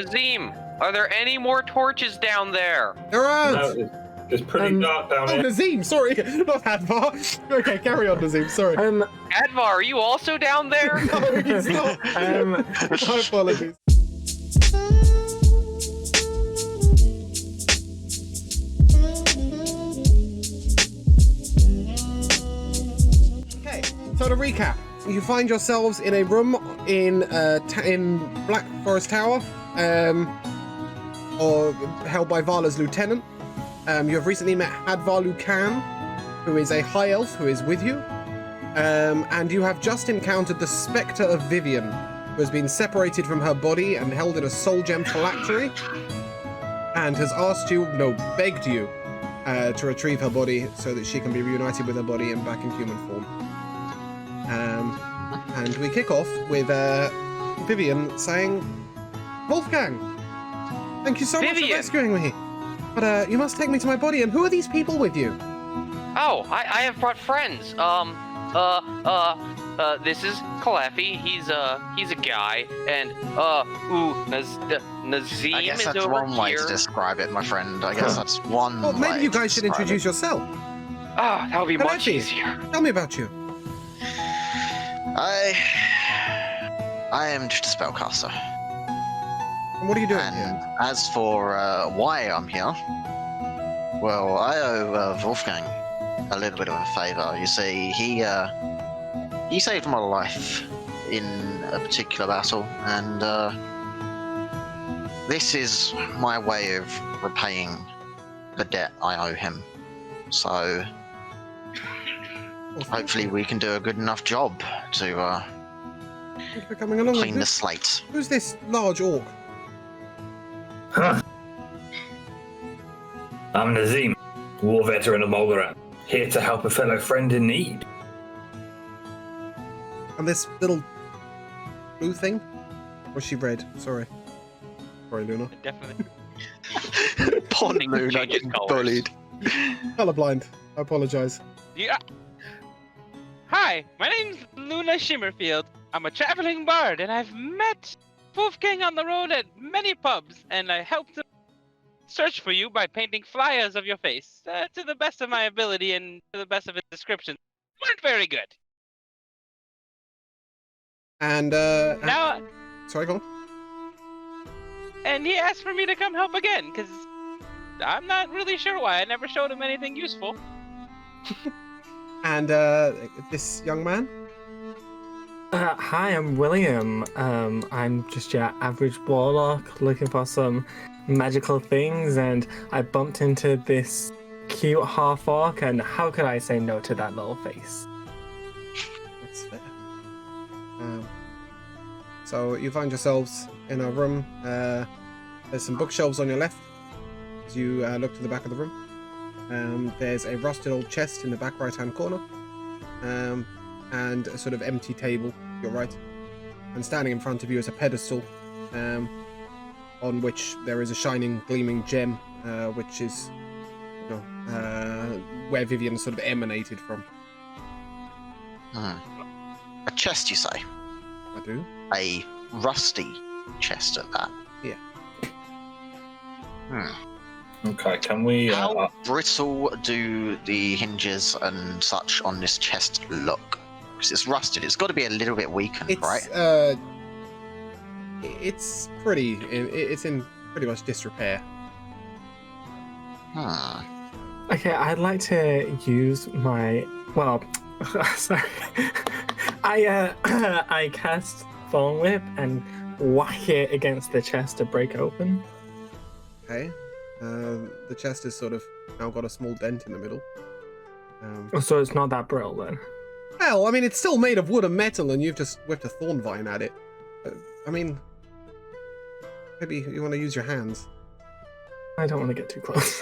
Nazim, are there any more torches down there? There are. No, it's pretty dark down Oh, here. Nazim, sorry, not Hadvar. Okay, carry on, Nazim. Sorry. Advar, are you also down there? No, he's not. My apologies. Okay, so to recap, you find yourselves in a room in Black Forest Tower, or held by Vala's lieutenant. You have recently met Hadvar Lucan, who is a high elf who is with you. And you have just encountered the spectre of Vivienne, who has been separated from her body and held in a soul gem phylactery, and has begged you to retrieve her body so that she can be reunited with her body and back in human form. And we kick off with Vivienne saying, Wolfgang, thank you so much for rescuing me. But you must take me to my body. And who are these people with you? Oh, I have brought friends. This is Kalefi. He's a guy, and Nazim I guess is that's over one way here. to describe it, my friend. I guess that's one Well, way. maybe you guys should to describe introduce yourself. Ah, that would be much Kalefi, easier. Tell me about you. I am just a spellcaster. And what are you doing And here? as for why I'm here, well, I owe Wolfgang a little bit of a favour. You see, he saved my life in a particular battle, and this is my way of repaying the debt I owe him. So hopefully we can do a good enough job to Thanks for coming along. clean the slate. Who's this large orc? Huh. I'm Nazim, war veteran of Mulgaran, here to help a fellow friend in need. And this little blue thing? Or was she red? Sorry, Luna. Definitely. Pond Moon, I changes get colours. bullied. Colorblind. I apologize. Yeah. Hi, my name's Luna Shimmerfield. I'm a traveling bard, and I've met Wolfgang on the road at many pubs, and I helped him search for you by painting flyers of your face, to the best of my ability and to the best of his descriptions. Weren't very good. And Now, sorry, go on. and he asked for me to come help again, because I'm not really sure why. I never showed him anything useful. And this young man? Hi, I'm William. I'm just your average warlock looking for some magical things, and I bumped into this cute half-orc, and how could I say no to that little face? That's fair. So you find yourselves in a room. There's some bookshelves on your left as you look to the back of the room. There's a rusted old chest in the back right-hand corner, and a sort of empty table to your right. And standing in front of you is a pedestal, on which there is a shining, gleaming gem, which is, where Vivienne sort of emanated from. A chest, you say? I do. A rusty chest at that. Yeah. Okay, can we... How brittle do the hinges and such on this chest look? Because it's rusted. It's got to be a little bit weakened, It's right? it's pretty. It's in pretty much disrepair. Okay, I'd like to use my... Well, sorry. I cast Thorn Whip and whack it against the chest to break open. Okay. The chest has sort of now got a small dent in the middle. So it's not that brittle then? Well, I mean, it's still made of wood and metal, and you've just whipped a thorn vine at it. I mean, maybe you want to use your hands. I don't want to get too close.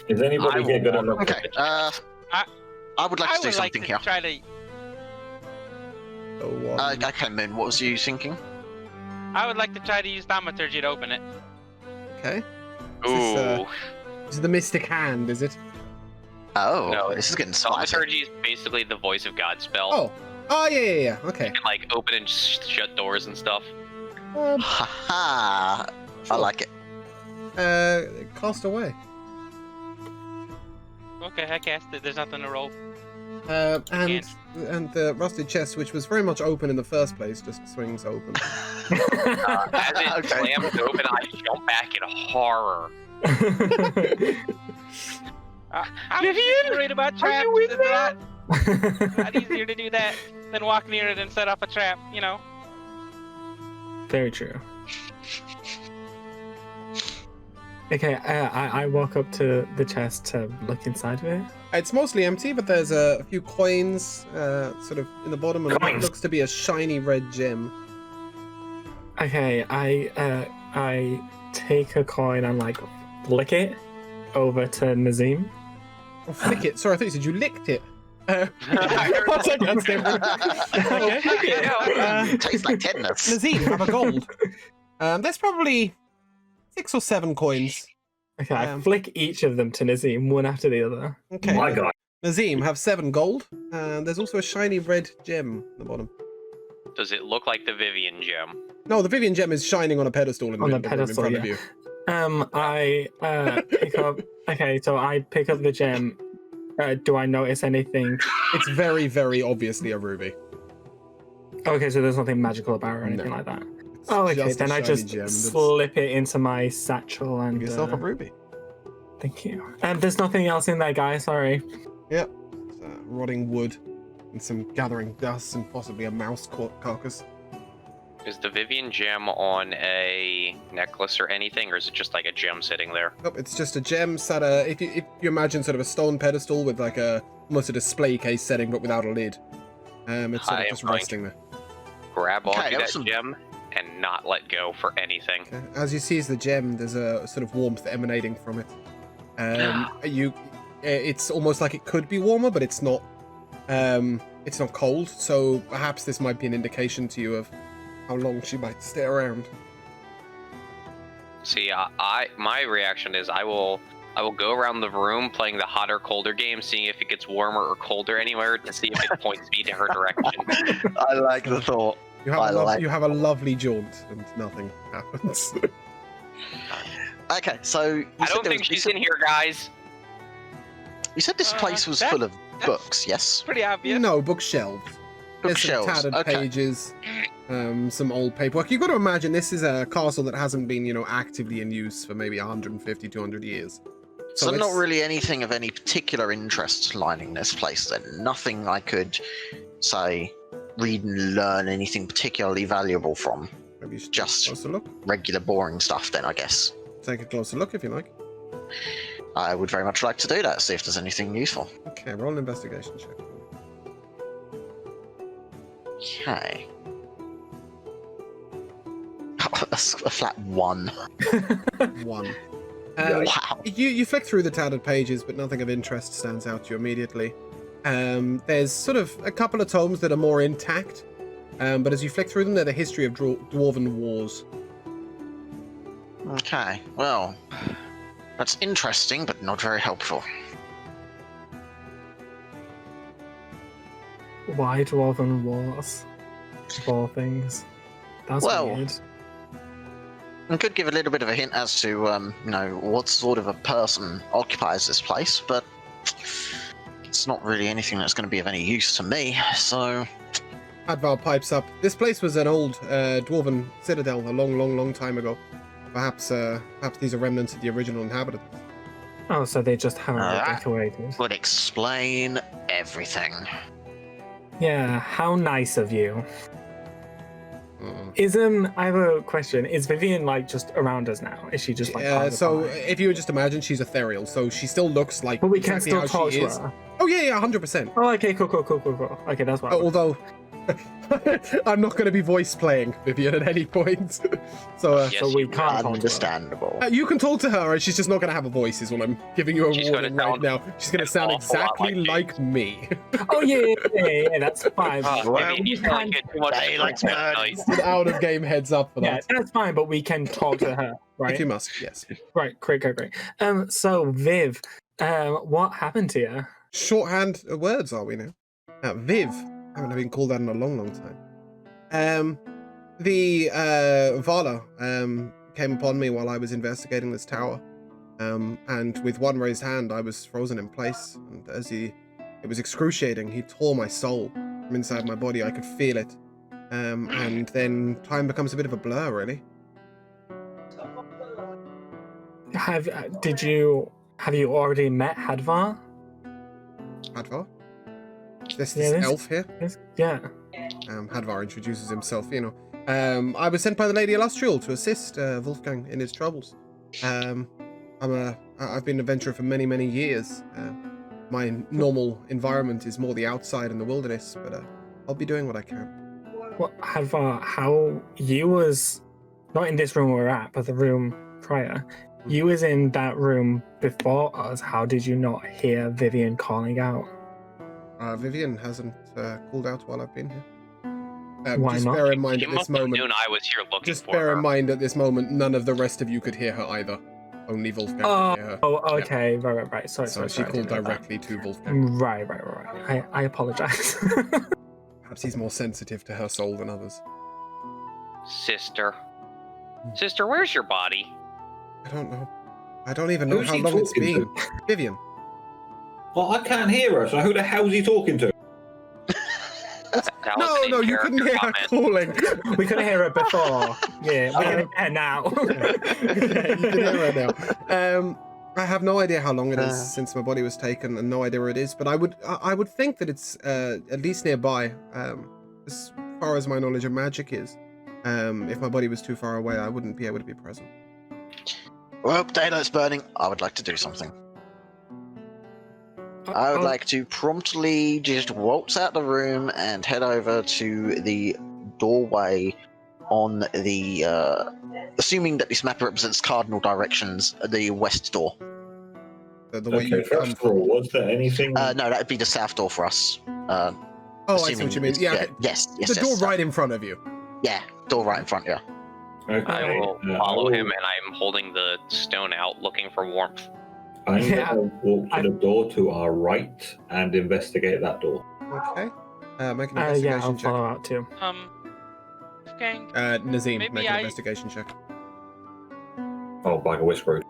Is anybody here good at looking? Okay, I would like to do something here. Try to. So, Okay, Moon, what was you thinking? I would like to try to use thaumaturgy to open it. okay. Ooh. This is the mystic hand, is it? Oh, No, this is getting spicy. Thaumaturgy is basically the voice of God spell. Oh. Oh, yeah. Okay. You can, like, open and shut doors and stuff. Ha ha! I like it. Cast away. Okay, I cast it. There's nothing to roll. And can't. the rusted chest, which was very much open in the first place, just swings open. As it Okay. slams open, I jump back in horror. I'm worried about traps. It's not easier to do that than walk near it and set off a trap, you know? Very true. Okay, I walk up to the chest to look inside of it. It's mostly empty, but there's a few coins sort of in the bottom, and what Coins. looks to be a shiny red gem. Okay, I take a coin and like flick it over to Nazim. Oh, flick it. Sorry, I thought you said you licked it. That's different. Okay. Tastes like tetanus. Nazim, have a gold. There's probably 6 or 7 coins. Okay, I flick each of them to Nazim, one after the other. Okay. My God. Nazim, have 7 gold. There's also a shiny red gem at the bottom. Does it look like the Vivienne gem? No, the Vivienne gem is shining on a pedestal in the On the middle of the room in pedestal, front of you. I pick up. Okay, so I pick up the gem. Do I notice anything? It's very, very obviously a ruby. Okay, so there's nothing magical about it or anything No. like that. It's Oh, okay. just a Then I shiny just gem that's- slip it into my satchel and. Give yourself a ruby. Thank you. There's nothing else in there, guys. Sorry. Yep. Rotting wood and some gathering dust and possibly a mouse carcass. Is the Vivienne gem on a necklace or anything, or is it just like a gem sitting there? Nope, it's just a gem sat if you imagine sort of a stone pedestal with like almost a display case setting but without a lid. It's sort I of am just going resting there. Grab Okay, onto that awesome. gem and not let go for anything. Okay. As you seize the gem, there's a sort of warmth emanating from it. It's almost like it could be warmer, but it's not. It's not cold, so perhaps this might be an indication to you of how long she might stay around. See, my reaction is I will go around the room playing the hotter colder game, seeing if it gets warmer or colder anywhere to see if it points me to her direction. I like the thought. You have, I like- you have a lovely jaunt, and nothing happens. Okay, so you I said don't there think was- she's in here, guys. You said this place was that- full of that's- books, yes? Pretty obvious. No, bookshelves. There's some Bookshelves. tattered Okay. pages, some old paperwork. You've got to imagine this is a castle that hasn't been, actively in use for maybe 150, 200 years. So not it's- really anything of any particular interest lining this place then. Nothing I could, say, read and learn anything particularly valuable from. Maybe you should Just- take a closer look. Regular boring stuff then, I guess. Take a closer look if you like. I would very much like to do that, see if there's anything useful. Okay, roll an investigation check. Okay. That's a flat 1. 1. Wow. You flick through the tattered pages, but nothing of interest stands out to you immediately. There's sort of a couple of tomes that are more intact, but as you flick through them, they're the history of dwarven wars. Okay, well, that's interesting, but not very helpful. Why Dwarven Wars? Four things. That's Well, weird. I could give a little bit of a hint as to, what sort of a person occupies this place, but it's not really anything that's going to be of any use to me, so... Hadval pipes up. This place was an old dwarven citadel a long, long, long time ago. Perhaps these are remnants of the original inhabitants. Oh, so they just haven't been Ah. decorated. Would explain everything. Yeah, how nice of you. Mm. Is I have a question. Is Vivienne like just around us now? Is she just like part of the So party? if you would just imagine, she's ethereal, so she still looks like But we can exactly still how talk she to is. her. Oh yeah, 100%. Oh, okay, cool. Okay, that's what. Although I'm not going to be voice playing Vivienne at any point, so Yes, so we you can't talk to her. Understandable. you can talk to her, and she's just not going to have a voice. Is what I'm giving you a She's warning gonna right sound now. She's going to an sound awful lot exactly like like me. Oh yeah, that's fine. Well, you sound like you had too much Daylight drink that night. burns. An out of game heads up for Yeah, that. that's fine, but we can talk to her, right? If you must, yes. Right, great. So Viv, what happened to you? Shorthand words are we now? Viv. I haven't been called that in a long, long time. The Vala came upon me while I was investigating this tower. And with one raised hand, I was frozen in place. And it was excruciating. He tore my soul from inside my body. I could feel it. And then time becomes a bit of a blur, really. Have you already met Hadvar? Hadvar? This Yeah, this- elf here? Yeah. Hadvar introduces himself, you know. I was sent by the Lady Illustrial to assist Wolfgang in his troubles. I've been an adventurer for many, many years. My normal environment is more the outside and the wilderness, but I'll be doing what I can. Well, Hadvar, how you was not in this room we're at, but the room prior. You was in that room before us. How did you not hear Vivienne calling out? Vivienne hasn't called out while I've been here. Why just not? bear in mind She at this must have moment. known I was here looking Just for bear her. in mind at this moment, none of the rest of you could hear her either. Only Wolfgang could hear her. Oh, okay, right. Sorry. So she I called didn't know that. directly to Wolfgang. Right. I apologize. Perhaps he's more sensitive to her soul than others. Sister, where's your body? I don't know. I don't even know Who's how he long it's talking been. Vivienne. Well, I can't hear her, so who the hell's he talking to? That was an No, you couldn't hear her in-character calling. We could hear it before. Yeah, we can hear now. Yeah, you can hear her now. I have no idea how long it is since my body was taken, and no idea where it is. But I would think that it's at least nearby. As far as my knowledge of magic is, if my body was too far away, I wouldn't be able to be present. Well, daylight's burning. I would like to do something. I would like to promptly just waltz out the room and head over to the doorway on the, assuming that this map represents cardinal directions, the west door. The way Okay, you come first of all, was there anything? No, that'd be the south door for us. Oh, I see what you mean. Yeah, okay. Yes. The door right in front of you. Yeah, door right in front. Yeah. Okay, I will I follow will- him, and I'm holding the stone out, looking for warmth. I'm Yeah, going to walk to the door to our right and investigate that door. Okay. Make an Yeah, investigation I'll check. follow out too. Wolfgang, Nazim, Maybe make an I- investigation check. Oh, like a whisper.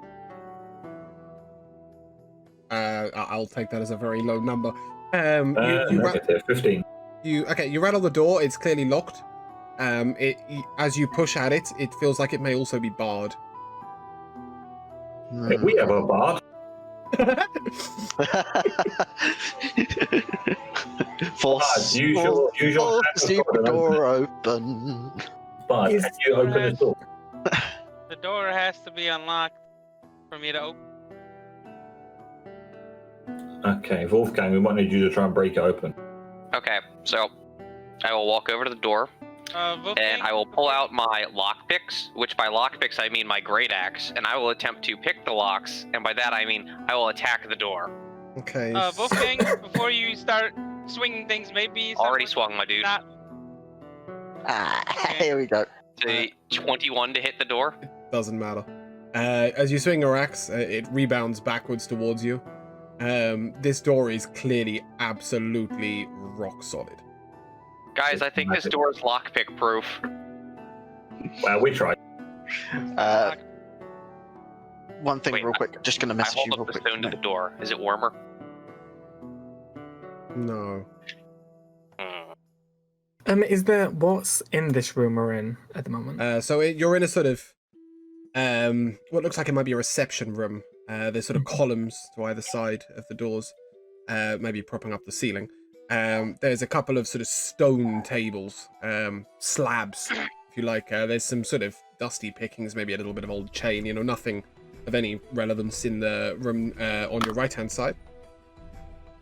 I'll take that as a very low number. You Negative 15. you rattle the door. It's clearly locked. As you push at it, it feels like it may also be barred. Hey, we have a bard. Force use your the door open. Bard, Is- can you open the door? the door has to be unlocked for me to open. Okay, Wolfgang, we might need you to try and break it open. Okay, so I will walk over to the door, Wolfgang, and I will pull out my lockpicks, which by lockpicks I mean my great axe, and I will attempt to pick the locks, and by that I mean I will attack the door. Okay. Wolfgang, before you start swinging things, maybe Already someone swung, my dude. not. Here we go. The 21 to hit the door. Doesn't matter. As you swing your axe, it rebounds backwards towards you. This door is clearly absolutely rock solid. Guys, I think this door is lockpick proof. Well, we tried. One thing Wait, real quick. Just gonna I message hold you real up the quick. stone to the door. Is it warmer? No. Is there what's in this room we're in at the moment? So you're in a sort of what looks like it might be a reception room. There's sort of columns to either side of the doors, maybe propping up the ceiling. There's a couple of sort of stone tables, slabs, if you like. There's some sort of dusty pickings, maybe a little bit of old chain, you know, nothing of any relevance in the room on your right-hand side.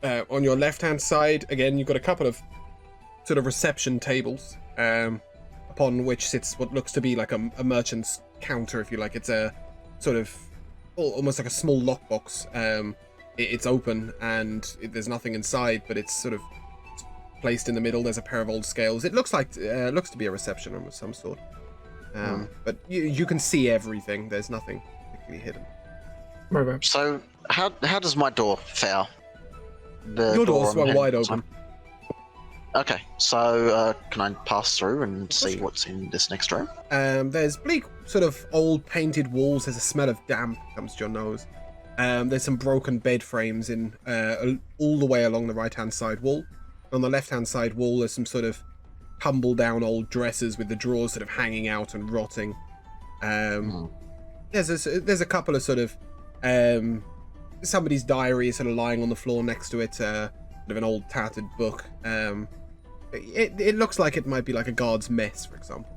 On your left-hand side, again, you've got a couple of sort of reception tables, upon which sits what looks to be like a merchant's counter, if you like. It's a sort of almost like a small lockbox. It's open and there's nothing inside, but it's sort of placed in the middle. There's a pair of old scales. It looks like looks to be a reception room of some sort. But you can see everything. There's nothing particularly hidden. Right. So how does my door fare? The Your door on swung the wide end open. Okay, so can I pass through and see what's in this next room? There's bleak, sort of old painted walls. There's a smell of damp comes to your nose. There's some broken bed frames in all the way along the right-hand side wall. On the left-hand side wall, there's some sort of tumble-down old dressers with the drawers sort of hanging out and rotting. There's a couple of sort of somebody's diary is sort of lying on the floor next to it. Sort of an old tattered book. It looks like it might be like a guard's mess, for example,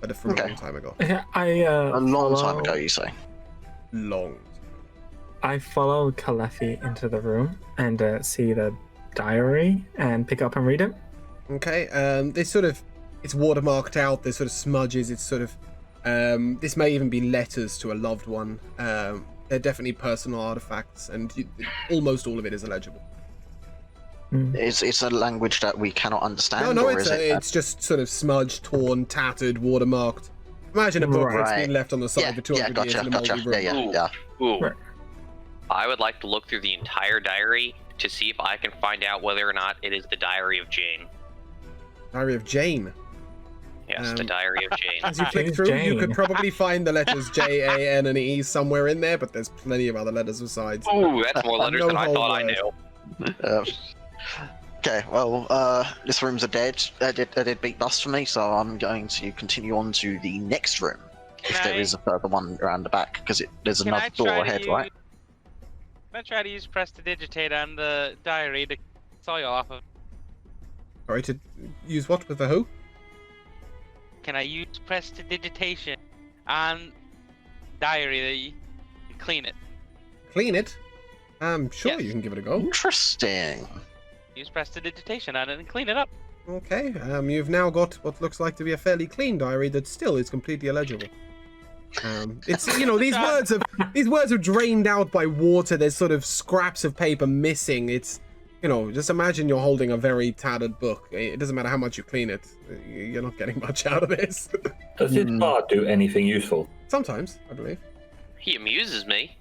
but from a long time ago. Yeah, A long time ago, you say? Long. I follow Kalefi into the room and see the diary and pick up and read it. Okay. It's watermarked out. There's sort of smudges. It's sort of this may even be letters to a loved one. They're definitely personal artifacts, and almost all of it is illegible. It's a language that we cannot understand. No, or it's just sort of smudged, torn, tattered, watermarked. Imagine a book that's been left on the side for 200 years in a moldy room. Yeah. Ooh. Right. I would like to look through the entire diary to see if I can find out whether or not it is the diary of Jane. Diary of Jane. Yes, the diary of Jane. As you flick through, you could probably find the letters J, A, N, and E somewhere in there, but there's plenty of other letters besides. Ooh, that's more letters than I thought I knew. Okay, well, this room's a dead beat bust for me, so I'm going to continue on to the next room. If there is a further one around the back, because there's another door ahead, right? Can I try to use prestidigitate on the diary to saw you off of? Sorry, to use what with the who? Can I use prestidigitation on diary to clean it? Clean it? Sure, Yes. you can give it a go. Interesting. Use prestidigitation on it and clean it up. Okay, you've now got what looks like to be a fairly clean diary that still is completely illegible. It's these words have drained out by water. There's sort of scraps of paper missing. It's just imagine you're holding a very tattered book. It doesn't matter how much you clean it, you're not getting much out of this. Does this bard do anything useful? Sometimes, I believe. He amuses me.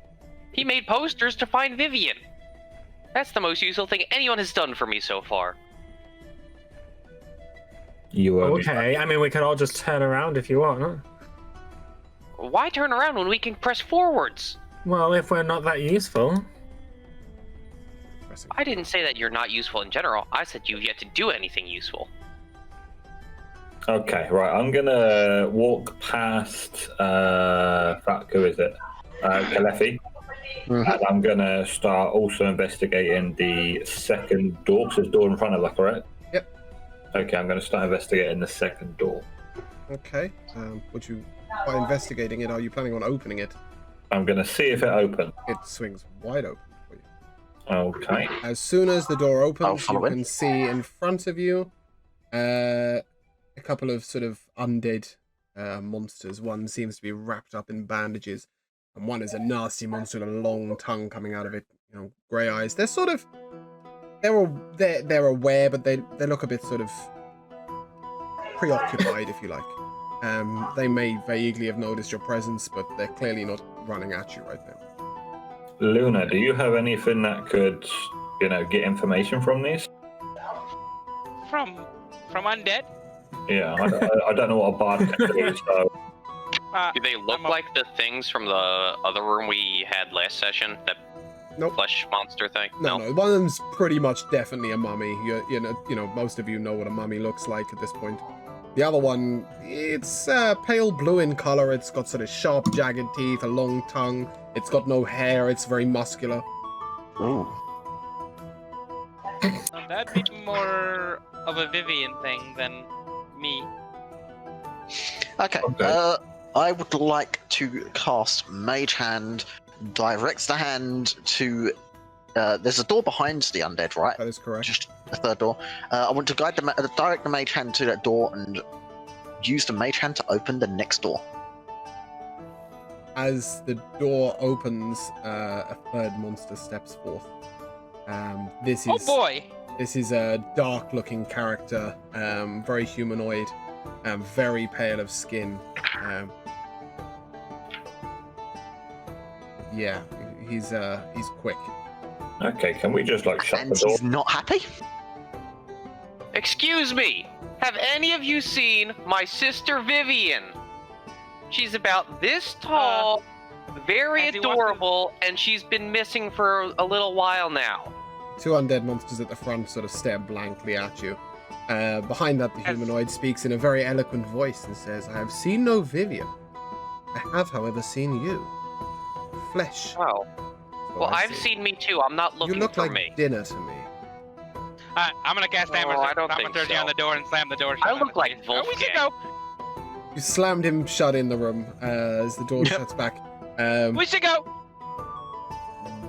He made posters to find Vivienne. That's the most useful thing anyone has done for me so far. You won't be Okay, I mean, we could all just turn around if you want, huh? Why turn around when we can press forwards? Well, if we're not that useful. I didn't say that you're not useful in general. I said you've yet to do anything useful. Okay, right. I'm gonna walk past. Who is it? Kalefi. And I'm gonna start also investigating the second door. Because there's a door in front of that, correct? Yep. Okay, I'm gonna start investigating the second door. Okay. By investigating it, are you planning on opening it? I'm gonna see if it opens. It swings wide open for you. Okay. As soon as the door opens, you follow it. can see in front of you a couple of sort of undead monsters. One seems to be wrapped up in bandages, and one is a nasty monster with a long tongue coming out of it. Grey eyes. They're sort of they're aware, but they look a bit sort of preoccupied, if you like. They may vaguely have noticed your presence, but they're clearly not running at you right now. Luna, do you have anything that could, get information from these? From undead? Yeah, I don't know what a bard can do, so... Do they look like the things from the other room we had last session? That Nope. flesh monster thing? No. One of them's pretty much definitely a mummy. Most of you know what a mummy looks like at this point. The other one, it's pale blue in color. It's got sort of sharp, jagged teeth, a long tongue. It's got no hair. It's very muscular. Ooh. That'd be more of a Vivienne thing than me. Okay. I would like to cast Mage Hand, direct the hand to. There's a door behind the undead, right? That is correct. Just a third door. I want to direct the Mage Hand to that door and use the Mage Hand to open the next door. As the door opens, a third monster steps forth. This is Oh boy! This is a dark-looking character, very humanoid, very pale of skin. Yeah, he's quick. Okay, can we just, shut And the door? he's not happy? Excuse me, have any of you seen my sister Vivienne? She's about this tall, very as he walks adorable, and she's been missing for a little while now. Two undead monsters at the front sort of stare blankly at you. Behind that, the humanoid speaks in a very eloquent voice and says, I have seen no Vivienne. I have, however, seen you. Flesh. Oh. So Well, I I've see. seen me too. I'm not looking You look for like me. dinner to me. I'm gonna cast damage. I don't I'm think gonna throw you so. on the door and slam the door shut. I on look his like face. Oh, we can Wolfgang. go. You slammed him shut in the room as the door shuts back. We should go.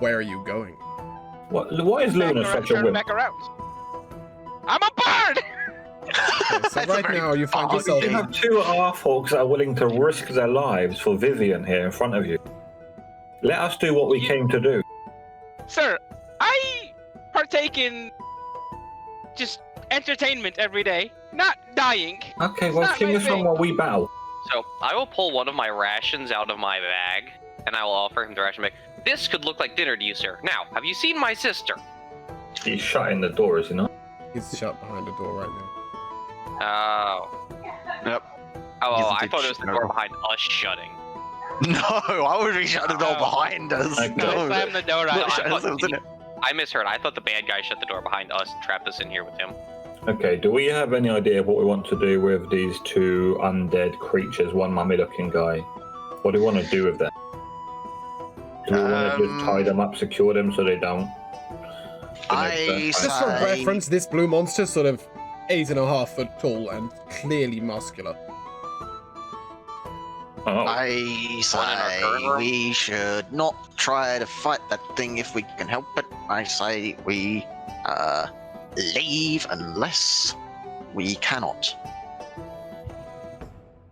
Where are you going? Why is Luna such a Turn wimp? back around. I'm a bard. Okay, so right now you find yourself You have two Arfolks that are willing to risk their lives for Vivienne here in front of you. Let us do what we came to do. Sir, I partake in just entertainment every day, not dying. Okay, well, not sing my us on thing. while we battle. So I will pull one of my rations out of my bag, and I will offer him the ration bag. This could look like dinner to you, sir. Now, have you seen my sister? He's shutting the door, is he not? He's shut behind the door right now. Oh. Yep. Oh, He's a I big thought it was the door shooter. behind us shutting. No, I would be shutting the door Oh. behind us. Okay. No, No. slam the door. No, out. I thought- Wasn't it? I misheard. I thought the bad guy shut the door behind us and trapped us in here with him. Okay, do we have any idea of what we want to do with these two undead creatures, one mummy-looking guy? What do we want to do with them? Do we want to just tie them up, secure them so they don't? Just for reference, this blue monster's sort of 8.5 foot tall and clearly muscular. Oh, I One in our current say room? we should not try to fight that thing if we can help it. I say we leave unless we cannot.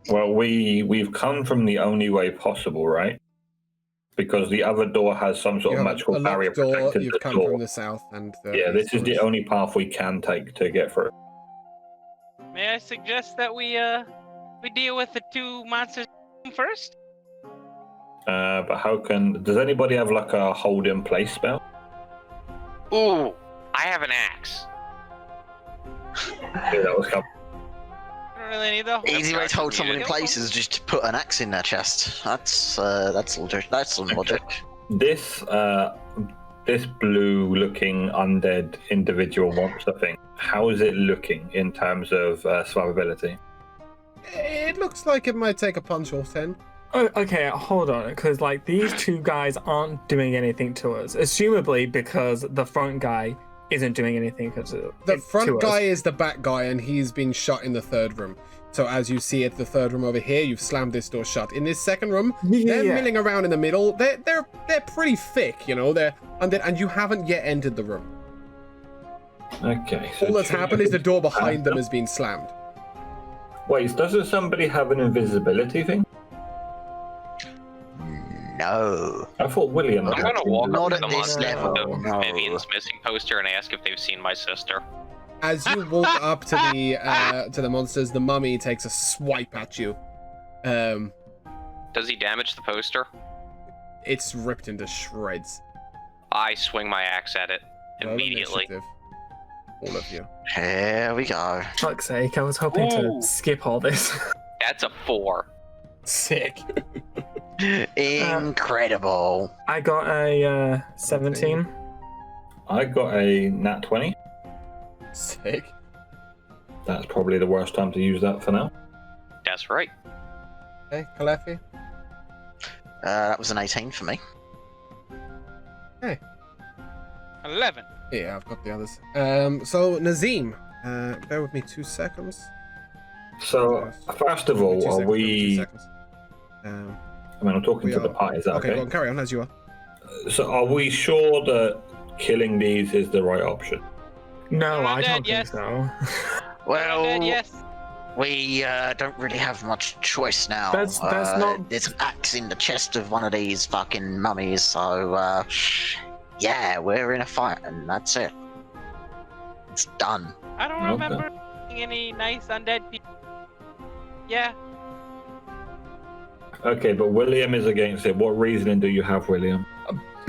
well, we've come from the only way possible, right? Because the other door has some sort You of have magical a barrier locked door, protecting you've the come door. from the south, and Yeah, this is the only path we can take to get through. May I suggest that we deal with the two monsters first? But how can... Does anybody have like a hold in place spell? Ooh, I have an axe. Yeah, that was coming. I don't really need the whole. Easy way to hold someone in Yeah. place is just to put an axe in their chest. That's logic. That's some logic. This this blue-looking undead individual monster thing. How is it looking in terms of survivability? It looks like it might take a punch or 10. Oh, okay, hold on, because like these two guys aren't doing anything to us, assumably because the front guy isn't doing anything to The to front us. guy is the back guy, and he's been shut in the third room. So as you see at the third room over here, you've slammed this door shut. In this second room, they're milling around in the middle. They're pretty thick, you know. They're undead, and you haven't yet entered the room. Okay. All that's happened is the door behind them has been slammed. Wait, doesn't somebody have an invisibility thing? No. I thought William I'm had. gonna walk Not up to at the this monster level, with no. Vivienne's missing poster and ask if they've seen my sister. As you walk up to the monsters, the mummy takes a swipe at you. Does he damage the poster? It's ripped into shreds. I swing my axe at it Roll immediately. initiative, all of you. Here we go. Fuck's sake, I was hoping Ooh. to skip all this. That's a 4. Sick. Incredible. I got a 17. I got a nat 20. Sick. That's probably the worst time to use that for now. That's right. Okay, Kalefi. That was an 18 for me. 11. Yeah, I've got the others. So Nazim, bear with me 2 seconds. So, first of all, 2 are seconds, 2 we... seconds. I mean, I'm talking We to the are- party, is that okay, okay? go on, carry on as you are. So, are we sure that killing these is the right option? No, You're I dead, don't think yes. so. Well, Dead, yes. we don't really have much choice now. That's not- There's an axe in the chest of one of these fucking mummies, so yeah, we're in a fight, and that's it. It's done. I don't Okay. remember seeing any nice undead people. Yeah. Okay, but William is against it. What reasoning do you have, William?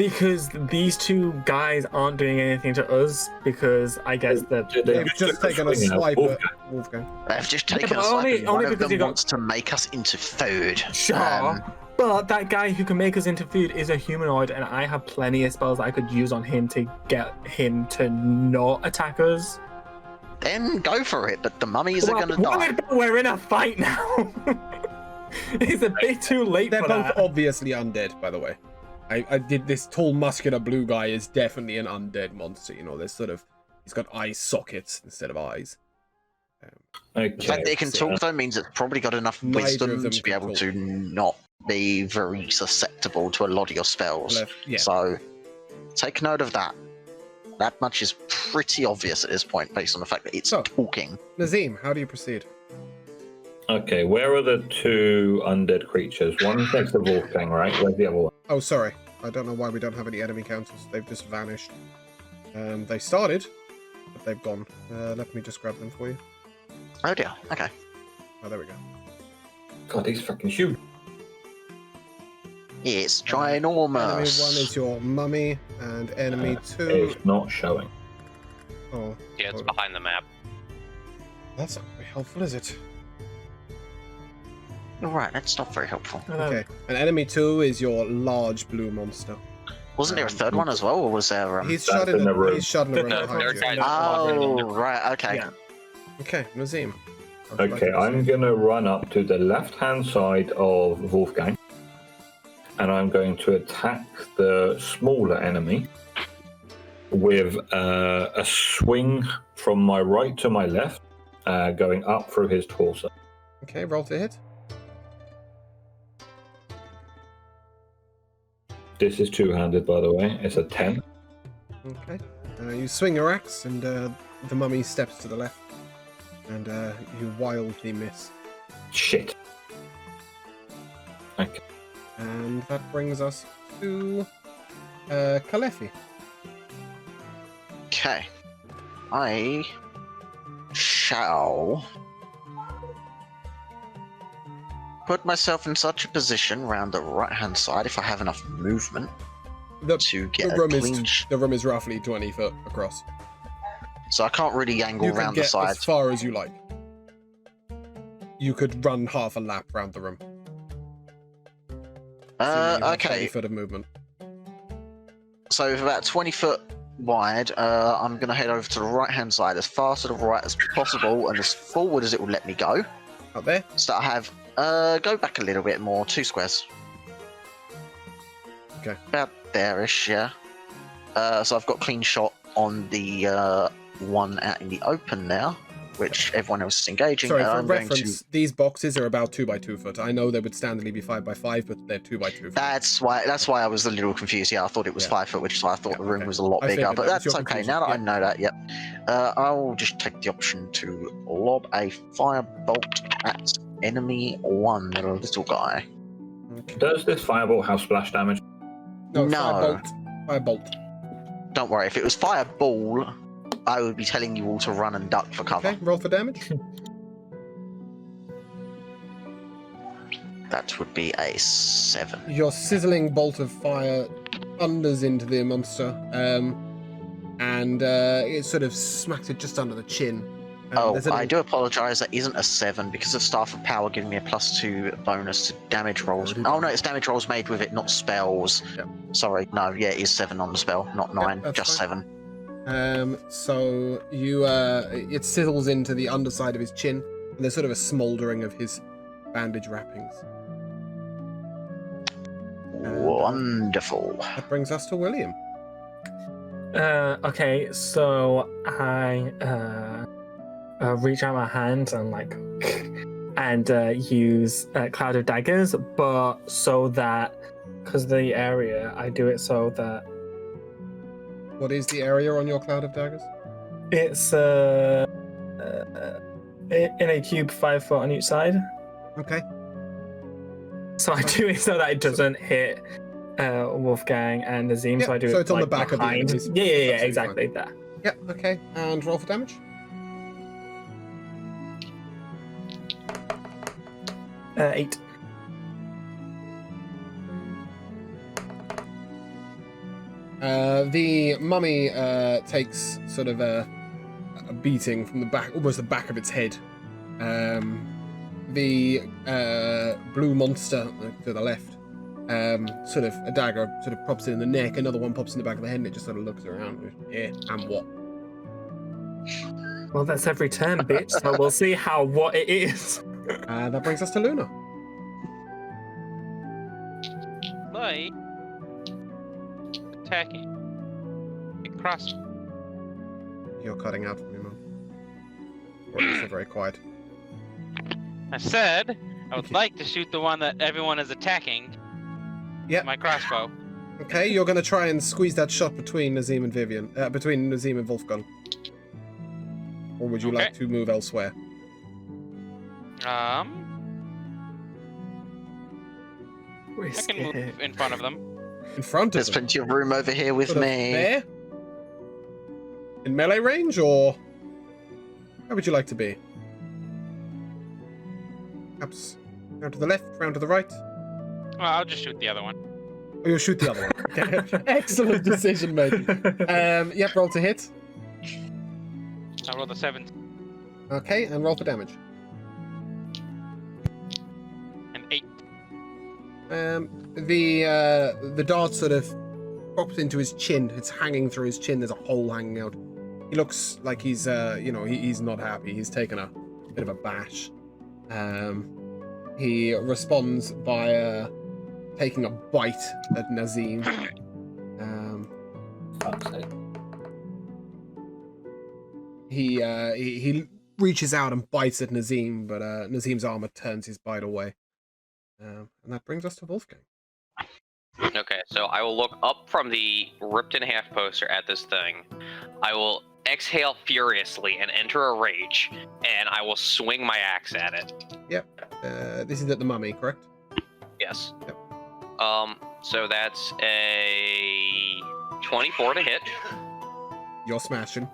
Because these two guys aren't doing anything to us, because I guess that They've just taken a swipe at Wolfgang. They've just taken but a swipe, only and one of because them you got- wants to make us into food. Sure. But that guy who can make us into food is a humanoid, and I have plenty of spells I could use on him to get him to not attack us. Then go for it, but the mummies are gonna die. We're in a fight now. It's a bit too late They're for both that. obviously undead, by the way. I did this tall, muscular blue guy is definitely an undead monster. You know, there's sort of he's got eye sockets instead of eyes. The fact that it can talk though means it's probably got enough Neither of wisdom them to be can able talk. to not be very susceptible to a lot of your spells. Yeah. So take note of that. That much is pretty obvious at this point, based on the fact that it's So- talking. Nazim, how do you proceed? Okay, where are the two undead creatures? One's next to Wolfgang, right? Where's the other one? Oh, sorry. I don't know why we don't have any enemy counters. They've just vanished. They started, but they've gone. Let me just grab them for you. Oh dear. Okay. Oh, there we go. God, he's fucking huge. It's Enemy one ginormous. is your mummy, and enemy two. It's not showing. Oh, Yeah, it's behind the map. that's not very helpful, is it? Alright, that's not very helpful. Okay. And enemy two is your large blue monster. Wasn't there a third one as well, or was there? He's That's shut in in the room. He's shut in the room No, behind they're you. guys- Oh, right. Okay. Yeah. Okay, Nazim. Okay, I'm gonna run up to the left-hand side of Wolfgang, and I'm going to attack the smaller enemy with a swing from my right to my left, going up through his torso. Okay, roll to hit. This is two-handed, by the way. It's a 10. Okay. You swing your axe, and the mummy steps to the left, and you wildly miss. Shit. Okay. And that brings us to Kalefi. Okay. I shall put myself in such a position round the right-hand side, if I have enough movement, The, to the get a room clean. the room is roughly 20 foot across. So I can't really angle You can round the get side. as far as you like. You could run half a lap round the room. So you have 20 Okay. foot of movement. So with about 20 foot wide, I'm going to head over to the right-hand side as far to the right as possible and as forward as it will let me go. Out there. So I have go back a little bit more, 2 squares. Okay. About there-ish, yeah. So I've got clean shot on the one out in the open now, which everyone else is engaging. Sorry, and for I'm going reference, these boxes are about 2 by 2 foot. I know they would standardly be 5 by 5, but they're 2 by 2 foot. That's why I was a little confused. Yeah, I thought it was Yeah. 5 foot, which is why I thought Yeah, the room okay. was a lot I bigger. figured But that was that's your okay. confusion, Now that I yeah. know that, yep. I will just take the option to lob a firebolt at enemy 1, the little guy. Okay. Does this fireball have splash damage? No, No. Firebolt. Don't worry, if it was fireball, I would be telling you all to run and duck for cover. Okay, roll for damage. That would be a 7. Your sizzling bolt of fire thunders into the monster, and it sort of smacks it just under the chin. Oh, there's a I little- do apologise. That isn't a 7 because of Staff of Power giving me a +2 bonus to damage rolls. Already Oh done. no, it's damage rolls made with it, not spells. Yep. Sorry, no, yeah, it is 7 on the spell, not 9, that's just fine. 7. So you, it sizzles into the underside of his chin, and there's sort of a smouldering of his bandage wrappings. Wonderful. That brings us to William. Okay, so I reach out my hand and use Cloud of Daggers, but so that because the area, I do it so that What is the area on your cloud of daggers? it's in a cube 5 foot on each side. Okay. So I do it so that it doesn't hit Wolfgang and Nazim. Yeah, so I do so it it's on the back of the behind. enemies. Yeah, Absolutely exactly that. Yeah. Okay. And roll for damage. 8. The mummy takes sort of a beating from the back, almost the back of its head. The blue monster to the left, sort of a dagger sort of pops in the neck, another one pops in the back of the head, and it just sort of looks around. Yeah, and what? Well, that's every turn, bitch, so we'll see what it is. That brings us to Luna. Like attacking. Cross. You're cutting out from me, Mum. Or you're so very quiet. I said I would Okay. like to shoot the one that everyone is attacking. Yep. My crossbow. Okay, you're going to try and squeeze that shot between Nazim and Vivienne, between Nazim and Wolfgang. Or would you Okay. like to move elsewhere? I Risk can move it. in front of them. In front of There's them? plenty of room over here with Sort of me. there? In melee range, or where would you like to be? Perhaps round to the left, round to the right? Well, I'll just shoot the other one. Or you'll shoot the other one. Okay. Excellent decision making. Yep, roll to hit. I rolled a 7 Okay, and roll for damage. and 8. The dart sort of pops into his chin. It's hanging through his chin. There's a hole hanging out. He looks like he's, he's not happy. He's taken a bit of a bash. He responds by taking a bite at Nazim. Fuck's sake. He reaches out and bites at Nazim, but Nazim's armor turns his bite away. And that brings us to Wolfgang. Okay, so I will look up from the ripped in half poster at this thing. I will exhale furiously and enter a rage, and I will swing my axe at it. This is at the mummy, correct? Yes. Yep. So that's a 24 to hit. You're smashing.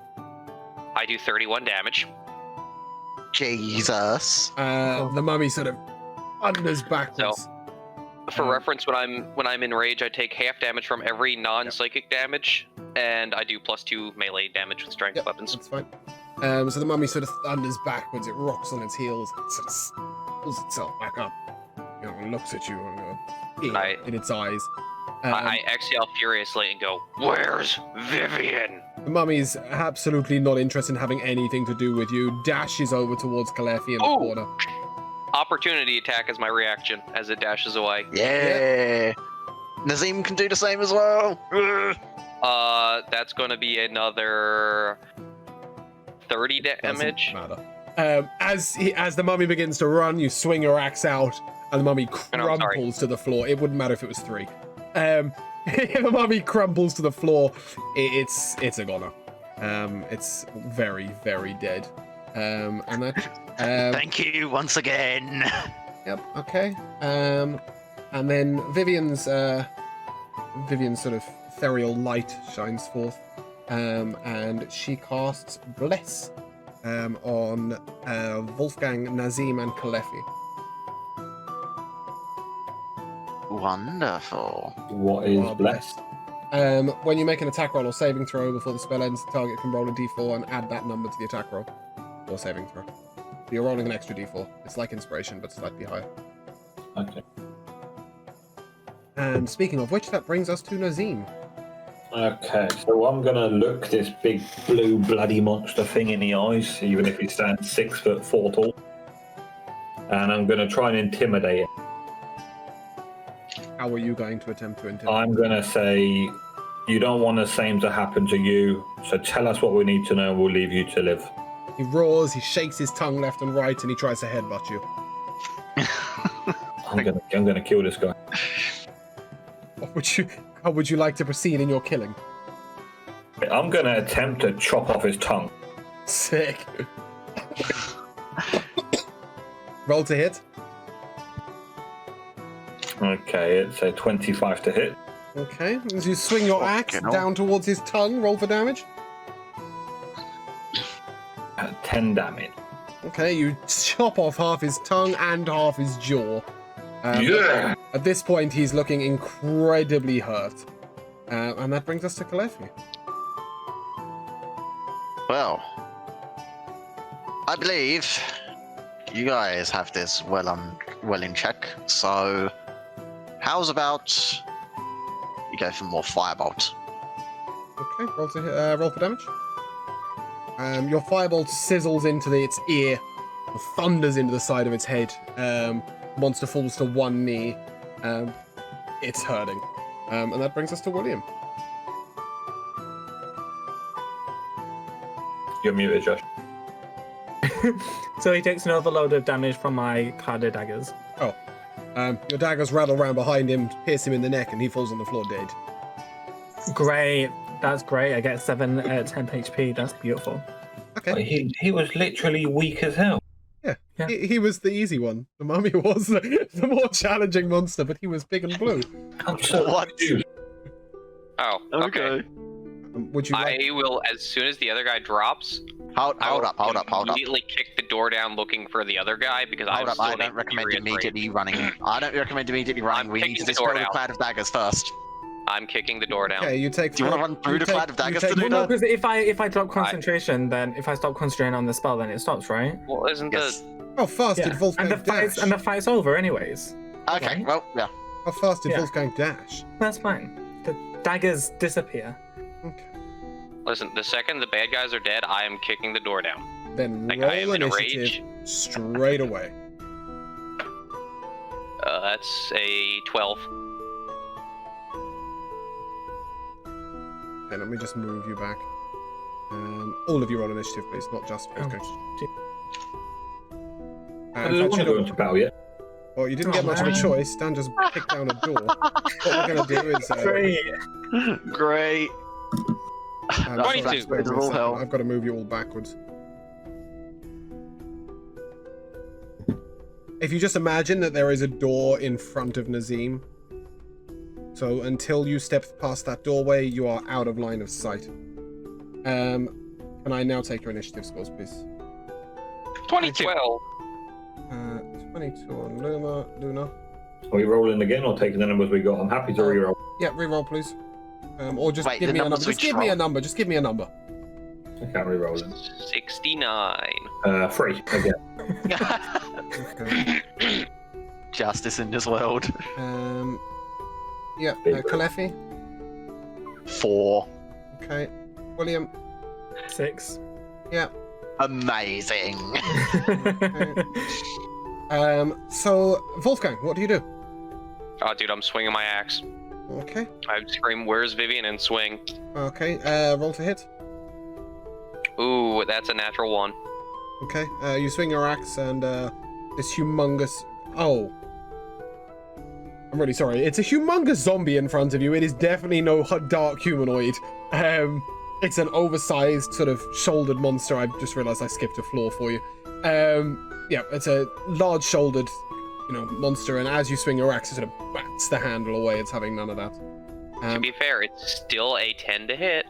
I do 31 damage. Jesus. The mummy sort of thunders backwards. For reference, when I'm in rage, I take half damage from every non-psychic damage, and I do +2 melee damage with strength Yep, weapons. that's fine. So the mummy sort of thunders backwards. It rocks on its heels. It sort of pulls itself back up. And looks at you and in its eyes. I exhale furiously and go, "Where's Vivienne?" The mummy's absolutely not interested in having anything to do with you. Dashes over towards Kalefi in the Oh. corner. Opportunity attack is my reaction as it dashes away. Yeah. Nazim can do the same as well. That's going to be another 30 damage. Doesn't matter. As the mummy begins to run, you swing your axe out, and the mummy No, sorry. crumples to the floor. It wouldn't matter if it was 3. If the mummy crumples to the floor, it's a goner. It's very, very dead. And that. Thank you once again. Yep. Okay. And then Vivienne's sort of ethereal light shines forth, and she casts Bless on Wolfgang, Nazim, and Kalefi. Wonderful. What is Well, blessed? When you make an attack roll or saving throw before the spell ends, the target can roll a d4 and add that number to the attack roll or saving throw. You're rolling an extra d4. It's like inspiration, but slightly higher. Okay. And speaking of which, that brings us to Nazim. Okay, so I'm gonna look this big blue bloody monster thing in the eyes, even if he stands 6'4" tall, and I'm gonna try and intimidate it. How are you going to attempt to intimidate? I'm gonna say, you don't want the same to happen to you, so tell us what we need to know, and we'll leave you to live. He roars, he shakes his tongue left and right, and he tries to headbutt you. I'm gonna kill this guy. How would you like to proceed in your killing? I'm gonna attempt to chop off his tongue. Sick. Roll to hit. Okay, it's a 25 to hit. Okay. As you swing your axe Fucking hell. down towards his tongue, roll for damage. 10 damage. Okay, you chop off half his tongue and half his jaw. Yeah! At this point, he's looking incredibly hurt. And that brings us to Kalefi. Well, I believe you guys have this well in check. So, how's about you go for more firebolt? Okay, roll for damage. Your firebolt sizzles into its ear, thunders into the side of its head. Monster falls to one knee. It's hurting. And that brings us to William. You're muted, Josh. So he takes an overload of damage from my carded daggers. Oh. Your daggers rattle around behind him, pierce him in the neck, and he falls on the floor dead. Great. That's great. I get 7 temp HP. That's beautiful. Okay. He was literally weak as hell. Yeah. Yeah. He was the easy one. The mummy was the more challenging monster, but he was big and blue. I'm so What? confused. Oh, okay. Would you like... I will, as soon as the other guy drops, Hold up. immediately kick the door down looking for the other guy because Hold I'm up, still I in don't recommend furious immediately rage. running. I don't recommend immediately running. I'm We need kicking to the door destroy the down. cloud of daggers first. I'm kicking the door down. Okay, you take... Do you want to run through the cloud of daggers to do Well, no, that? because if I drop concentration, then if I stop concentrating on the spell, then it stops, right? Well, isn't Yes. How fast did Wolfgang dash? And the fight's over, anyways. Okay, well, yeah. How fast did Yeah. Wolfgang dash? That's fine. The daggers disappear. Okay. Listen, the second the bad guys are dead, I am kicking the door down. Then Like, I am roll in a initiative rage. straight away. That's a 12. Okay, let me just move you back. All of you roll initiative, please, not just Wolfgang. I In don't fact, want to go into battle yet. well, you didn't get much of a man. choice. Dan just kicked down a door. What we're going to do is... Great. Great. sorry, 22. just wait a Roll second. hell. I've got to move you all backwards. If you just imagine that there is a door in front of Nazim, so until you step past that doorway, you are out of line of sight. Can I now take your initiative scores, please? 22. 12. 22 on Luna. Are we rolling again or taking the numbers we got? I'm happy to reroll. Yeah, reroll, please. Or just Wait, give the me a number. numbers we Just give just me a rolled? number. Just give me a number. I can't reroll them. 69. 3 again. Okay. Justice in this world. Yeah, Kalefi. 4. Okay. William. 6. Yeah. Amazing. So Wolfgang, what do you do? Oh, dude, I'm swinging my axe. Okay. I scream, "Where's Vivienne?" and swing. Okay. Roll to hit. Ooh, that's a natural 1. Okay. You swing your axe and this humongous. Oh. I'm really sorry. It's a humongous zombie in front of you. It is definitely no dark humanoid. It's an oversized, sort of shouldered monster. I just realized I skipped a floor for you. Yeah, it's a large-shouldered, monster, and as you swing your axe, it sort of bats the handle away. It's having none of that. To be fair, it's still a 10 to hit.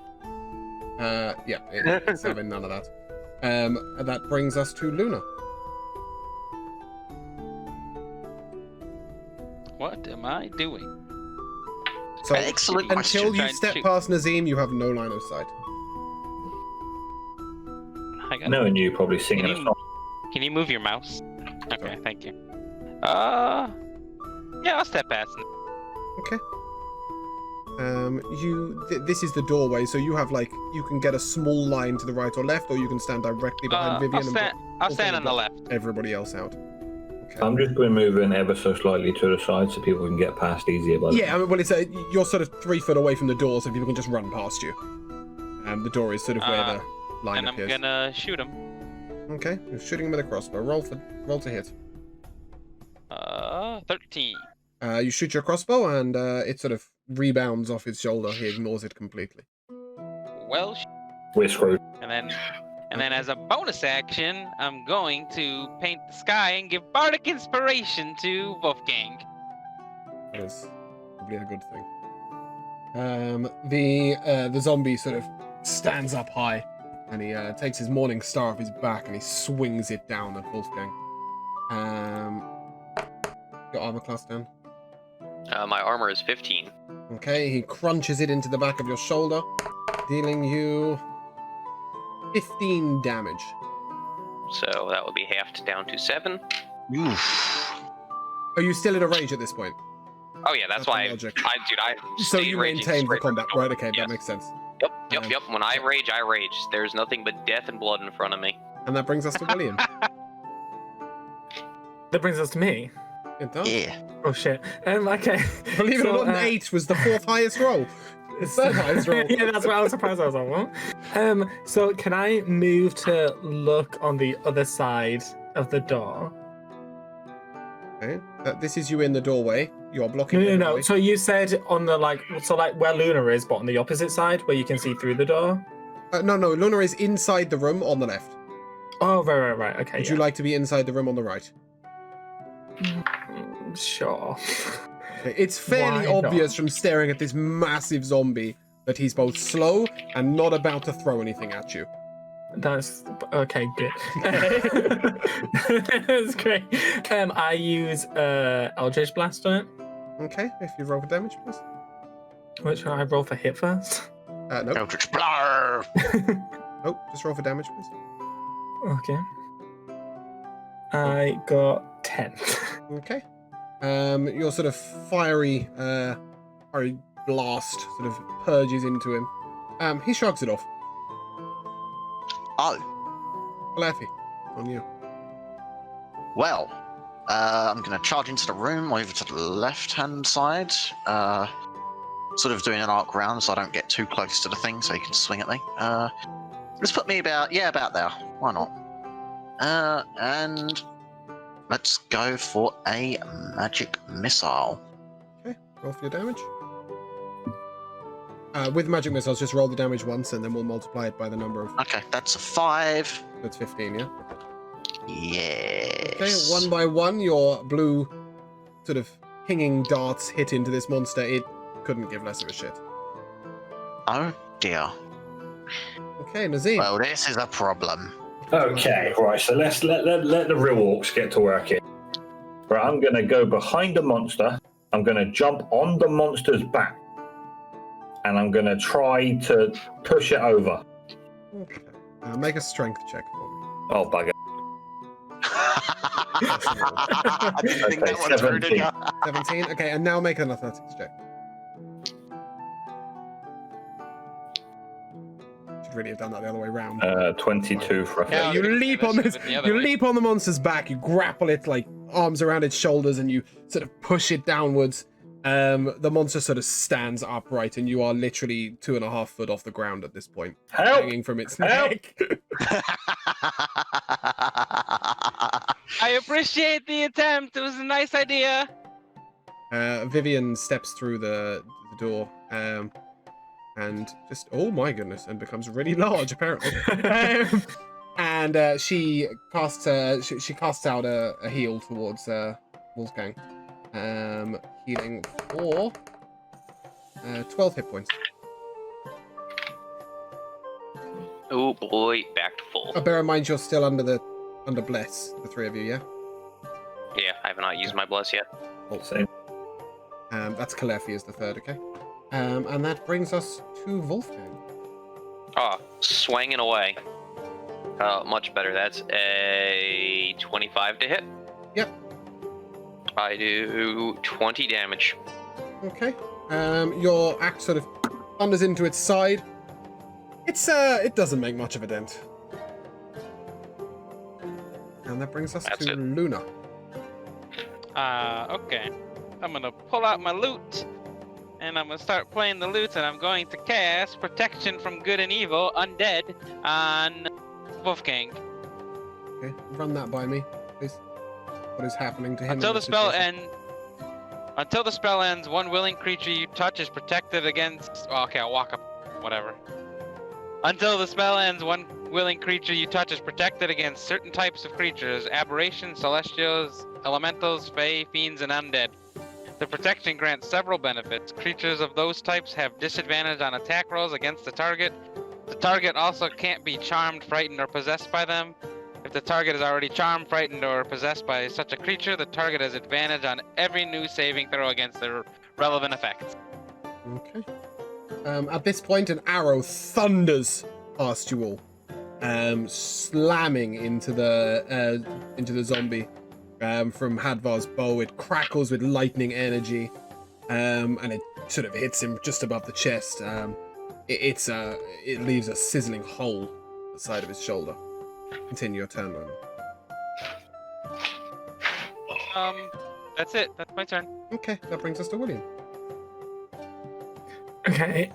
Yeah, it's having none of that. And that brings us to Luna. What am I doing? So Excellent until question. you Trying step to- past Nazim, you have no line of sight. Hang on. Knowing you, probably singing a song. Can you move your mouse? Okay, Sorry. thank you. Yeah, I'll step past. Okay. This is the doorway, so you have you can get a small line to the right or left, or you can stand directly behind Vivienne I'll stand on the left. block everybody else out. Okay. I'm just going to move in ever so slightly to the side so people can get past easier. By the Yeah, well, you're sort of 3 foot away from the door, so people can just run past you. The door is sort of where the line And I'm appears. gonna shoot him. Okay, you're shooting him with a crossbow. Roll to hit. 13. You shoot your crossbow, and it sort of rebounds off his shoulder. He ignores it completely. Well, We're screwed. and then as a bonus action, I'm going to paint the sky and give bardic inspiration to Wolfgang. That is probably a good thing. The zombie sort of stands up high, and he takes his morning star off his back and he swings it down at Wolfgang. Your armor class down. My armor is 15. Okay, he crunches it into the back of your shoulder, dealing you 15 damage. So that would be halved down to 7. Oof. Are you still in a rage at this point? Oh yeah, that's why logic. I So stayed you raging maintain the straight from combat, door. right? Okay, Yes. that makes sense. Yep. When I rage, I rage. There's nothing but death and blood in front of me. And that brings us to William. That brings us to me. It does. Yeah. Oh shit. Okay. Believe it So, or not, an 8 was the 4th highest roll. The 3rd highest roll. Yeah, that's why I was surprised. I was like, what? So can I move to look on the other side of the door? Okay. This is you in the doorway. You're blocking. No. everybody. So you said on the where Luna is, but on the opposite side where you can see through the door. No. Luna is inside the room on the left. Oh, right. Okay. Would you like to be inside the room on the right? Sure. Okay. It's fairly Why not? obvious from staring at this massive zombie that he's both slow and not about to throw anything at you. That's okay. Good. That's great. I use Eldritch Blast on it. Okay, if you roll for damage, please. Which one I roll for hit first? No. Eldritch Blar! Nope, just roll for damage, please. Okay. I got 10. Okay. Your sort of fiery blast sort of purges into him. He shrugs it off. Oh, Laffy, on you. well. I'm going to charge into the room over to the left-hand side. Sort of doing an arc round so I don't get too close to the thing so he can swing at me. Let's put me about there. Why not? And let's go for a magic missile. Okay, roll for your damage. With magic missiles, just roll the damage once and then we'll multiply it by the number of... Okay, that's a 5. That's 15, yeah? Yes. Okay, one by one, your blue sort of pinging darts hit into this monster. It couldn't give less of a shit. Oh dear. Okay, Nazim. Well, this is a problem. Okay, right, so let's let the real orcs get to work here. Right, I'm going to go behind the monster. I'm going to jump on the monster's back. And I'm going to try to push it over. Okay. Make a strength check for me. Oh, bugger. I didn't think Okay, that one through, did 17. ya? 17. Okay, and now make an athletics check. Should really have done that the other way round. 22 for a Yeah, You I was leap gonna on say this. that should've been the other You way. leap on the monster's back. You grapple it like arms around its shoulders, and you sort of push it downwards. The monster sort of stands upright, and you are literally 2.5 foot off the ground at this point, Help! hanging from its Help! neck. I appreciate the attempt. It was a nice idea. Vivienne steps through the door, and just oh my goodness, and becomes really large apparently. And she casts out a heal towards Wolfgang, healing for 12 hit points. Oh boy, back to full. Bear in mind you're still under bless, the three of you, yeah. Yeah, I have not used my bless yet. Same. That's Kalefi is the third, okay. And that brings us to Wolfgang. Oh, swinging away. Much better. That's a 25 to hit. Yep. I do 20 damage. Okay. Your axe sort of thunders into its side. It doesn't make much of a dent. And that brings us That's to it. Luna. Okay. I'm gonna pull out my loot, and I'm gonna start playing the lute, and I'm going to cast Protection from Good and Evil, Undead, on Wolfgang. Okay, run that by me, please. What is happening to him? Until in the this spell situation? Until the spell ends, one willing creature you touch is protected against. Oh, okay, I'll walk up. Whatever. Until the spell ends, one willing creature you touch is protected against certain types of creatures: aberrations, celestials, elementals, fae, fiends, and undead. The protection grants several benefits. Creatures of those types have disadvantage on attack rolls against the target. The target also can't be charmed, frightened, or possessed by them. If the target is already charmed, frightened, or possessed by such a creature, the target has advantage on every new saving throw against the relevant effects. Okay. At this point, an arrow thunders past you all, slamming into the zombie from Hadvar's bow. It crackles with lightning energy, and it sort of hits him just above the chest. It leaves a sizzling hole at the side of his shoulder. Continue your turn, Lona. That's it. That's my turn. Okay, that brings us to William. Okay.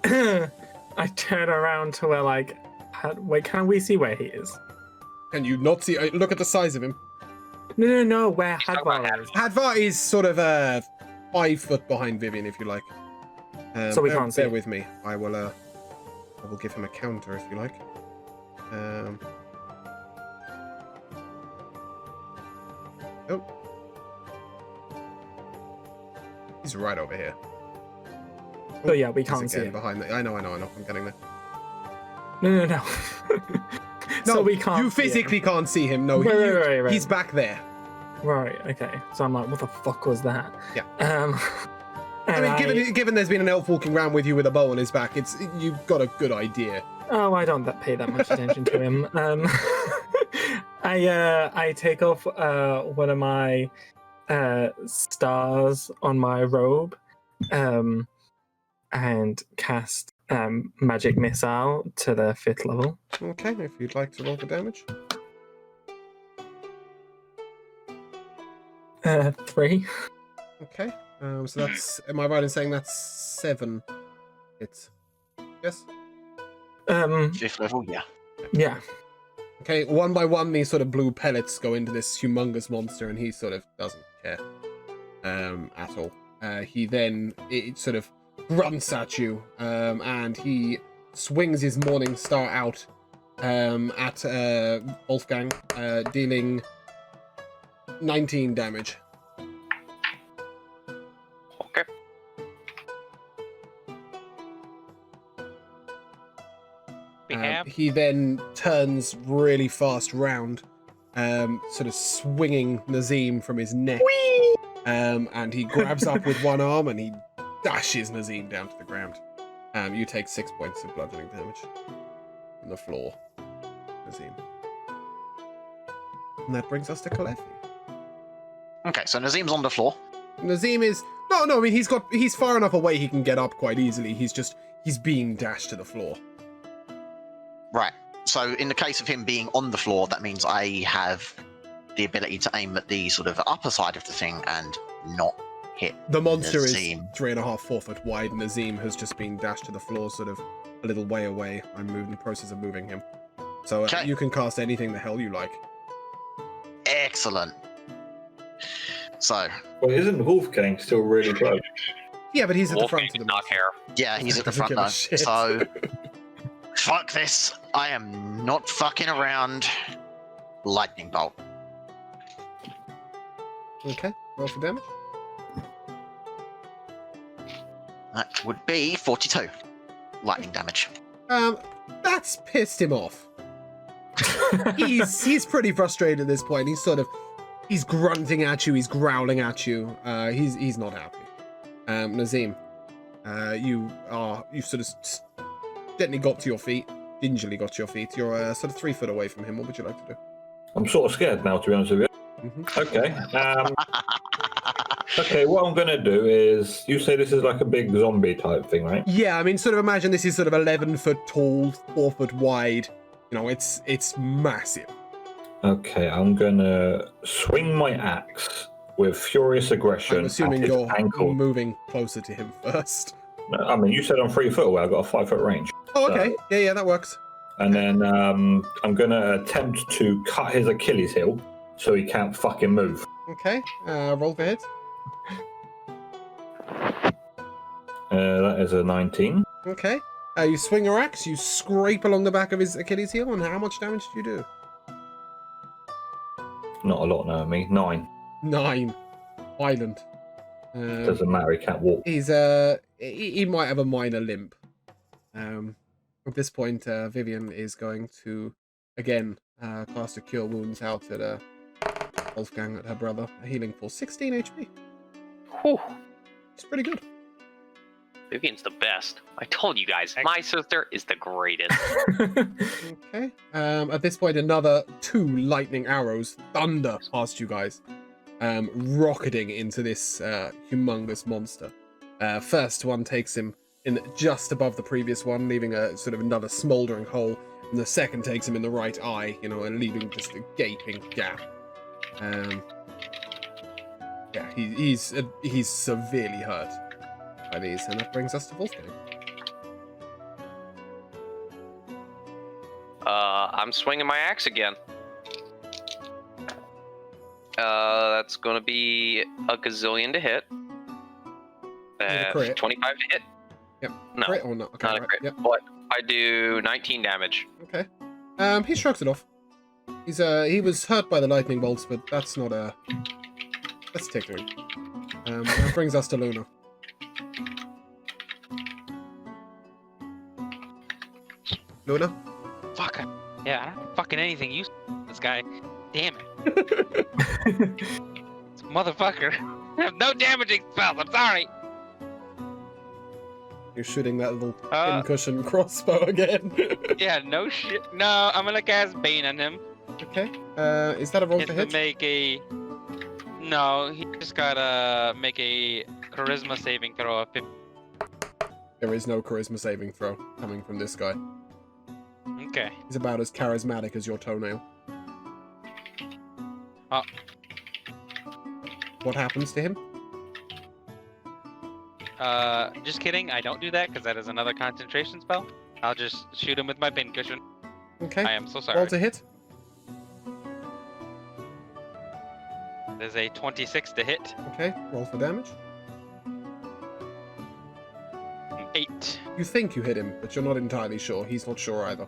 I turn around to where, like, wait, can we see where he is? Can you not see? Look at the size of him. No, where talking about Hadvar is. Hadvar is sort of 5 foot behind Vivienne, if you like. So we can't see bear him. with me. I will give him a counter if you like. Oh, he's right over here. So yeah, we He's can't see again him. behind the. I know. I'm getting there. No. No, So we can't You see him. physically can't see him. No, Right. he's back there. Right, okay. So I'm like, what the fuck was that? Yeah. And I mean, given there's been an elf walking around with you with a bow on his back, you've got a good idea. Oh, I don't pay that much attention to him. I take off one of my stars on my robe, and cast magic missile to the 5th level. Okay, if you'd like to roll for damage. 3. Okay. So that's. Am I right in saying that's 7 hits? Yes. 5th level, yeah. Yeah. Okay. One by one, these sort of blue pellets go into this humongous monster, and he sort of doesn't care at all. He then it sort of grunts at you, and he swings his morning star out at Wolfgang, dealing 19 damage. Okay. He then turns really fast round, sort of swinging Nazim from his neck. And he grabs up with one arm and he dashes Nazim down to the ground. You take 6 points of bludgeoning damage on the floor, Nazim. And that brings us to Kalefi. Okay, so Nazim's on the floor. Nazim is no. I mean, he's far enough away he can get up quite easily. He's being dashed to the floor. Right. So in the case of him being on the floor, that means I have the ability to aim at the sort of upper side of the thing and not hit The monster Nazim. is 3.5, 4 foot wide. Nazim has just been dashed to the floor, sort of a little way away. I'm in the process of moving him. So Okay. you can cast anything the hell you like. Excellent. So, Well, isn't Wolfgang still really close? Yeah, but he's at the Wolfgang front of does the not care. yeah, he's at the Doesn't front give a now. shit. So, fuck this. I am not fucking around. Lightning bolt. Okay, roll for damage. That would be 42 lightning damage. That's pissed him off. He's pretty frustrated at this point. He's grunting at you. He's growling at you. He's not happy. Nazim, you sort of gently got to your feet, gingerly got to your feet. You're sort of 3 foot away from him. What would you like to do? I'm sort of scared now, to be honest with you. Mm-hmm. Okay. Okay, what I'm going to do is, you say this is like a big zombie type thing, right? Yeah, I mean, sort of imagine this is sort of 11 foot tall, 4 foot wide. You know, it's massive. Okay, I'm going to swing my axe with furious aggression I'm assuming at his you're ankle. moving closer to him first. I mean, you said I'm 3 foot away. I've got a 5 foot range. Oh, okay. Yeah, that works. And then I'm going to attempt to cut his Achilles heel so he can't fucking move. Okay, roll for hit. That is a 19. Okay. You swing your axe, you scrape along the back of his Achilles heel, and how much damage do you do? Not a lot, no, me. 9. 9. Violent. Doesn't matter, he can't walk. He's he might have a minor limp. At this point, Vivienne is going to again, cast a Cure Wounds out at Wolfgang, at her brother, healing for 16 HP. Whew. It's pretty good. Vivienne's the best. I told you guys, my sister is the greatest. Okay. At this point, another 2 lightning arrows thunder past you guys, rocketing into this humongous monster. First one takes him in just above the previous one, leaving a sort of another smoldering hole. And the second takes him in the right eye, you know, and leaving just a gaping gap. Yeah, he's severely hurt by these, and that brings us to Wolfgang. I'm swinging my axe again. That's gonna be a gazillion to hit. Crit. 25 to hit. Yep. No, Crit or not? Okay, not a right. crit. Yep. But I do 19 damage. Okay. He shrugs it off. He was hurt by the lightning bolts, but that's not that's tickling. That brings us to Luna. Luna? Fuck. Yeah, I don't fucking anything use this guy. Damn it. This motherfucker. I have no damaging spells. I'm sorry. You're shooting that little pincushion crossbow again. Yeah, no shit. No, I'm gonna cast Bane on him. Okay. Is that a roll to To hit? make a. No, he just gotta make a charisma saving throw of 50. There is no charisma saving throw coming from this guy. Okay. He's about as charismatic as your toenail. Oh. What happens to him? Just kidding. I don't do that because that is another concentration spell. I'll just shoot him with my pincushion. Okay. I am so sorry. Roll to hit. There's a 26 to hit. Okay. Roll for damage. 8. You think you hit him, but you're not entirely sure. He's not sure either.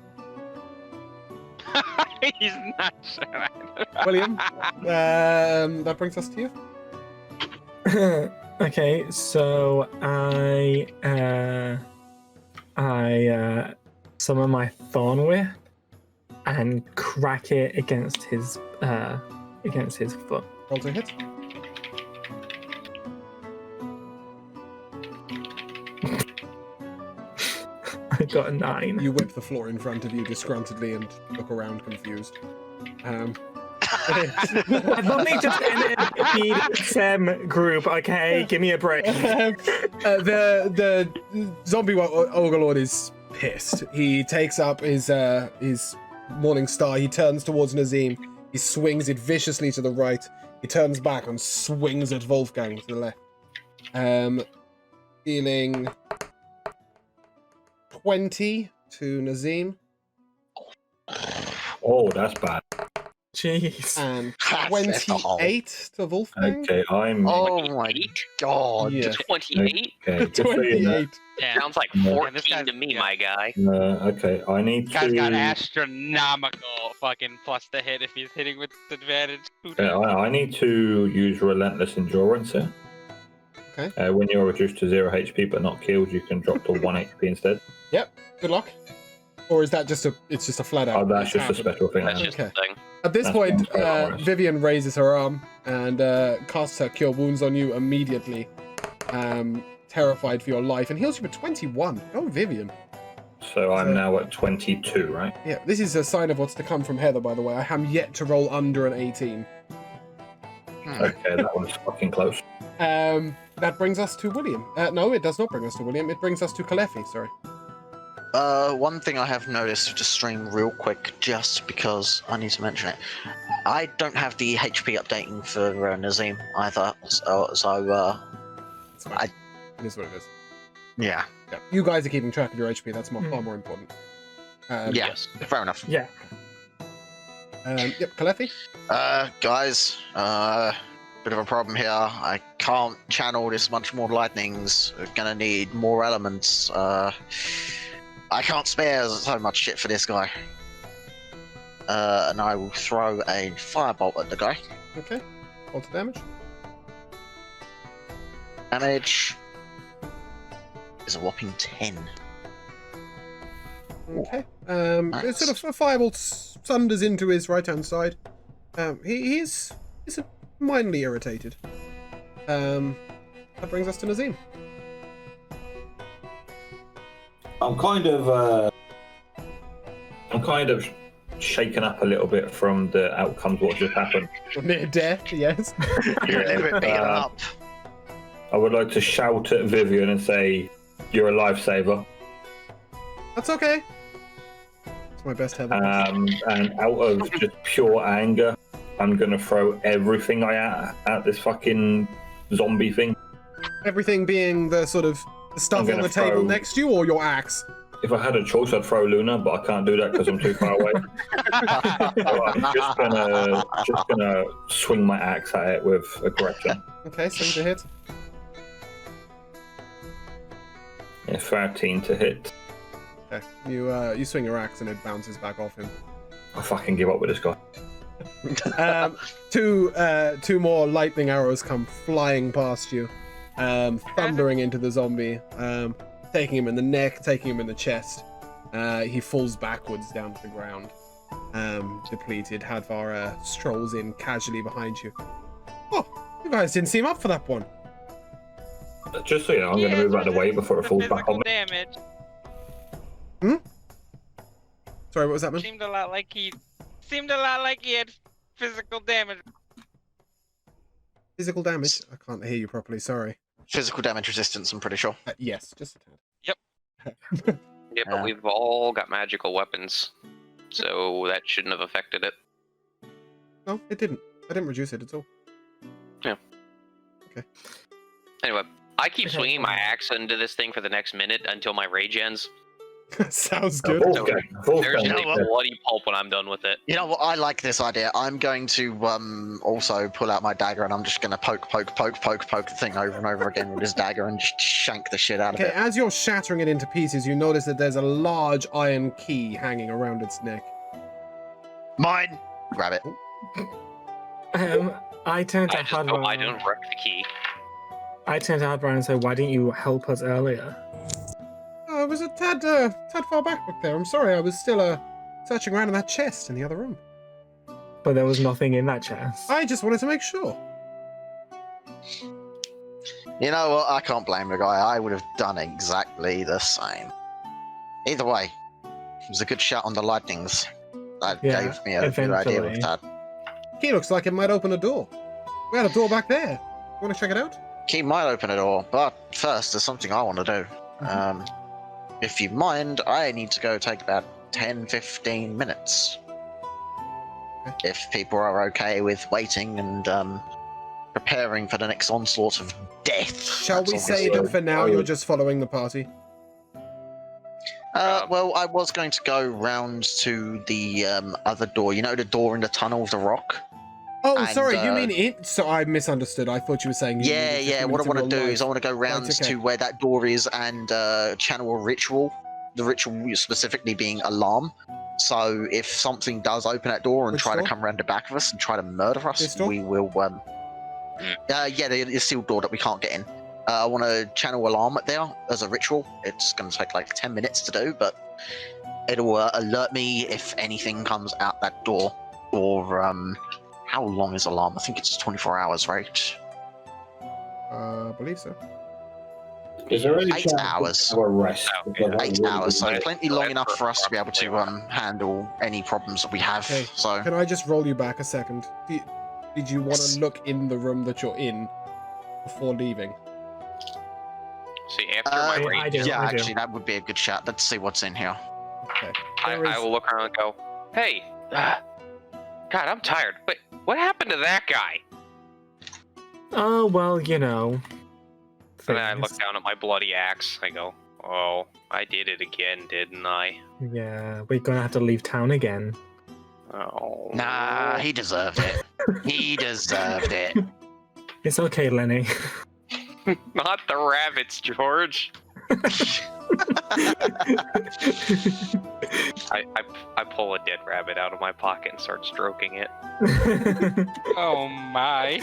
He's not sure. William, that brings us to you. Okay, so I summon my Thorn Whip and crack it against his foot. Roll to hit. I got a 9. You whip the floor in front of you disgruntledly and look around confused. I've only just entered the BDSM group, okay? Give me a break. The zombie Overlord is pissed. He takes up his Morning Star. He turns towards Nazim. He swings it viciously to the right. He turns back and swings at Wolfgang to the left. Dealing 20 to Nazim. Oh, that's bad. Jeez. And That's a hole. 28 to Wolfgang. Okay, I'm. Oh my god. Yeah. 28? Okay, just so you know. 28. Yeah. Sounds like Mm. 14 this guy's- to me, yeah. my guy. Okay, I need This guy's got to. astronomical fucking plus to hit if he's hitting with advantage. Who Yeah, knows? I need to use Relentless Endurance here. Okay. When you're reduced to 0 HP but not killed, you can drop to 1 HP instead. Good luck. Or is that just it's just a flat out? Oh, that's just a special thing. That's now. just Okay. the thing. At this That's point, one for us. Vivienne raises her arm and casts her Cure Wounds on you immediately, terrified for your life, and heals you for 21. Go, Vivienne. So I'm now at 22, right? Yeah, this is a sign of what's to come from Heather, by the way. I am yet to roll under an 18. Okay, that was fucking close. That brings us to William. No, it does not bring us to William. It brings us to Kalefi, sorry. One thing I have noticed, just stream real quick, just because I need to mention it. I don't have the HP updating for Nazim either, so It's fine. I- It is what it is. yeah. Yeah. You guys are keeping track of your HP. That's far more important. Yeah. Yes. Fair enough. Yeah. Yep, Kalefi. Guys, bit of a problem here. I can't channel this much more lightnings. We're gonna need more elements. I can't spare so much shit for this guy. And I will throw a firebolt at the guy. Okay. Roll to damage. Damage is a whopping 10. Okay. It's sort of a firebolt thunders into his right-hand side. He's mildly irritated. That brings us to Nazim. I'm kind of shaken up a little bit from the outcomes what just happened. Near death, yes. You're a little bit beaten up. I would like to shout at Vivienne and say, "You're a lifesaver." That's okay. It's my best heaven. And out of just pure anger, I'm gonna throw everything at this fucking zombie thing. Everything being the sort of stuff on the table next to you, or your axe? If I had a choice, I'd throw Luna, but I can't do that because I'm too far away. So I'm just gonna swing my axe at it with aggression. Okay, swing to hit. Yeah, 13 to hit. Okay, you swing your axe and it bounces back off him. I fucking give up with this guy. Two more lightning arrows come flying past you, thundering into the zombie, taking him in the neck, taking him in the chest. He falls backwards down to the ground, depleted. Hadvar strolls in casually behind you. Oh, you guys didn't seem up for that one. Just so you know, I'm going to move out of the way before it falls back on me. Damage. Sorry, what was that, man? Seemed a lot like he had physical damage. Physical damage? I can't hear you properly, sorry. Physical damage resistance, I'm pretty sure. Yes, just a tad. Yeah, but we've all got magical weapons, so that shouldn't have affected it. No, it didn't. I didn't reduce it at all. Yeah. Okay. Anyway, I keep swinging my axe into this thing for the next minute until my rage ends. Sounds good. There's just a bloody pulp when I'm done with it. You know what? I like this idea. I'm going to also pull out my dagger and I'm just going to poke the thing over and over again with this dagger and just shank the shit out of Okay, it. as you're shattering it into pieces, you notice that there's a large iron key hanging around its neck. Mine! Grab it. I turn to I just hope I Hadvar. don't wreck the key. I turn to Hadvar and say, "Why didn't you help us earlier?" I was a tad far back there. I'm sorry, I was still searching around in that chest in the other room. But there was nothing in that chest. I just wanted to make sure. You know what? I can't blame the guy. I would have done exactly the same. Either way, it was a good shot on the lightnings. That gave me a good idea with that. Key looks like it might open a door. We had a door back there. Want to check it out? Key might open a door, but first there's something I want to do. If you mind, I need to go take about 10-15 minutes. Okay. If people are okay with waiting and preparing for the next onslaught of death. Shall we say that for now you're just following the party? Well, I was going to go round to the other door. You know the door in the tunnel of the rock? Oh, And, sorry, you mean it? So I misunderstood. I thought you were saying... Yeah, what I want to do is I want to go round to where that door is and channel a ritual. The ritual specifically being alarm. So if something does open that door and try to come around the back of us and try to murder us, we will... the sealed door that we can't get in. I want to channel alarm there as a ritual. It's going to take like 10 minutes to do, but it'll alert me if anything comes out that door. Or... how long is alarm? I think it's 24 hours, right? I believe so. Is there any 8 hours. to rest? 8 hours, so plenty long enough for us to be able to handle any problems that we have. Okay. So Can I just roll you back a second? Did you want to look in the room that you're in before leaving? See, after my rage, I do. actually, that would be a good shot. Let's see what's in here. Okay. I will look around and go, hey, God, I'm tired. But what happened to that guy? Oh, well, you know. And then I look down at my bloody axe. I go, oh, I did it again, didn't I? Yeah, we're gonna have to leave town again. Oh. Nah, he deserved it. He deserved it. It's okay, Lenny. Not the rabbits, George. I pull a dead rabbit out of my pocket and start stroking it. Oh my.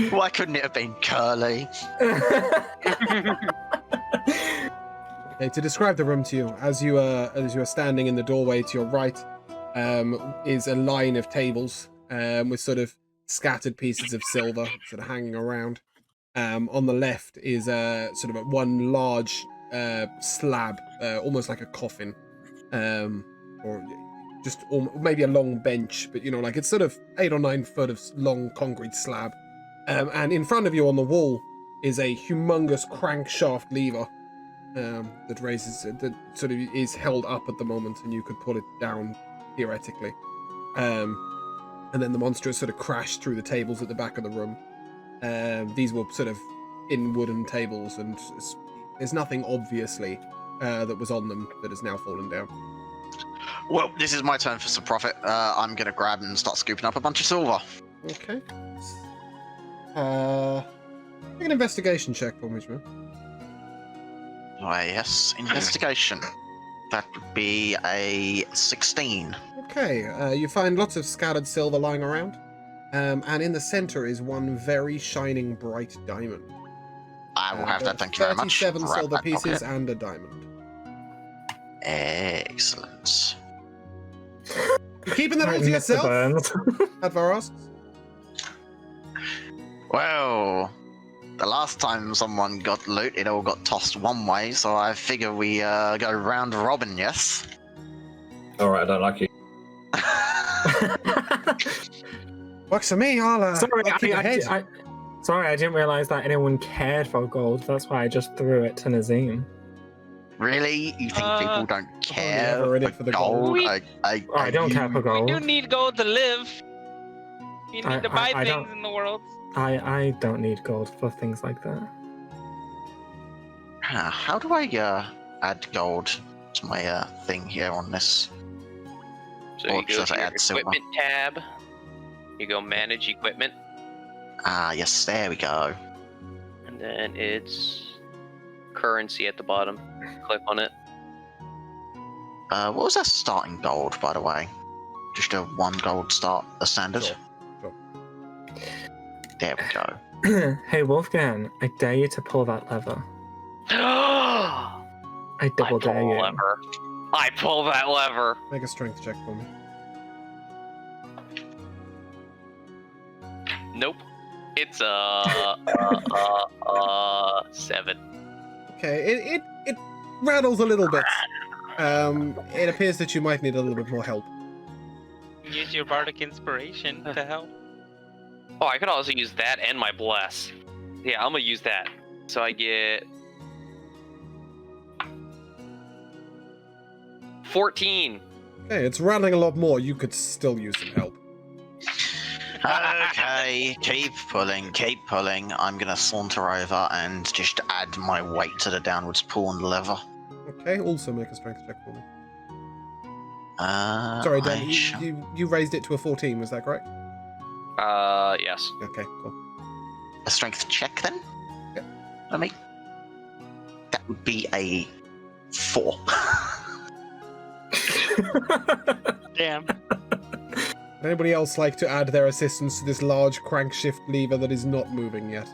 Why couldn't it have been Curly? Okay, to describe the room to you, as you are standing in the doorway to your right, is a line of tables with sort of scattered pieces of silver sort of hanging around. On the left is sort of one large slab, almost like a coffin, or just maybe a long bench, but like it's sort of 8 or 9 foot of long concrete slab. And in front of you on the wall is a humongous crankshaft lever that raises, that sort of is held up at the moment, and you could pull it down theoretically. And then the monster has sort of crashed through the tables at the back of the room. These were sort of in wooden tables, and there's nothing obviously that was on them that has now fallen down. Well, this is my turn for some profit. I'm going to grab and start scooping up a bunch of silver. Okay. Make an investigation check for me, man. Why, yes, investigation. That would be a 16. Okay, you find lots of scattered silver lying around, and in the center is one very shining bright diamond. I will have that, thank you very much. 37 Right silver back pieces pocket. and a diamond. Excellent. You keeping that all to yourself? Advar asks. Well, the last time someone got loot, it all got tossed one way, so I figure we go round robin, yes? Alright, I don't like you. Works for me, I'll keep ahead. Sorry, I didn't realise that anyone cared for gold. That's why I just threw it to Nazim. Really? You think people don't care ever in it for the gold. I don't care for gold. You need gold to live. You need to buy I things don't- in the world. I don't need gold for things like that. How do I add gold to my thing here on this? So Or you go should to I your add silver? equipment tab. You go manage equipment, Ah, yes, there we go. and then it's currency at the bottom. Click on it. What was that starting gold, by the way? Just a 1 gold start, a standard? Sure. There we go. Hey Wolfgang, I dare you to pull that lever. I I double pull dare the you. lever. I pull that lever. Make a strength check for me. Nope. It's 7. Okay, it rattles a little bit. It appears that you might need a little bit more help. Use your bardic inspiration to help. Oh, I could also use that and my bless. Yeah, I'm gonna use that. So I get 14. Okay, it's rattling a lot more. You could still use some help. Okay, keep pulling. I'm gonna saunter over and just add my weight to the downwards pull on the lever. Okay, also make a strength check for me. I Sorry, Dan, shall- you raised it to a 14, was that correct? Yes. Okay, cool. a strength check then? Yep. Let me. That would be a 4. Damn. Would anybody else like to add their assistance to this large crankshift lever that is not moving yet?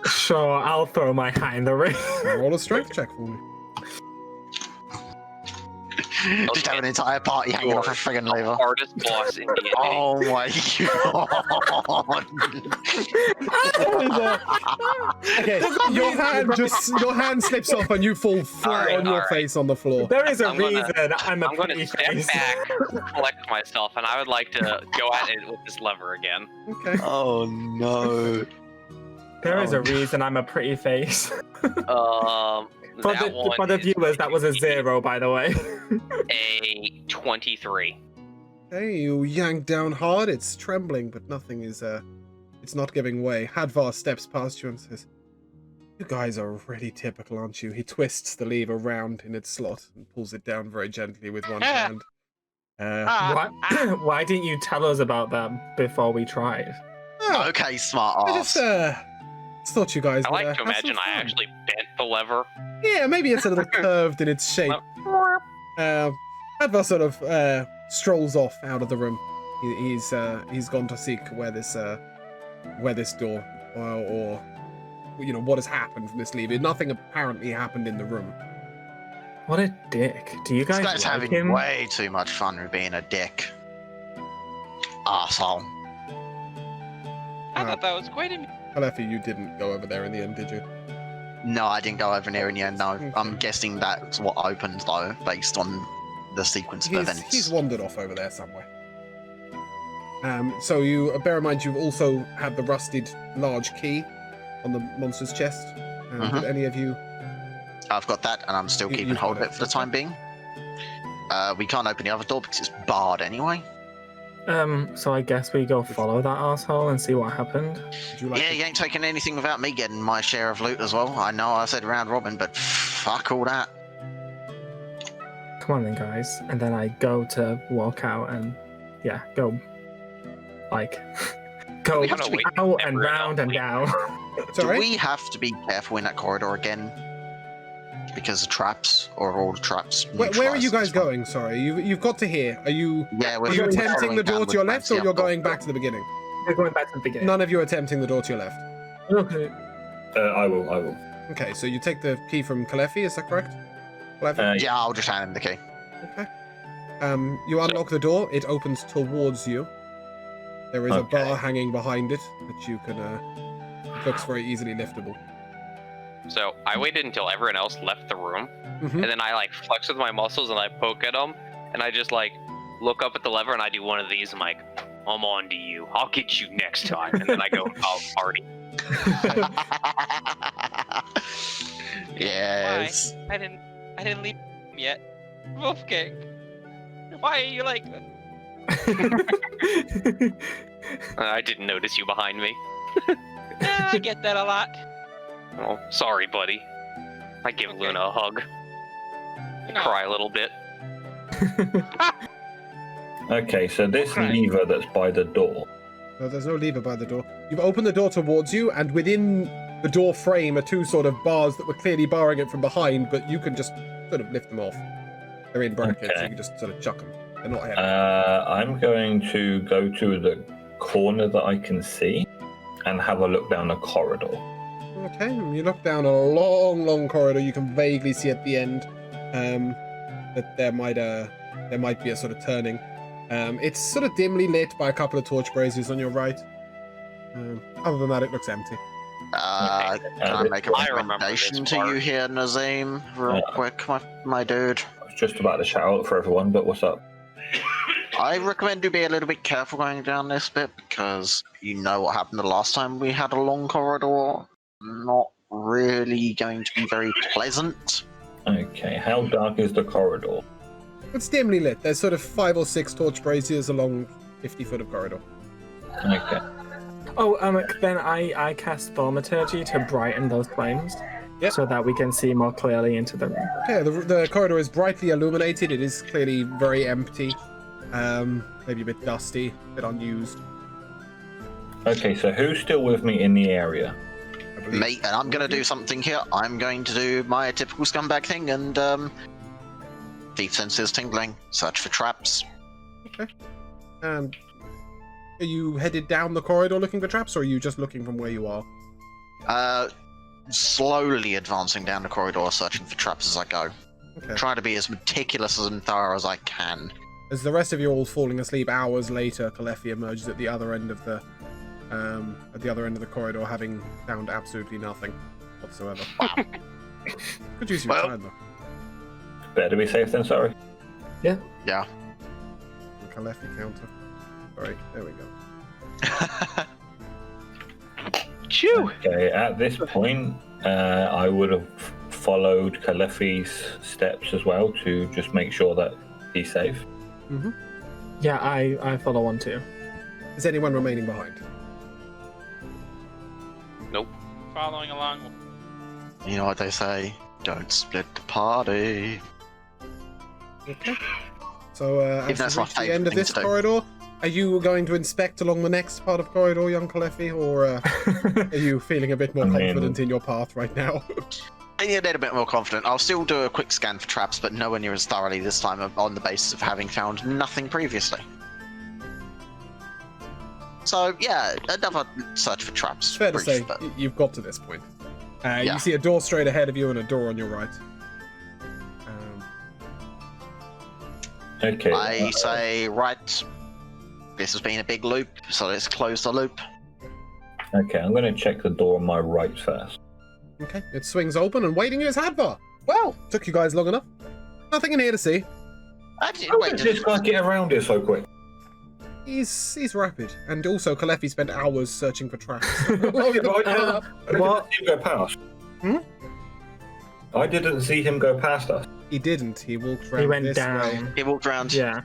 Sure, I'll throw my hat in the ring. Roll a strength check for me. Just have an entire party hanging off a friggin' The lever. hardest boss in D&D. Oh my god! Okay, your hand slips off and you fall flat on your face on the floor. There is a I'm gonna- reason I'm a I'm going pretty to step face. back, collect myself, and I would like to go at it with this lever again. Okay. Oh no! There is Oh, a reason I'm a pretty face. For That one the is viewers, that was a 0, by the way. a 23. Okay, you yank down hard. It's trembling, but nothing is, it's not giving way. Hadvar steps past you and says, "You guys are really typical, aren't you?" He twists the lever round in its slot and pulls it down very gently with one hand. Why didn't you tell us about that before we tried? Okay, smart I ass. just thought you guys I would, like to have some imagine I fun. actually bent the lever. Yeah, maybe it's a little curved in its shape. Hadvar sort of strolls off out of the room. He's gone to seek where this door or what has happened from this lever. Nothing apparently happened in the room. What a dick. Do you This guys guy's like having him? way too much fun with being a dick. Arsehole. I thought that was quite amusing. Kalefi, you didn't go over there in the end, did you? No, I didn't go over near in the end, no. Okay. I'm guessing that's what opened, though, based on the sequence of events. He's wandered off over there somewhere. So you bear in mind you've also had the rusted large key on the monster's chest. Did any of you? I've got that, and I'm still keeping you've hold of got it it, for the time being. We can't open the other door because it's barred anyway. So I guess we go follow that asshole and see what happened. Would you like Yeah, to- you ain't taking anything without me getting my share of loot as well. I know I said round robin, but fuck all that. Come on then, guys. And then I go to walk out and, yeah, go, like, go We have to be out and everyone round and down. Sorry? Do we have to be careful in that corridor again? Because of traps, or are all the traps? Where are you neutralised guys as well? going? Sorry, you've got to here. Are you Yeah, we're are you going attempting the door to your left, or you're going back to the beginning? We're going back to the beginning. None of you are attempting the door to your left. Okay. I will. Okay, so you take the key from Kalefi, is that correct? Kalefi? Yeah, I'll just hand him the key. Okay. You unlock the door. It opens towards you. There is a Okay. bar hanging behind it that you can. It looks very easily liftable. So I waited until everyone else left the room, Mhm. and then I like flex with my muscles and I poke at them, and I just like look up at the lever and I do one of these. I'm like, I'm on to you. I'll get you next time. And then I go, I'll party. Yes. I didn't leave yet. Wolfgang, why are you like that? I didn't notice you behind me. I get that a lot. Oh, sorry, buddy. I give Okay. Luna a hug. No. Cry a little bit. Okay, so this Right. lever that's by the door. No, there's no lever by the door. You've opened the door towards you, and within the door frame are two sort of bars that were clearly barring it from behind, but you can just sort of lift them off. They're in brackets, so Okay. you can just sort of chuck them. They're not heavy. I'm going to go to the corner that I can see and have a look down the corridor. Okay, you look down a long, long corridor. You can vaguely see at the end that there might be a sort of turning. It's sort of dimly lit by a couple of torch braziers on your right. Other than that, it looks empty. Can I make a I remember recommendation this to you part. here, Nazim, real quick, my dude? I was just about to shout out for everyone, but what's up? I recommend you be a little bit careful going down this bit because you know what happened the last time we had a long corridor. Not really going to be very pleasant. Okay, how dark is the corridor? It's dimly lit. There's sort of 5 or 6 torch braziers along 50 foot of corridor. Okay. Oh, then I cast Thaumaturgy to brighten those flames. Yep. So that we can see more clearly into the room. Okay, the corridor is brightly illuminated. It is clearly very empty. Maybe a bit dusty, a bit unused. Okay, so who's still with me in the area? I believe. Mate, and I'm going to do something here. I'm going to do my typical scumbag thing and deep senses tingling, search for traps. And are you headed down the corridor looking for traps, or are you just looking from where you are? Slowly advancing down the corridor, searching for traps as I go. Okay. Trying to be as meticulous and thorough as I can. As the rest of you are all falling asleep, hours later, Kalefi emerges at the other end of the corridor, having found absolutely nothing whatsoever. Wow. Could use your Well- time though. Better be safe than sorry. Yeah. The Kalefi counter. Alright, there we go. Chew! Okay, at this point, I would have followed Kalefi's steps as well to just make sure that he's safe. Yeah, I follow one too. Is anyone remaining behind? Following along. You know what they say? Don't split the party. Okay. So, If as that's you my reach the favourite end of thing this to do. corridor, are you going to inspect along the next part of corridor, young Kalefi, or are you feeling a bit more I mean- confident in your path right now? I need a little bit more confident. I'll still do a quick scan for traps, but nowhere near as thoroughly this time on the basis of having found nothing previously. So, yeah, another search for traps. It's fair to brief, say but- you've got to this point. Yeah. You see a door straight ahead of you and a door on your right. Okay. I say, right, this has been a big loop, so let's close the loop. Okay, I'm going to check the door on my right first. Okay, it swings open and waiting is Hadvar. Well, took you guys long enough. Nothing in here to see. How did this guy get around here so quick? He's rapid, and also Kalefi spent hours searching for tracks. I didn't see him go past. Hmm? I didn't see him go past us. He didn't. He walked around. He went this down. way. He walked around. Yeah.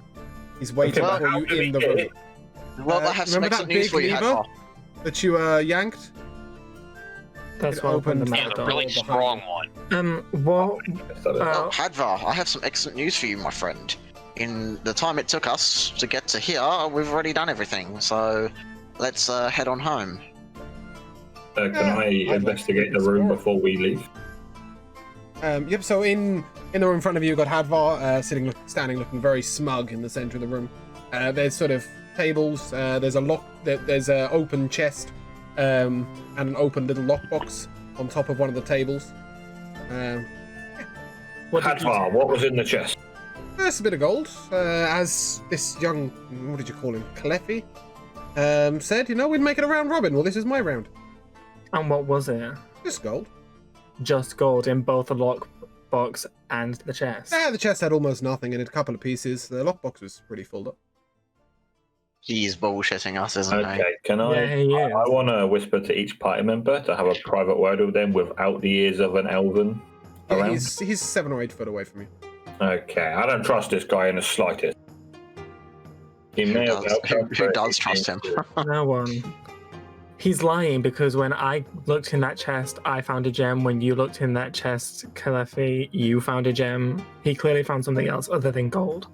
He's waiting Okay, for how you did he in the get room. it? Well, I have some remember excellent that news big for you, lever Hadvar. that you yanked? That's It what opened the opened. Yeah, mail the door. really behind strong you. one. What? Oh, Hadvar, I have some excellent news for you, my friend. In the time it took us to get to here, we've already done everything, so let's head on home. Can I I'd like investigate to the room explore. before we leave? Yep, so in the room in front of you, you've got Hadvar standing looking very smug in the center of the room. There's sort of tables, there's there's an open chest, and an open little lockbox on top of one of the tables. Hadvar, what was in the chest? There's a bit of gold, as this young, what did you call him, Kalefi, said, we'd make it a round robin. Well, this is my round. And what was it? Just gold. Just gold in both the lockbox and the chest. The chest had almost nothing in it, a couple of pieces. The lockbox was pretty filled up. He's bullshitting us, isn't he? Okay, can I? Yeah, he is. I want to whisper to each party member to have a private word with them without the ears of an elven Yeah, around. he's 7 or 8 foot away from you. Okay, I don't trust this guy in the slightest. He may have helped us, Who but does he trust him? seems to- No one. He's lying because when I looked in that chest, I found a gem. When you looked in that chest, Kalefi, you found a gem. He clearly found something else other than gold.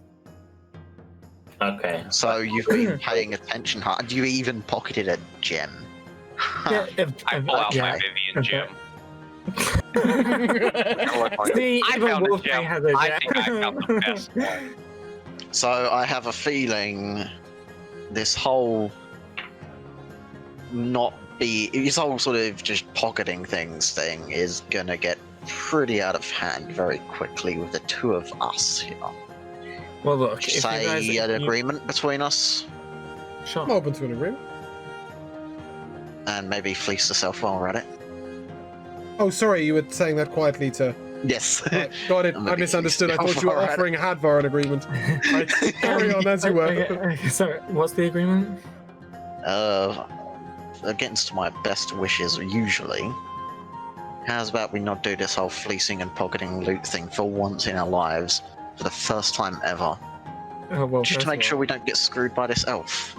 Okay. So you've been paying attention hard. You even pocketed a gem. Yeah, I pull out my yeah. Vivienne gem. See, I even found a Wolfgang gem. has a I think I gem. found the best one. So I have a feeling this whole sort of just pocketing things thing is gonna get pretty out of hand very quickly with the two of us here. Well, look, if you Say guys, an agreement between us Sure. I'm open to an agreement. and maybe fleece yourself while we're at it. Oh, sorry, you were saying that quietly to... Yes. Right, got it. I'm I gonna misunderstood. I fleece thought you were yourself offering Hadvar an agreement. Right, carry on as you were. Okay, sorry, what's the agreement? Against my best wishes usually. How's about we not do this whole fleecing and pocketing loot thing for once in our lives, for the first time ever? Oh, well, Just first to make of sure all, we don't get screwed by this elf.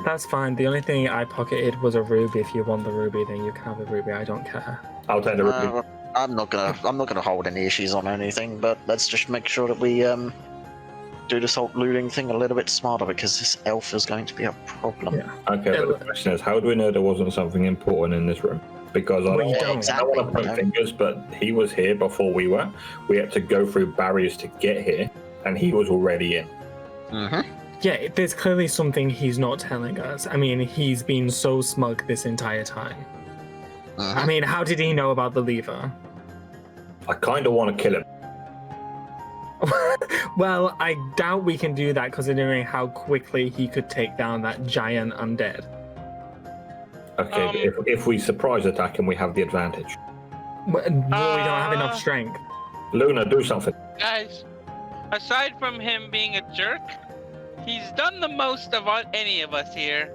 That's fine. The only thing I pocketed was a ruby. If you want the ruby, then you can have the ruby. I don't care. I'll take the ruby. I'm not gonna hold any issues on anything, but let's just make sure that we do this whole looting thing a little bit smarter because this elf is going to be a problem. Yeah. Okay, but the question is, how do we know there wasn't something important in this room? Because I Well, you don't, don't. I don't want to point No. fingers, but he was here before we were. We had to go through barriers to get here, and he was already in. Mm-hmm. Yeah, there's clearly something he's not telling us. I mean, he's been so smug this entire time. I mean, how did he know about the lever? I kind of want to kill him. Well, I doubt we can do that considering how quickly he could take down that giant undead. Okay, but if we surprise attack him, we have the advantage. Well, we don't have enough strength. Luna, do something. Guys, aside from him being a jerk, he's done the most of any of us here.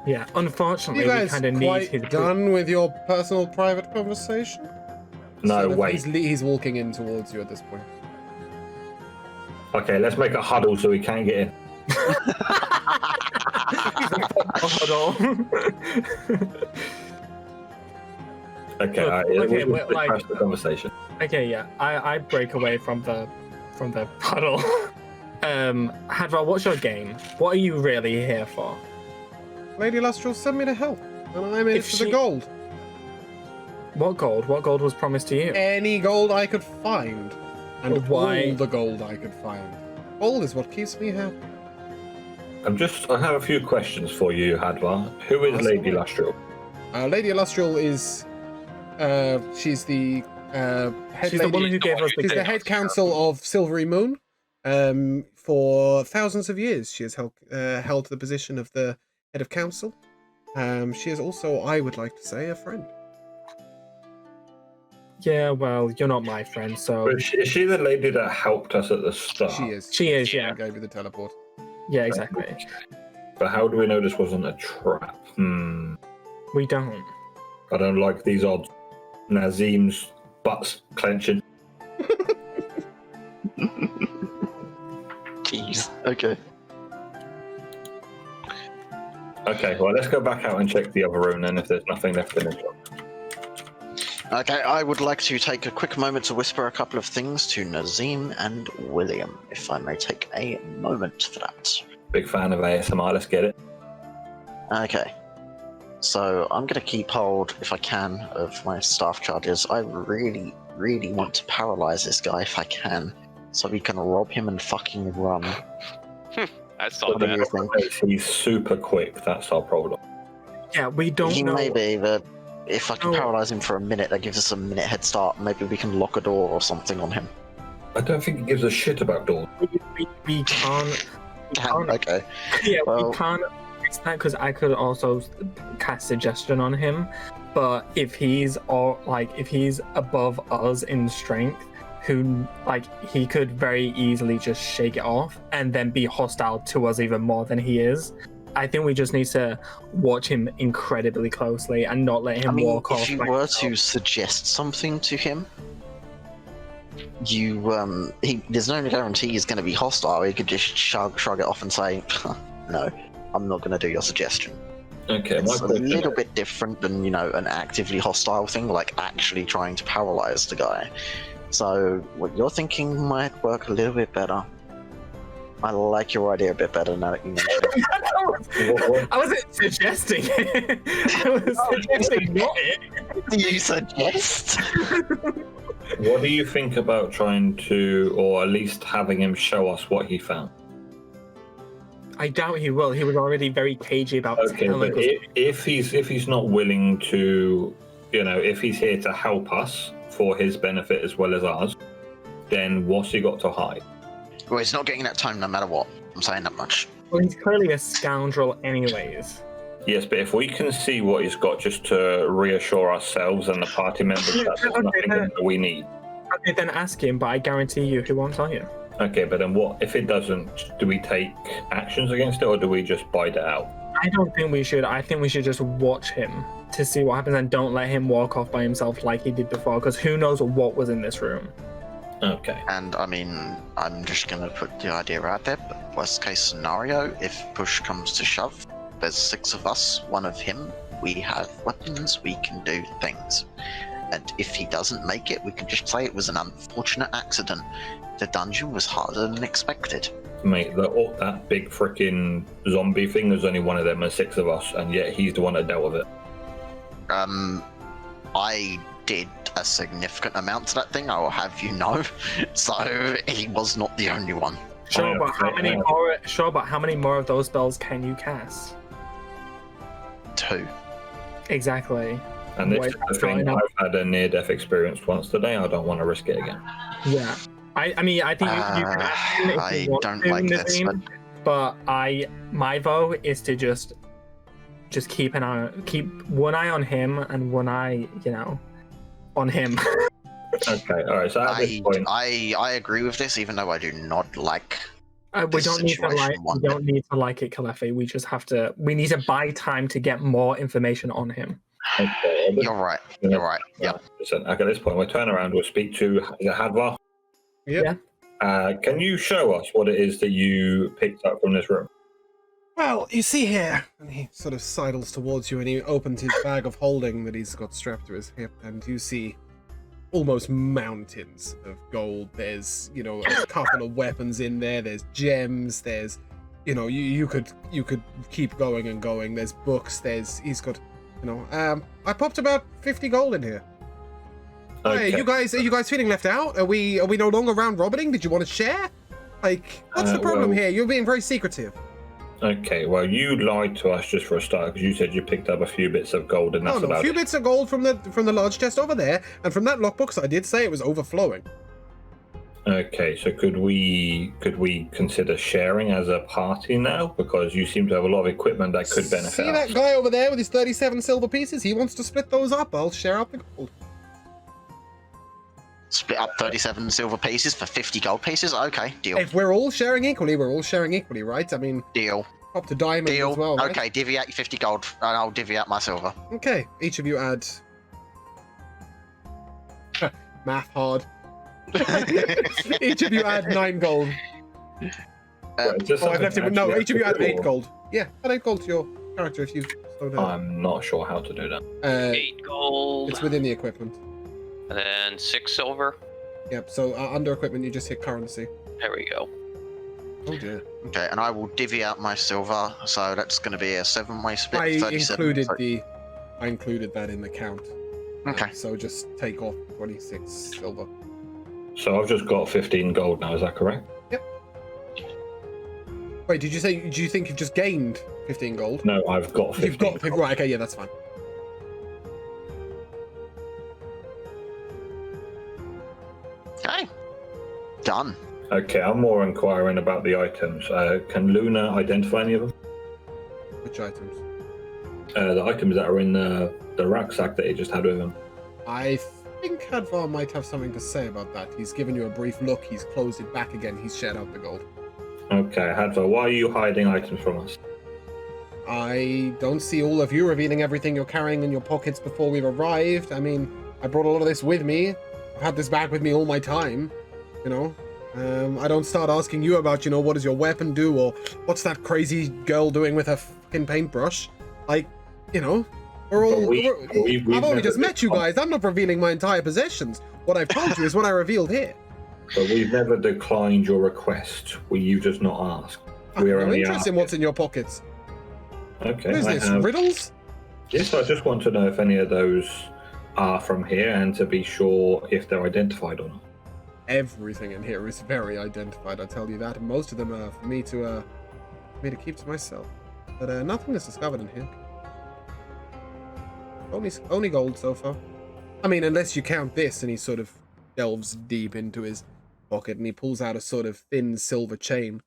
Yeah, unfortunately, You we guys kind of need quite his done with your personal private conversation? No, Sort of wait. He's walking in towards you at this point. Okay, let's make a huddle so we can get in. Hold on. Okay, Look, alright, okay, we'll but, like- crash the conversation. Okay, yeah, I break away from the puddle. Hadvar, what's your game? What are you really here for? Lady Lustral sent me to help, and I'm in it If for the she- gold. What gold? What gold was promised to you? Any gold I could find. And Why- all the gold I could find. Gold is what keeps me happy. I have a few questions for you, Hadvar. Who is Ask Lady away. Lustral? Lady Lustral is... she's the head She's the lady... woman who gave us the She's the gift. head council of Silvery Moon, For thousands of years, she has held the position of the head of council. She is also, I would like to say, a friend. Yeah, well, you're not my friend, so... But is she the lady that helped us at the start? She is. She is, yeah. I gave you the teleport. Yeah, exactly. But how do we know this wasn't a trap? We don't. I don't like these odds. Nazim's butt's clenching. Jeez. Okay. Okay, well, let's go back out and check the other room then if there's nothing left in it. Okay, I would like to take a quick moment to whisper a couple of things to Nazim and William, if I may take a moment for that. Big fan of ASMR, let's get it. Okay. So I'm going to keep hold, if I can, of my staff charges. I really, really want to paralyze this guy if I can, so we can rob him and fucking run. I saw What do you that. think? He's super quick, that's our problem. Yeah, we don't He know... may be, but if I can Oh. paralyze him for a minute, that gives us a minute head start. Maybe we can lock a door or something on him. I don't think he gives a shit about doors. We can't... Damn, okay. Yeah, Well- we can't fix that because I could also cast suggestion on him. But if he's if he's above us in strength, he could very easily just shake it off and then be hostile to us even more than he is. I think we just need to watch him incredibly closely and not let him walk off. if you by were himself. to suggest something to him, there's no guarantee he's going to be hostile. He could just shrug it off and say, "No, I'm not going to do your suggestion." Okay, my It's a question little bit different than an actively hostile thing, like actually trying to paralyze the guy. So what you're thinking might work a little bit better. I like your idea a bit better now that you mentioned it. I wasn't suggesting it. I was suggesting not it. You suggest? What do you think about trying to, or at least having him show us what he found? I doubt he will. He was already very cagey about Okay, telling but us. if he's not willing to, if he's here to help us for his benefit as well as ours, then what's he got to hide? Well, he's not getting that time no matter what. I'm saying that much. Well, he's clearly a scoundrel anyways. Yes, but if we can see what he's got just to reassure ourselves and the party members that there's nothing that we need. Okay, then ask him, but I guarantee you he won't tell you. Okay, but then what if it doesn't? Do we take actions against it or do we just bite it out? I don't think we should. I think we should just watch him to see what happens and don't let him walk off by himself like he did before, because who knows what was in this room. Okay. And I mean, I'm just going to put the idea out there, but worst case scenario, if push comes to shove, there's 6 of us, 1 of him, we have weapons, we can do things. And if he doesn't make it, we can just say it was an unfortunate accident. The dungeon was harder than expected. Mate, that big freaking zombie thing, there's only 1 of them and 6 of us, and yet he's the one that dealt with it. I did a significant amount to that thing, I will have you know. So he was not the only one. Sure, but how many yeah. more? Sure, but how many more of those spells can you cast? 2. Exactly. And this Wait, is the that's not thing, enough. I've had a near-death experience once today, I don't want to risk it again. Yeah. I mean, I think you can ask him if I you want don't to, like this, Nazim, but my vote is to just keep one eye on him and one eye, on him. Okay, alright, so at this point, I agree with this, even though I do not like. We This don't need to situation one bit. like it, Kalefi. We just have to. We need to buy time to get more information on him. okay, at this- You're right. You're right. Yep. listen, okay, at this point, we'll turn around, we'll speak to Hadvar. Yep. Yeah. Can you show us what it is that you picked up from this room? Well, you see here, and he sort of sidles towards you and he opens his bag of holding that he's got strapped to his hip, and you see almost mountains of gold. There's, a couple of weapons in there, there's gems, there's, you could keep going and going. There's books, he's got, I popped about 50 gold in here. Okay. Hey, are you guys feeling left out? Are we no longer round robining? Did you want to share? Like, what's the problem well- here? You're being very secretive. Okay, well, you lied to us just for a start because you said you picked up a few bits of gold, and that's Oh no, a about few it. bits of gold from the large chest over there, and from that lockbox, I did say it was overflowing. Okay, so could we consider sharing as a party now? Because you seem to have a lot of equipment that could benefit See us. that guy over there with his 37 silver pieces? He wants to split those up. I'll share out the gold. Split up 37 silver pieces for 50 gold pieces? Okay, deal. If we're all sharing equally, we're all sharing equally, right? I mean, Deal. up to diamond Deal. as well, right? Okay, divvy out your 50 gold, and I'll divvy out my silver. Okay, each of you add... Math hard. Each of you add 9 gold. Is this Oh, I've something left it. actually No, have each of to you add do, 8 or- gold. Yeah, add 8 gold to your character if you slow down. I'm not sure how to do that. 8 gold. It's within the equipment. And then 6 silver. Yep, so under equipment you just hit currency. There we go. Oh dear. Okay, and I will divvy out my silver, so that's going to be a 7-way split. I 37. included that in the count. Okay. So just take off 26 silver. So I've just got 15 gold now, is that correct? Wait, did you say? Do you think you've just gained 15 gold? No, I've got 15. You've got gold. right. Okay, yeah, that's fine. Okay. Done. Okay, I'm more inquiring about the items. Can Luna identify any of them? Which items? The items that are in the rucksack that he just had with him. I think Hadvar might have something to say about that. He's given you a brief look. He's closed it back again. He's shared out the gold. Okay, Hadvar, why are you hiding items from us? I don't see all of you revealing everything you're carrying in your pockets before we've arrived. I mean, I brought a lot of this with me. I've had this bag with me all my time, you know. I don't start asking you about, you know, what does your weapon do, or what's that crazy girl doing with her fucking paintbrush. Like, you know, we're all... But we've I've only never just met you declined- guys. I'm not revealing my entire possessions. What I've told you is what I revealed here. But we've never declined your request. You just not asked. I have We're no only interest in asking. what's in your pockets. Okay, What is I this, have... riddles? Yes, I just want to know if any of those are from here and to be sure if they're identified or not. Everything in here is very identified, I tell you that, and most of them are for me to keep to myself. But nothing is discovered in here. Only gold so far. I mean, unless you count this, and he sort of delves deep into his pocket and he pulls out a sort of thin silver chain.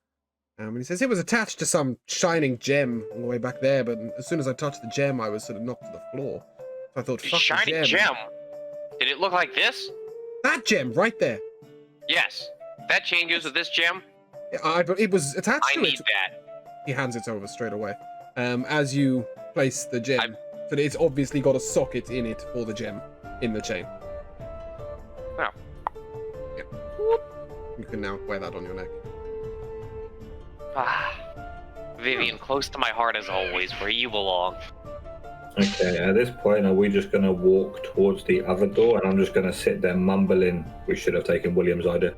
And he says it was attached to some shining gem all the way back there, but as soon as I touched the gem, I was sort of knocked to the floor. So I thought, fuck the Shiny gem. Did it look like this? That gem right there. Yes. That changes with this gem. But it was attached I to need it. that. He hands it over straight away. As you place the gem, so it's obviously got a socket in it for the gem in the chain. Oh. Yeah. You can now wear that on your neck. Ah. Vivienne, close to my heart as always, where you belong. Okay, at this point, are we just going to walk towards the other door and I'm just going to sit there mumbling, we should have taken William's idea?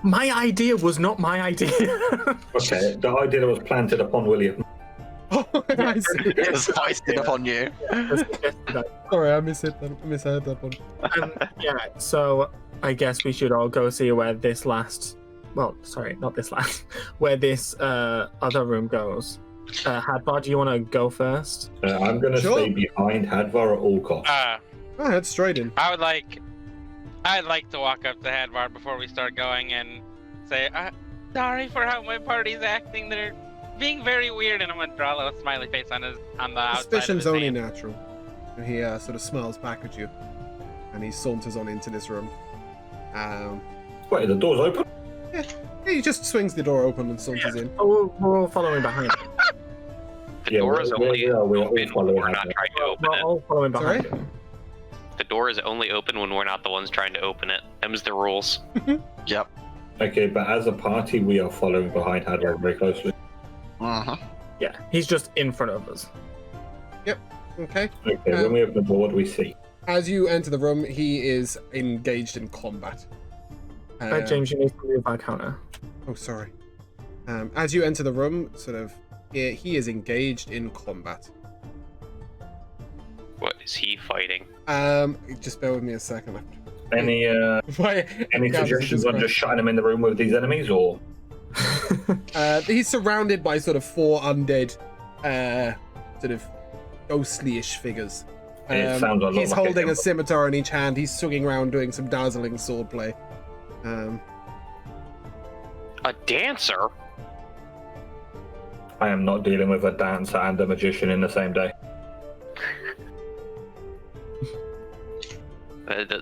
My idea was not my idea. Okay, the idea was planted upon William. Oh, I see. It was foisted upon you. Sorry, I misheard that one. Yeah, so I guess we should all go see where this last... Well, sorry, not this last. Where this other room goes. Hadvar, do you want to go first? I'm going to Sure. stay behind Hadvar at all costs. Go ahead, straight in. I'd like to walk up to Hadvar before we start going and say, sorry for how my party's acting. They're being very weird, and I'm gonna draw a little smiley face on the outside of Suspicion's his only name. natural. And he sort of smiles back at you. And he saunters on into this room. Wait, the door's open? He just swings the door open and saunters in. Oh, we're all following behind. The Yeah, door is only we're all open when following we're not Hadvar. trying to open We're it. all following behind. Sorry? him. The door is only open when we're not the ones trying to open it. Them's the rules. Yep. Okay, but as a party, we are following behind Hadvar very closely. Yeah, he's just in front of us. Okay. Okay, when we open the door, what do we see? As you enter the room, he is engaged in combat. James, you need to move our counter. Oh, sorry. As you enter the room, sort of, he is engaged in combat. What is he fighting? Just bear with me a second. Any Any suggestions on just shutting him in the room with these enemies, or? He's surrounded by sort of 4 undead, sort of ghostly-ish figures. It sounds a lot He's like holding a a scimitar in each hand. He's swinging around doing some dazzling swordplay. A dancer? I am not dealing with a dancer and a magician in the same day.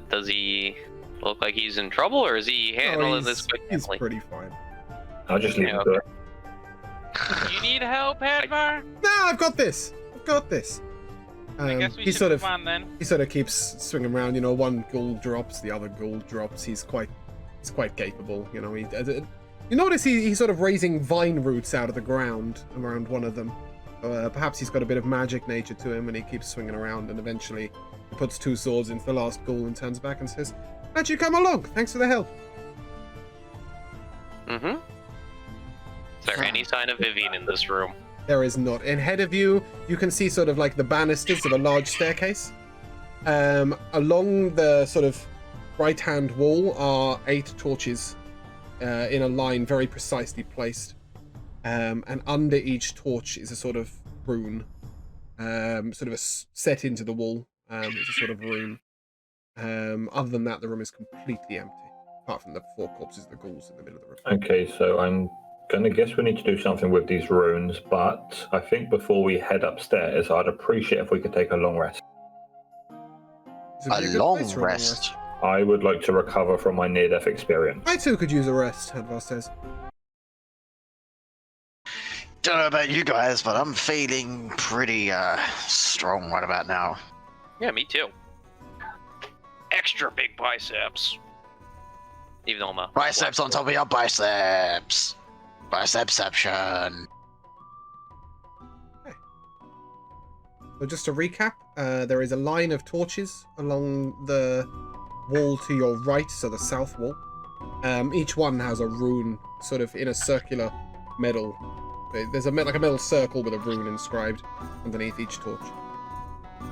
Does he look like he's in trouble, or is he handling this He's quickly? pretty fine. I'll just leave Yeah, it to it. You need help, Hadvar? No, I've got this. I've got this. I guess we he should sort move of on then. he sort of keeps swinging around. You know, one ghoul drops, the other ghoul drops. He's quite capable. You know, you notice he's sort of raising vine roots out of the ground around one of them. Perhaps he's got a bit of magic nature to him, and he keeps swinging around. And eventually, he puts 2 swords into the last ghoul and turns back and says, "Glad you come along. Thanks for the help." Mm-hmm. Is there any sign of Vivienne in this room? There is not. And ahead of you, you can see sort of like the banisters of a large staircase. Along the sort of right-hand wall are 8 torches in a line, very precisely placed. And under each torch is a sort of rune, sort of set into the wall. It's a sort of rune. Other than that, the room is completely empty, apart from the 4 corpses of the ghouls in the middle of the room. Okay, so I'm gonna guess we need to do something with these runes, but I think before we head upstairs, I'd appreciate if we could take a long rest. This would be A good long place for rest. I would like to recover from my near-death experience. I too could use a rest, Hadvar says. Don't know about you guys, but I'm feeling pretty strong right about now. Yeah, me too. Extra big biceps. Even though I'm a Biceps on top of your biceps. Bicepception. So just to recap, there is a line of torches along the wall to your right, so the south wall. Each one has a rune, sort of in a circular metal. There's like a metal circle with a rune inscribed underneath each torch.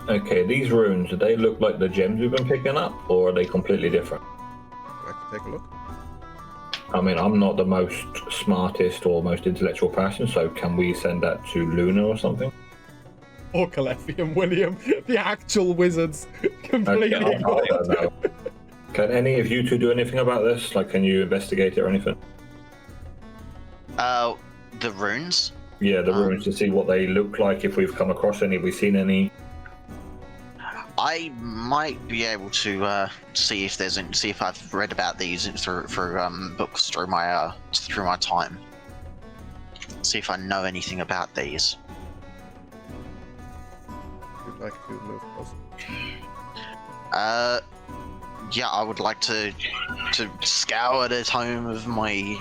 Okay, these runes, do they look like the gems we've been picking up, or are they completely different? I'd like to take a look. I mean, I'm not the most smartest or most intellectual person, so can we send that to Luna or something? Or Calefi and William, the actual wizards, completely Okay, I ignored. don't know. Can any of you two do anything about this? Like, can you investigate it or anything? The runes? Yeah, the runes, to see what they look like, if we've come across any, have we seen any? I might be able to see if I've read about these through books through my time. See if I know anything about these. You'd like to move closer. Yeah, I would like to scour the tome of my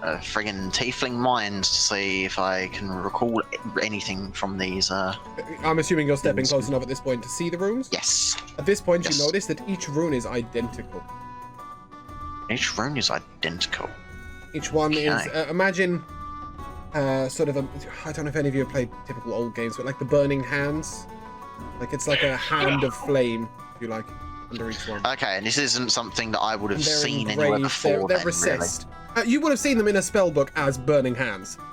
friggin' tiefling mind to see if I can recall anything from these. I'm assuming you're stepping close enough at this point to see the runes? Yes. At this point, Yes. you notice that each rune is identical. Each rune is identical. Each one is, Okay. imagine, sort of I don't know if any of you have played typical old games, but like the Burning Hands. Like it's like a hand of flame, if you like, under each one. Okay, and this isn't something that I would have And they're seen anywhere engraved, before. they're then, recessed. You would have seen them in a spellbook as Burning Hands. Really.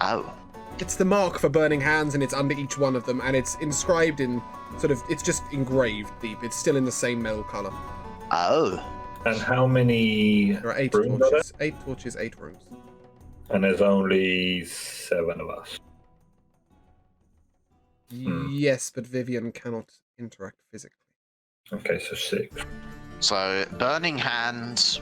Oh. It's the mark for Burning Hands, and it's under each one of them, and it's inscribed in sort of, it's just engraved deep. It's still in the same metal color. Oh. And how many There are 8 runes are there? torches. 8 torches, 8 runes. And there's only 7 of us. Yes, but Vivienne cannot interact physically. Okay, so 6. So burning hands.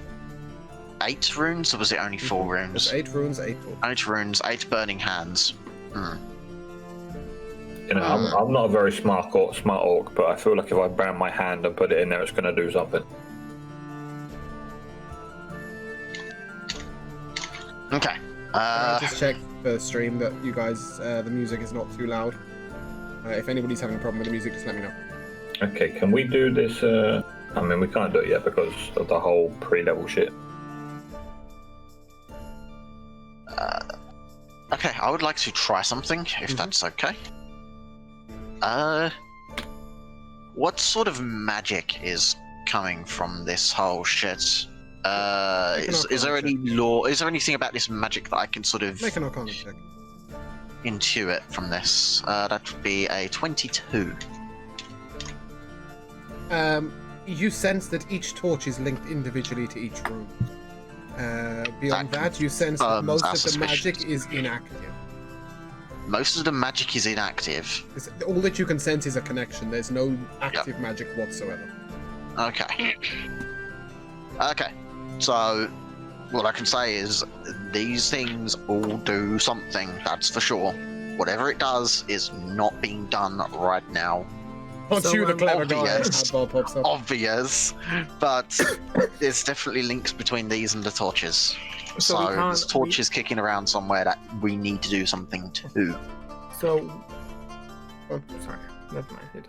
8 runes, or was it only 4 runes? There's 8 runes, 8 torches. 8 runes, 8 burning hands. You know, I'm not a very smart orc, but I feel like if I bang my hand and put it in there, it's going to do something. Okay. I just checked for the stream that you guys, the music is not too loud. If anybody's having a problem with the music, just let me know. Okay, can we do this? I mean, we can't do it yet because of the whole pre-level shit. Okay, I would like to try something, if that's okay. What sort of magic is coming from this whole shit? Is there any law? Is there anything about this magic that I can sort of Make an Arcana check. intuit from this? That would be a 22. You sense that each torch is linked individually to each room. Beyond that, you sense that most of the magic is inactive. Most of the magic is inactive. All that you can sense is a connection. There's no active magic whatsoever. Okay. Okay. So, what I can say is these things all do something, that's for sure. Whatever it does is not being done right now. Aren't you the clever guy? Obvious. Hardball pops up. Obvious, but there's definitely links between these and the torches. So we So can't- there's torches kicking around somewhere that we need to do something to. So, Oh, sorry, never mind.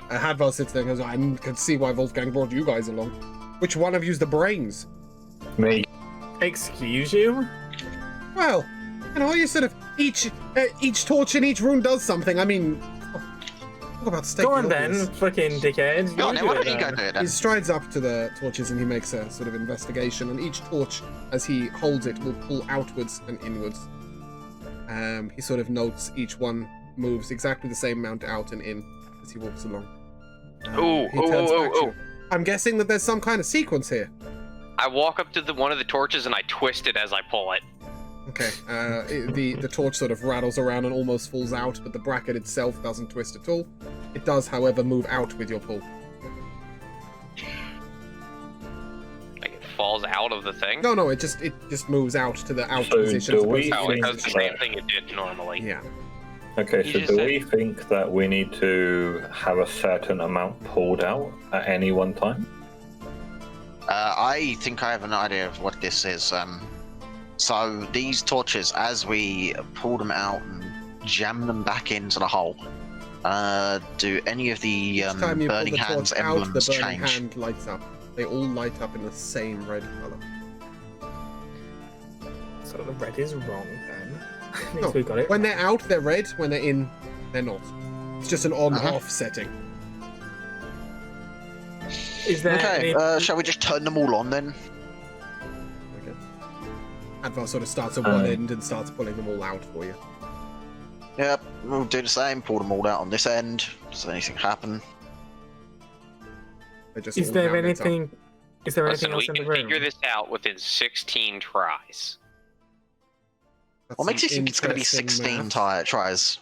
Hadvar sits there and goes, I can see why Wolfgang brought you guys along. Which one of you's the brains? Me. Excuse you? Well, you know, you sort of each torch in each room does something. I mean, talk about stating Go on the then, obvious. fucking dickhead. Go on, You then, do why it don't you go then. do it He then? strides up to the torches and he makes a sort of investigation. And each torch, as he holds it, will pull outwards and inwards. He sort of notes each one moves exactly the same amount out and in as he walks along. Ooh, He ooh, turns ooh, back to ooh. you. I'm guessing that there's some kind of sequence here. I walk up to one of the torches and I twist it as I pull it. Okay, the torch sort of rattles around and almost falls out, but the bracket itself doesn't twist at all. It does, however, move out with your pull. Like it falls out of the thing. No, it just moves out to the out So position. do as opposed we to Oh, the it in does the position. same thing it did normally. Yeah. Okay, You so just do said- we think that we need to have a certain amount pulled out at any one time? I think I have an idea of what this is. So these torches, as we pull them out and jam them back into the hole, do any of the Each time you pull burning the hands torch out, the emblems burning change? hand lights up. They all light up in the same red color. So the red is wrong then. At least No, we got it. when they're out, they're red. When they're in, they're not. It's just an on-off setting. Is there Okay, any... shall we just turn them all on then? Okay. Advar sort of starts at one Um, end and starts pulling them all out for you. Yep, we'll do the same. Pull them all out on this end. Does anything happen? They're just Is all there now lit up. anything... Is there anything Listen, else we in the can room? figure this out within 16 tries. That's What makes you some think it's going to be interesting 16 math. tries?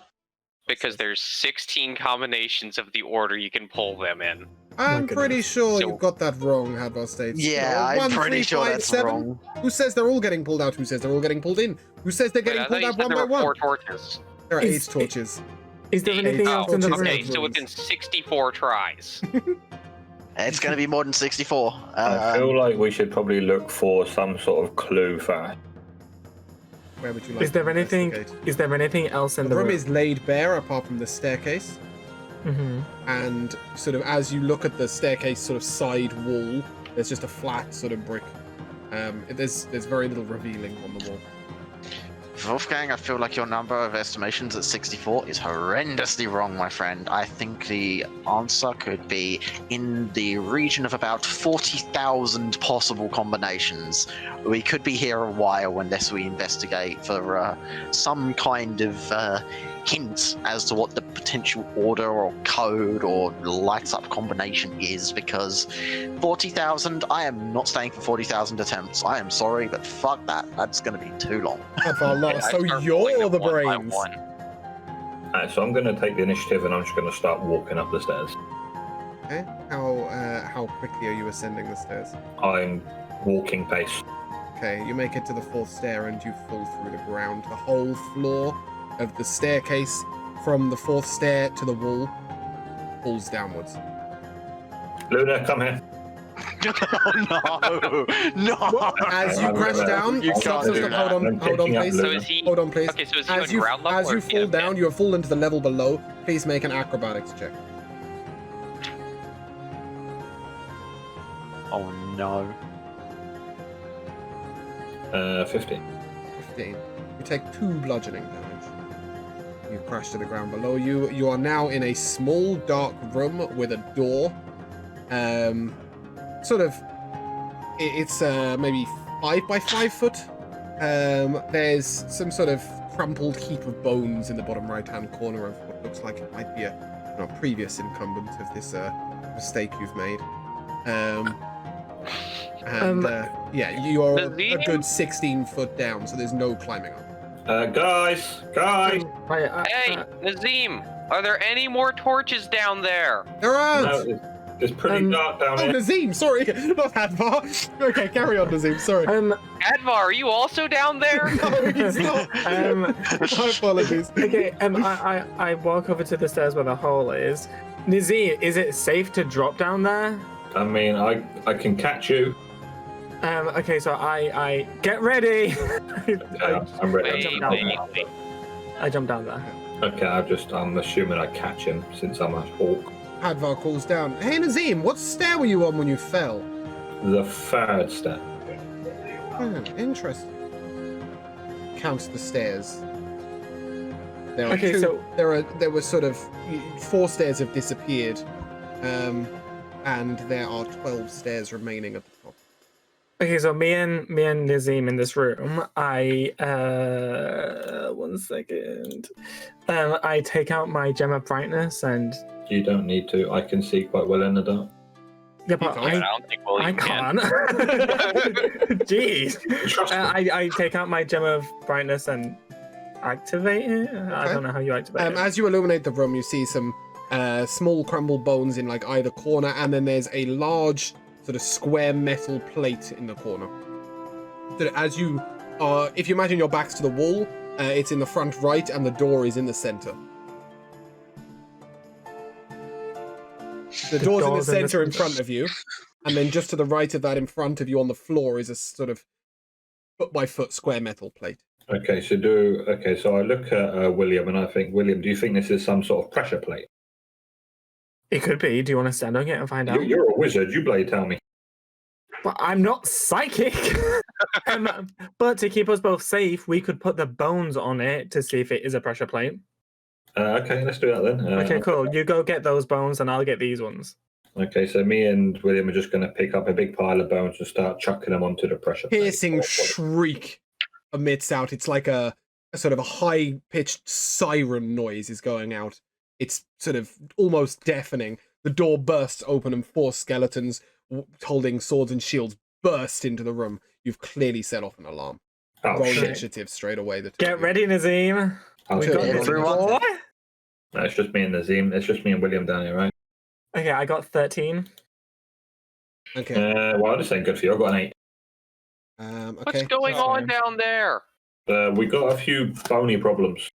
Because there's 16 combinations of the order you can pull them in. I'm pretty goodness. sure So- you've got that wrong, Hadvar states. Yeah, No, I'm 1, pretty 3, sure 5, that's 7? wrong. Who says they're all getting pulled out? Who says they're all getting pulled in? Who says they're Wait, getting I thought pulled you out said one there by were 4 one? torches. There are Is- 8 torches. Is there anything Oh, else in the torches. room? okay, so within 64 tries. It's going to be more than 64. I feel like we should probably look for some sort of clue first. Where would you like Is there to anything... investigate? Is there anything else in The the room room? is laid bare apart from the staircase. Mm-hmm. And sort of as you look at the staircase sort of side wall, there's just a flat sort of brick. There's very little revealing on the wall. Wolfgang, I feel like your number of estimations at 64 is horrendously wrong, my friend. I think the answer could be in the region of about 40,000 possible combinations. We could be here a while unless we investigate for some kind of hint as to what the potential order or code or lights up combination is, because 40,000, I am not staying for 40,000 attempts. I am sorry, but fuck that. That's going to be too long. Hadvar I laughs. So start you're pulling the them one by brains. one. Alright, so I'm going to take the initiative and I'm just going to start walking up the stairs. Okay. How quickly are you ascending the stairs? I'm walking pace. Okay, you make it to the 4th stair and you fall through the ground. The whole floor of the staircase from the 4th stair to the wall falls downwards. Luna, come here. Oh no! No! As you I'm crash gonna- down, You stop, can't do stop, that. hold on, I'm hold on, picking up please. So Luna. is he? Hold on, please. Okay, so is he As on you, ground level as or you is he fall on down, deck? you have fallen to the level below. Please make an acrobatics check. Oh no. 15. 15. You take 2 bludgeoning damage. You crash to the ground below you. You are now in a small, dark room with a door. It's maybe 5 by 5 foot. There's some sort of crumpled heap of bones in the bottom right-hand corner of what looks like it might be a previous incumbent of this mistake you've made. Yeah, you are a good 16 foot down, so there's no climbing up. Guys! Hey, Nazim, are there any more torches down there? There are! No, it's pretty dark down Oh, here. Nazim, sorry, not Hadvar. Okay, carry on, Nazim, sorry. Advar, are you also down there? No, he's not. My apologies. Okay, I walk over to the stairs where the hole is. Nazir, is it safe to drop down there? I mean, I can catch you. Okay, so I get ready. I'm ready. Wait. I jump down there. Okay, I'm assuming I catch him since I'm a hawk. Hadvar calls down. Hey, Nazim, what stair were you on when you fell? The third step. Interesting. Counts the stairs. There are Okay, two, so- there were sort of 4 stairs have disappeared, and there are 12 stairs remaining at the top. Okay, so me and Nazim in this room, I 1 second. I take out my gem of brightness and You don't need to. I can see quite well in the dark. yeah, but I don't think William I can. can't. Jeez. Trust me. I take out my gem of brightness and activate it. I don't know how you activate it. As you illuminate the room, you see some small crumbled bones in like either corner, and then there's a large sort of square metal plate in the corner. So as you are, if you imagine your back's to the wall, it's in the front right, and the door is in the center. The door's in the center in front of you, and then just to the right of that, in front of you on the floor, is a sort of foot by foot square metal plate. Okay, so I look at William and I think, William, do you think this is some sort of pressure plate? It could be. Do you want to stand on it and find out? You're a wizard. You bloody tell me. But I'm not psychic. But to keep us both safe, we could put the bones on it to see if it is a pressure plate. Okay, let's do that then. Okay, cool. You go get those bones and I'll get these ones. Okay, so me and William are just going to pick up a big pile of bones and start chucking them onto the pressure plate. Piercing shriek emits out. It's like a sort of a high-pitched siren noise is going out. It's sort of almost deafening. The door bursts open and 4 skeletons holding swords and shields burst into the room. You've clearly set off an alarm. Oh, Roll shit. initiative straight away. Get ready, Nazim. Oh, We shit. got this. Everyone. Boy. No, it's just me and Nazim. It's just me and William down here, right? Okay, I got 13. Okay. Well, this ain't good for you. I got an 8. Okay. What's going on down there? We got a few bony problems.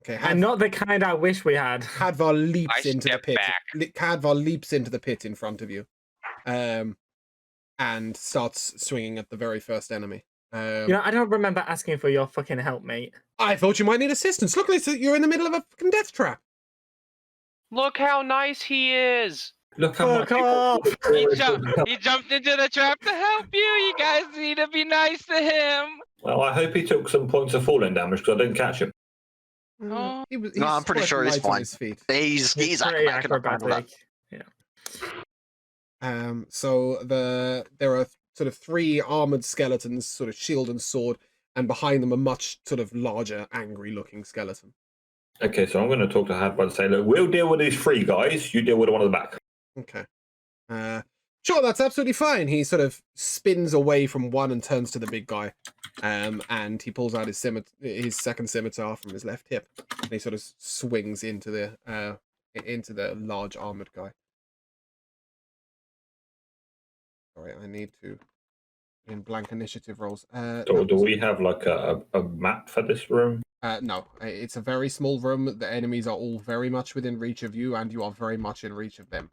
Okay. And not the kind I wish we had. Hadvar leaps I into the step pit. back. Hadvar leaps into the pit in front of you, and starts swinging at the very first enemy. You know, I don't remember asking for your fucking help, mate. I thought you might need assistance. Look, you're in the middle of a fucking death trap. Look how nice he is. Look how much Fuck off! He jumped into the trap to help you. You guys need to be nice to him. Well, I hope he took some points of falling damage because I didn't catch him. Oh. He's No, I'm pretty quite sure he's light on fine. his feet. He's pretty acrobatic enough to handle that. Yeah. So there are sort of 3 armored skeletons, sort of shield and sword, and behind them a much sort of larger, angry-looking skeleton. Okay, so I'm going to talk to Hadvar and say, look, we'll deal with these 3 guys. You deal with the one at the back. Okay. Sure, that's absolutely fine. He sort of spins away from one and turns to the big guy. And he pulls out his second scimitar from his left hip. And he sort of swings into the large armored guy. Sorry, I need to in blank initiative rolls. Do we have like a map for this room? No, it's a very small room. The enemies are all very much within reach of you, and you are very much in reach of them.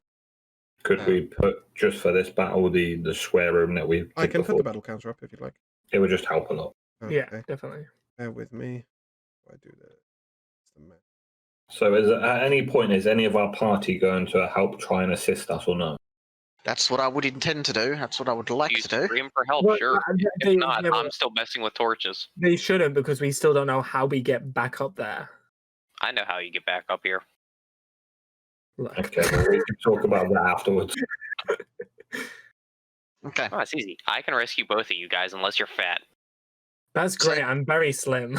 Could we put, just for this battle, the square room that we I can put the battle counter up if you'd like. It would just help a lot. Yeah, definitely. Bear with me. I do the map. So at any point, is any of our party going to help try and assist us or no? That's what I would intend to do. That's what I would like You to do. scream for help, Well, sure. they- If not, they- I'm still messing with torches. They shouldn't, because we still don't know how we get back up there. I know how you get back up here. Look. Okay, well, we can talk about that afterwards. Okay. Oh, it's easy. I can rescue both of you guys unless you're fat. That's great. I'm very slim.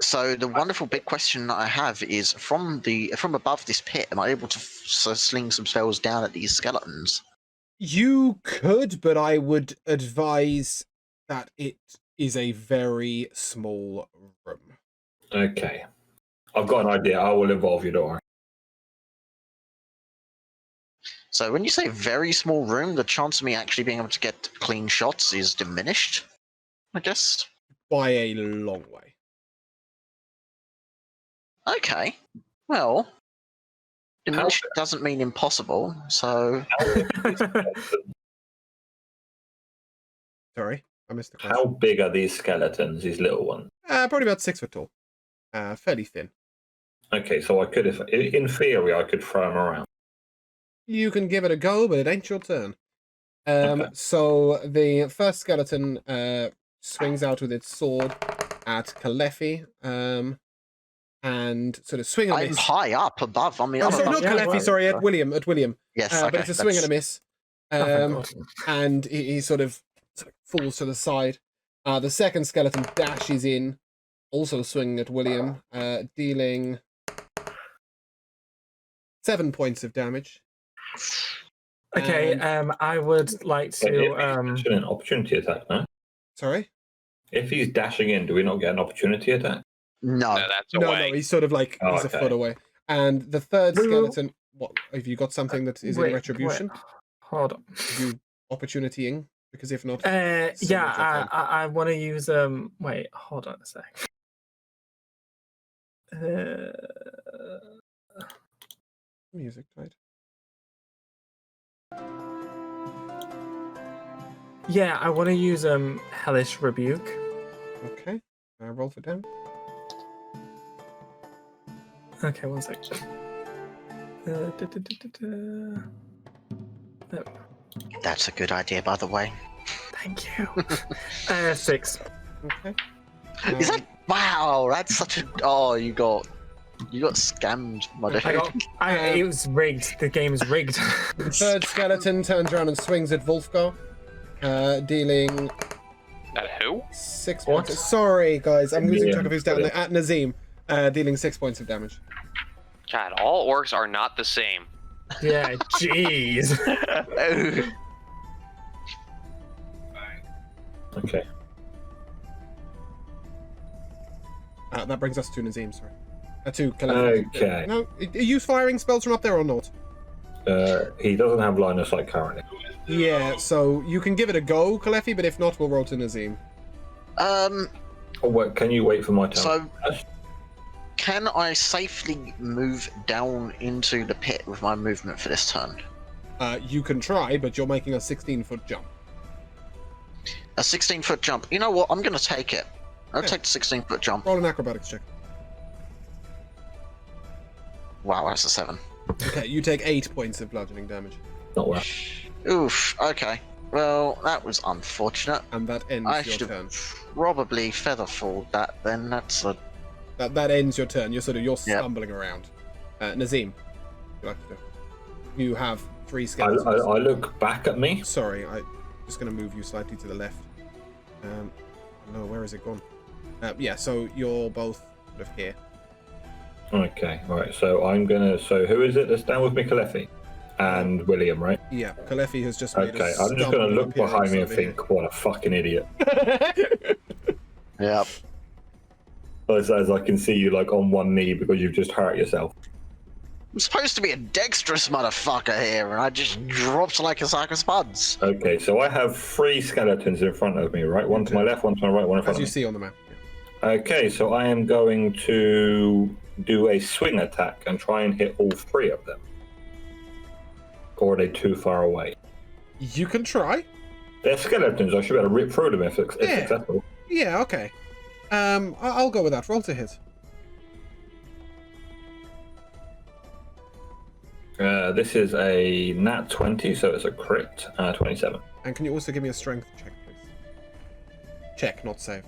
So the wonderful big question that I have is from above this pit, am I able to sling some spells down at these skeletons? You could, but I would advise that it is a very small room. Okay. I've got an idea. I will involve you, don't worry. So when you say very small room, the chance of me actually being able to get clean shots is diminished, I guess. By a long way. Okay. Well, diminished doesn't mean impossible, so... Sorry, I missed the question. How big are these skeletons, these little ones? Probably about 6 foot tall. Fairly thin. Okay, so I could, in theory, I could throw them around. You can give it a go, but it ain't your turn. Okay. So the first skeleton swings out with its sword at Kalefi, and sort of swing and I'm miss. high up above. I mean, Oh, I'm sorry, above not you, Kalefi, right? sorry, at William. Yes, But okay, it's a swing and a miss. Oh, thank God. And he sort of falls to the side. The second skeleton dashes in, also swinging at William, dealing 7 points of damage. Okay, I would like to. It's an opportunity attack, no? Sorry? If he's dashing in, do we not get an opportunity attack? No. No, that's No, away. he's sort of like, Oh, he's okay. a foot away. And the third Wait, skeleton, what, have you got something that is in Wait, retribution? Hold on. Are you opportunitying? Because if not... Yeah, Signature thing. I want to use Wait, hold on a sec. Music, right? Yeah, I want to use Hellish Rebuke. Okay. Roll for damage. Okay, one sec. That's a good idea, by the way. Thank you. 6. Okay. Is that... Wow, that's such a... Oh, you got scammed, my dude. It was rigged. The game is rigged. The third skeleton turns around and swings at Wolfgar, dealing At who? 6 What? points. Sorry, guys, I'm losing Yeah, track of who's down there. At Nazim, dealing 6 points of damage. God, all orcs are not the same. Yeah, jeez. Okay. That brings us to Nazim, sorry. To Kalefi. Okay. No, are you firing spells from up there or not? He doesn't have line of sight currently. Yeah, so you can give it a go, Kalefi, but if not, we'll roll to Nazim. Oh, wait, can you wait for my turn? So, can I safely move down into the pit with my movement for this turn? You can try, but you're making a 16-foot jump. A 16-foot jump. You know what? I'm going to take it. I'll Okay. take the 16-foot jump. Roll an acrobatics check. Wow, that's a 7. Okay, you take 8 points of bludgeoning damage. Not well. Oof, okay. Well, that was unfortunate. And that ends I your should turn. have probably featherfalled that then. That's a... That ends your turn. You're stumbling around. Nazim, what would you like to do? You have 3 skeletons. I look back at me. Sorry, I'm just going to move you slightly to the left. No, where has it gone? Yeah, so you're both sort of here. Okay, right. So I'm gonna. So who is it that's down with me? Kalefi and William, right? Yeah, Kalefi has just made Okay, a I'm just gonna stumble look appearance behind me and over think, what a fucking idiot. here. Yep. As I can see you like on one knee because you've just hurt yourself. I'm supposed to be a dexterous motherfucker here, and I just dropped like a sack of spuds. Okay, so I have 3 skeletons in front of me, right? One to my left, one to my right, one in front As you of me. see on the map. Okay, so I am going to do a swing attack and try and hit all 3 of them. Or are they too far away? You can try. They're skeletons. I should be able to rip through them if successful. Yeah, okay. I'll go with that. Roll to hit. This is a nat 20, so it's a crit. 27. And can you also give me a strength check, please? Check, not save.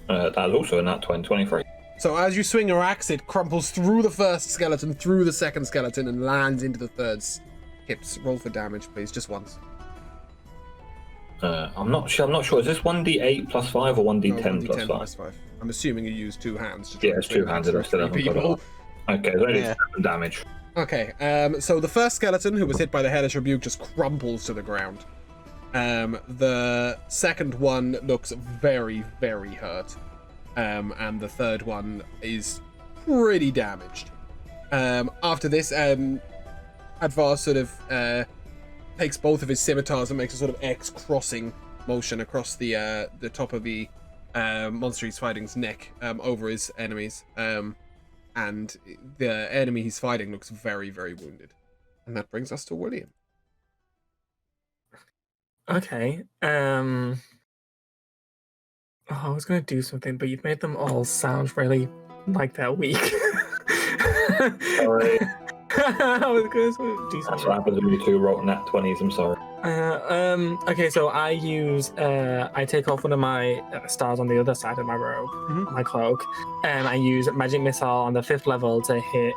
That's also a nat 20, 23. So as you swing your axe, it crumples through the first skeleton, through the second skeleton, and lands into the third's hips. Roll for damage, please, just once. I'm not sure. Is this 1d8 plus 5 or 1d10 1d10 plus 5? plus 5. I'm assuming you use 2 hands. To try Yeah, and it's swing 2-handed. I through still haven't got it people. up. Okay, so only Yeah. 7 damage. Okay, so the first skeleton who was hit by the Hellish Rebuke just crumples to the ground. The second one looks very, very hurt. And the third one is pretty damaged. After this, Advar sort of takes both of his scimitars and makes a sort of X crossing motion across the top of the monster he's fighting's neck over his enemies. And the enemy he's fighting looks very, very wounded. And that brings us to William. Okay. Oh, I was gonna do something, but you've made them all sound really like they're weak. Sorry. I was gonna do That's something. what happens when you 2 roll nat 20s, I'm sorry. Okay, so I use I take off one of my stars on the other side of my robe, my cloak, and I use magic missile on the 5th level to hit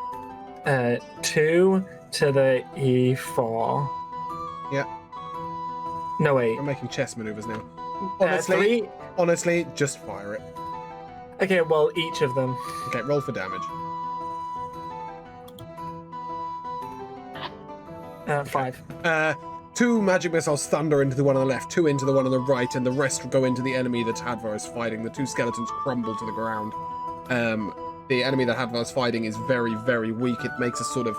2 to the E4. Yeah. No wait. I'm making chess maneuvers now. 3. Honestly, just fire it. Okay, well each of them. Okay, roll for damage. 5. 2 magic missiles thunder into the one on the left, 2 into the one on the right, and the rest go into the enemy that Hadvar is fighting. The 2 skeletons crumble to the ground. The enemy that Hadvar is fighting is very, very weak. It makes a sort of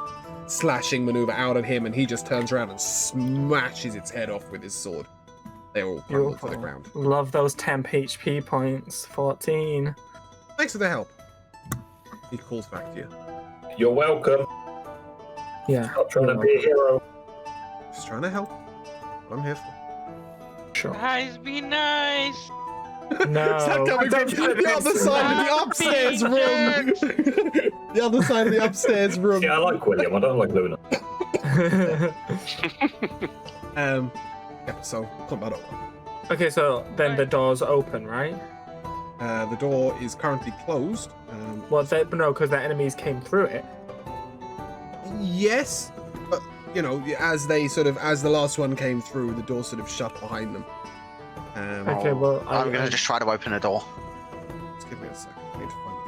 slashing maneuver out at him, and he just turns around and smashes its head off with his sword. They all crumble to the ground. Love those temp HP points. 14. Thanks for the help. He calls back to you. You're welcome. Yeah. Stop trying to be a hero. Just trying to help. What I'm here for. Sure. Guys, be nice. No. Is that coming from the other side of the upstairs room? The other side of the upstairs room. Yeah, I like William. I don't like Luna. Yeah, so combat over. Okay, so then the door's open, right? The door is currently closed. Well, no, because the enemies came through it. Yes, but you know, as the last one came through, the door sort of shut behind them. Okay, well, I'm gonna just try to open the door. Just give me a second. I need to find it.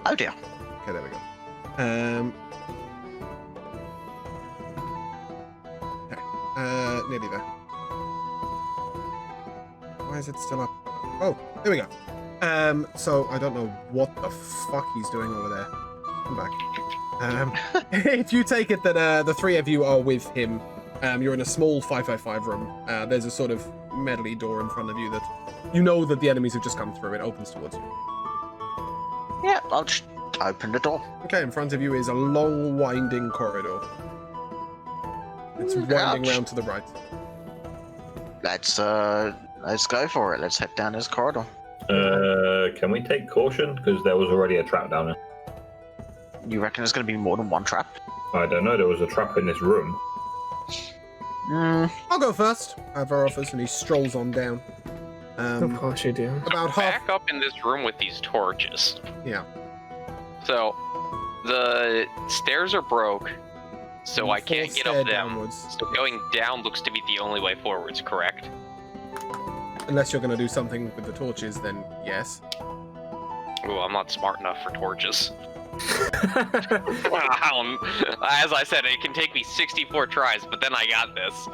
Oh dear. Okay, there we go. Okay, nearly there. Why is it still up? Oh, there we go. So I don't know what the fuck he's doing over there. Come back. If you take it that the 3 of you are with him, you're in a small 5x5 room. There's a sort of medley door in front of you that you know that the enemies have just come through. It opens towards you. Yeah, I'll just open the door. Okay, in front of you is a long, winding corridor. It's winding round to the right. Let's go for it. Let's head down this corridor. Can we take caution? Because there was already a trap down there. You reckon there's gonna be more than one trap? I don't know. There was a trap in this room. I'll go first. Advar offers, and he strolls on down. Of course you do. About half. Back up in this room with these torches. Yeah. So, the stairs are broke, so I can't Full get stair up them. downwards. So going down looks to be the only way forwards, correct? Unless you're going to do something with the torches, then yes. Ooh, I'm not smart enough for torches. As I said, it can take me 64 tries, but then I got this.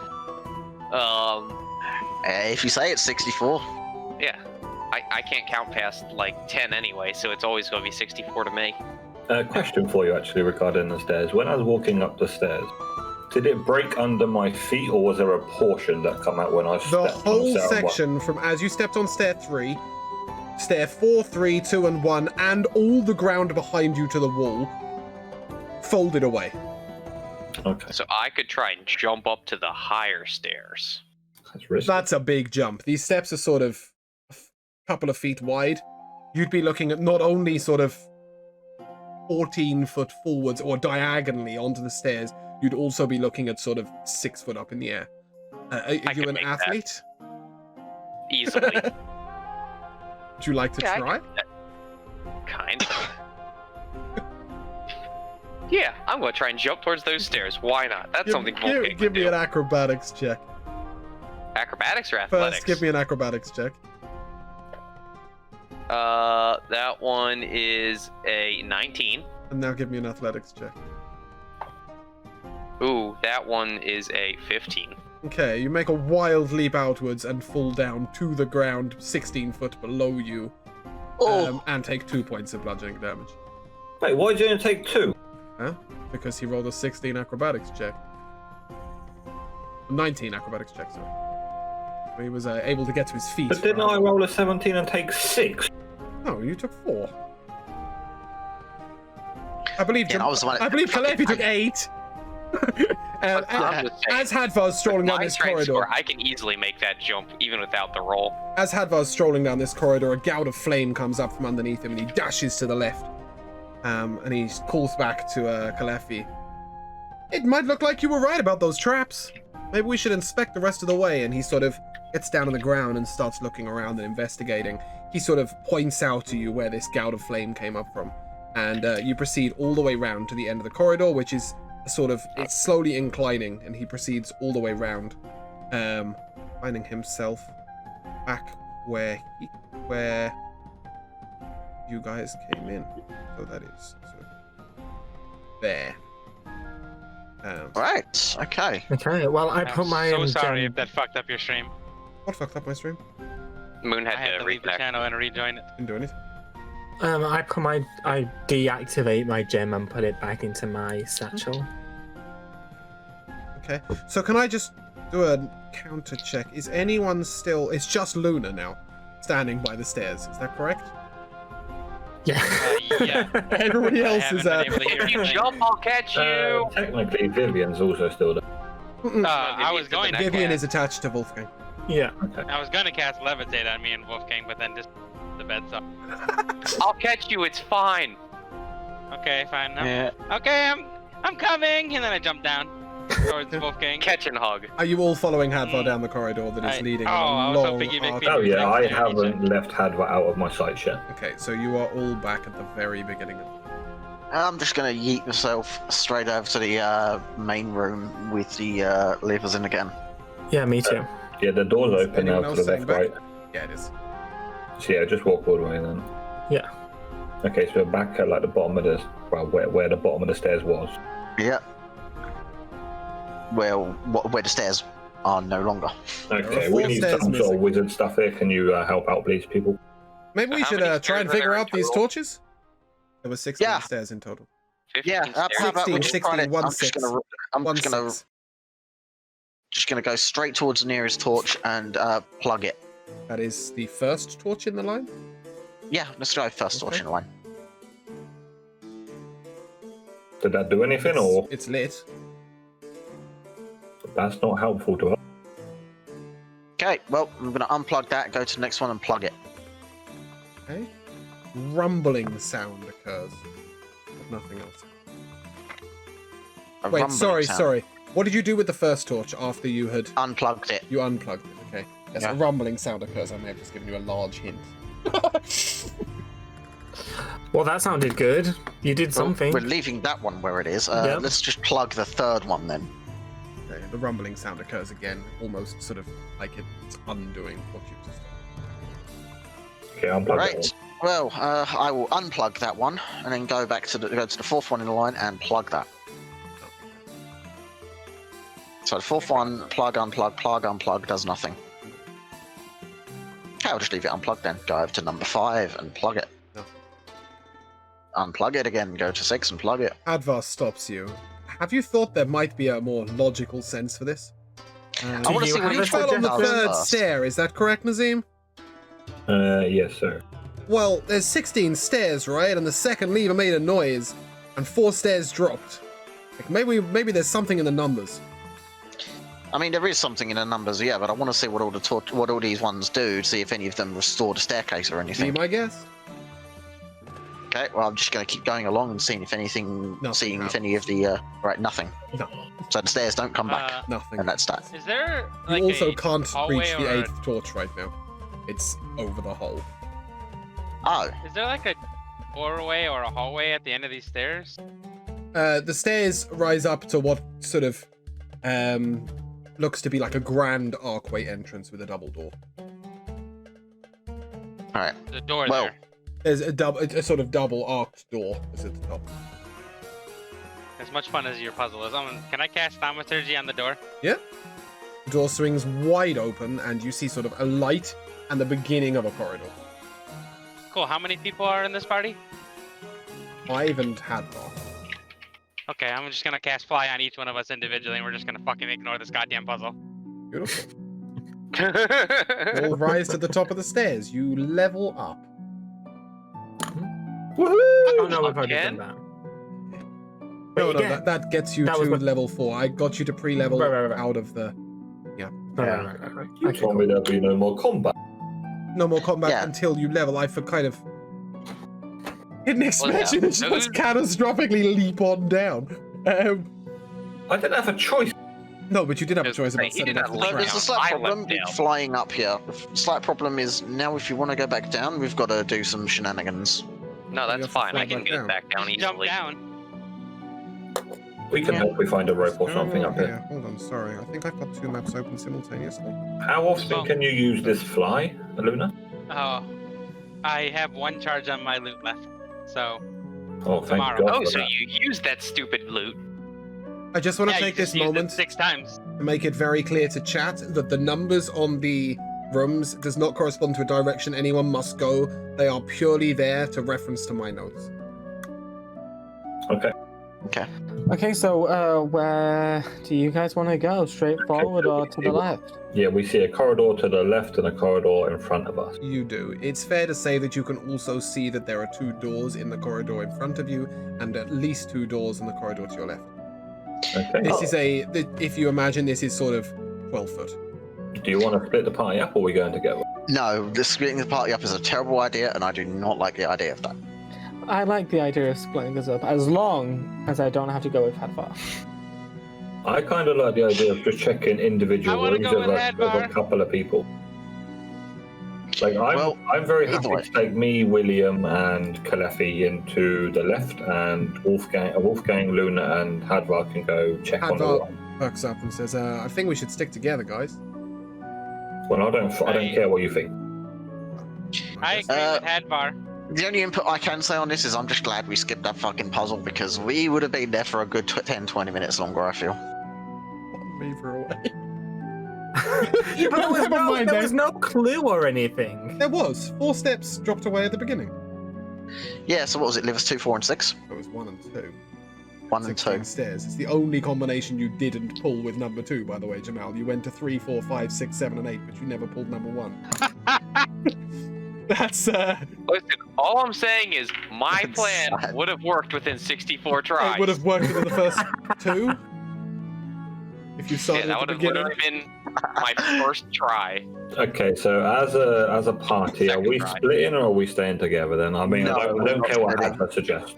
If you say it's 64. Yeah. I can't count past, like, 10 anyway, so it's always going to be 64 to me. Question for you, actually, regarding the stairs. When I was walking up the stairs, did it break under my feet, or was there a portion that come out when I stepped The whole on stair section from as you stepped on stair 3, stair 4, 3, 2, and 1, and all the ground behind you to the wall, folded away. Okay, So I could try and jump up to the higher stairs. that's risky. That's a big jump. These steps are sort of a couple of feet wide. You'd be looking at not only sort of 14 foot forwards or diagonally onto the stairs, you'd also be looking at sort of 6 foot up in the air. Are you can an make that. athlete? Easily. Would you like to Yeah, I try? Kind of. Yeah, I'm going to try and jump towards those stairs. Why not? That's something Volcano give me do. an acrobatics check. Acrobatics or athletics? First, give me an acrobatics check. That one is a 19. And now give me an athletics check. Ooh, that one is a 15. Okay, you make a wild leap outwards and fall down to the ground 16 foot below you. And take 2 points of bludgeoning damage. Wait, why did you only take 2? Huh? Because he rolled a 16 acrobatics check. 19 acrobatics check, sorry. So he was able to get to his feet. But didn't I roll a 17 and take 6? No, you took 4. I believe Yeah, I was the one. I believe Calliope took 8. As Hadvar's strolling down My this strength corridor, score, I can easily make that jump even without the roll. as Hadvar's strolling down this corridor, a gout of flame comes up from underneath him, and he dashes to the left. And he calls back to Calliope. It might look like you were right about those traps. Maybe we should inspect the rest of the way. And he sort of gets down on the ground and starts looking around and investigating. He sort of points out to you where this gout of flame came up from. And you proceed all the way round to the end of the corridor, which is sort of, it's slowly inclining, and he proceeds all the way round, finding himself back where you guys came in. So that is sort of there. Right. Okay. Okay, well, I put my... I'm so sorry if that fucked up your stream. What fucked up my stream? Moon I had had to to leave the reconnect. channel and rejoin it. Didn't do anything. I deactivate my gem and put it back into my satchel. Okay. So can I just do a counter check? Is anyone still... It's just Luna now, standing by the stairs. Is that correct? Yeah. Yeah. Everybody I else haven't is... been able to hear If you anything. jump, I'll catch you. Technically, Vivienne's also still there. I was going to Vivienne cast, is attached to Wolfgang. Yeah. I was going to cast levitate on me and Wolfgang, but then just the bed so. I'll catch you. It's fine. Okay, fine. Yeah. Okay, I'm coming, and then I jump down towards Wolfgang. Catch and hug. Are you all following Hadvar down the corridor that is leading on a I was long hoping you'd make arc? me- Oh yeah, I Thanks, Danny. haven't left Hadva out of my sight yet. Okay, so you are all back at the very beginning. I'm just gonna yeet myself straight over to the main room with the levers in again. Yeah, me too. Yeah, the door's Is open now anyone to else the saying left, right? back? Yeah, it is. So yeah, just walk all the way then. Yeah. Okay, so we're back at like the bottom of the, well, where the bottom of the stairs was. Yep. Well, where the stairs are no longer. Okay, four we need stairs some sort missing. of wizard stuff here. Can you help out, please, people? Maybe we How should many try and stairs are figure there out in these total? torches. There were 16 Yeah. stairs in total. 15 Yeah, stairs. how about we 16, just 16, try to- 1, I'm just 6. gonna, I'm 1, just gonna 6. go straight towards the nearest torch and plug it. That is the first torch in the line. Yeah, let's go first torch Okay. in the line. Did that do anything, or It's lit. that's not helpful to us? Okay, well, I'm gonna unplug that, go to the next one and plug it. Okay. Rumbling sound occurs. But nothing else. A Wait, rumbling sorry. sound. What did you do with the first torch after you had... Unplugged it. You unplugged it, okay. Yes, Yeah. a rumbling sound occurs. I may have just given you a large hint. Well, that sounded good. You did something. We're leaving that one where it is. Yep. Let's just plug the third one then. Okay, the rumbling sound occurs again, almost sort of like it's undoing what you've just done. Okay, unplug that Right. one. Well, I will unplug that one and then go back to the fourth one in the line and plug that. So the fourth one, plug, unplug, does nothing. Okay, I'll just leave it unplugged then. Go over to number 5 and plug it. No. Unplug it again, go to 6 and plug it. Advar stops you. Have you thought there might be a more logical sense for this? I want to you see what have each a fell one on the does third first. stair, is that correct, Nazim? Yes, sir. Well, there's 16 stairs, right? And the second lever made a noise, and 4 stairs dropped. Like maybe there's something in the numbers. I mean, there is something in the numbers, yeah, but I want to see what all these ones do, to see if any of them restore the staircase or Be anything. my guess. Okay, well, I'm just going to keep going along and seeing if anything, Nothing if any of the right, nothing. No, So the stairs don't come back, nothing. and that's that. Is there like You also a can't hallway reach the or- 8th torch right now. It's over the hole. Oh, Is there like a doorway or a hallway at the end of these stairs? The stairs rise up to what sort of looks to be like a grand archway entrance with a double door. All right. The door Well, there. There's a sort of double arced door is at the top. As much fun as your puzzle is. Can I cast Thaumaturgy on the door? The door swings wide open, and you see sort of a light and the beginning of a corridor. Cool. How many people are in this party? 5 and Hadvar. Okay, I'm just gonna cast Fly on each one of us individually, and we're just gonna fucking ignore this goddamn puzzle. Beautiful. You all rise to the top of the stairs. You level up. I don't know if I Again? did that. No, again, that gets you that to was what- level 4. I got you to pre-level Right. out of the... Right. You Okay, told me there'll be no more combat. No more combat Yeah. until you level. I for kind of didn't expect yeah. you to just catastrophically leap on down. I didn't have a choice. No, but you did have a Because choice about he did setting up not the leap No, trap. there's a down. slight I problem went with down. flying up here. The slight problem is now if you want to go back down, we've got to do some shenanigans. No, You that's have to fine. fall I can back get down. back down Jump easily. down. We can help we find a rope or something up here. Hold on, sorry. I think I've got 2 maps open simultaneously. How often can you use this fly, Luna? Oh, I have 1 charge on my loot left. So, Oh, thank Tomorrow. God Oh, for so that. you used that stupid loot. I just want to yeah, take you this just used it moment 6 times. to make it very clear to chat that the numbers on the rooms does not correspond to a direction anyone must go. They are purely there to reference to my notes. Okay. Okay, so where do you guys want to go? Straight forward or to the left? Yeah, we see a corridor to the left and a corridor in front of us. You do. It's fair to say that you can also see that there are 2 doors in the corridor in front of you, and at least 2 doors in the corridor to your left. Okay. This is if you imagine this is sort of 12 foot. Do you want to split the party up or are we going together? No, this splitting the party up is a terrible idea, and I do not like the idea of that. I like the idea of splitting this up, as long as I don't have to go with Hadvar. I kind of like the idea of just checking I individual wanna rooms go of with a Hadvar. couple of people. Like I'm very either happy way. to take me, William, and Kalefi into the left, and Wolfgang, Luna, and Hadvar can go check on the Hadvar right. perks up and says, I think we should stick together, guys. Well, I don't care what you think. I agree with Hadvar. The only input I can say on this is I'm just glad we skipped that fucking puzzle because we would have been there for a good 10-20 minutes longer, I feel. Leave her away. But there was, Never mind, there was no clue or anything. There was 4 steps dropped away at the beginning. Yeah, so what was it? Livers 2, 4, and 6? It was 1 and 2. 1 and 2. 16 stairs. It's the only combination you didn't pull with number 2, by the way, Jamal. You went to 3, 4, 5, 6, 7, and 8, but you never pulled number 1. That's Listen, all I'm saying is my That's plan sad. would have worked within 64 tries. it would have worked within the first 2. If you Yeah, started that at would the have beginning. literally been my first try. Okay, so as a party, are Second we try. splitting or are we staying together then? I mean, No, I we're don't not care what splitting. Hadvar suggests.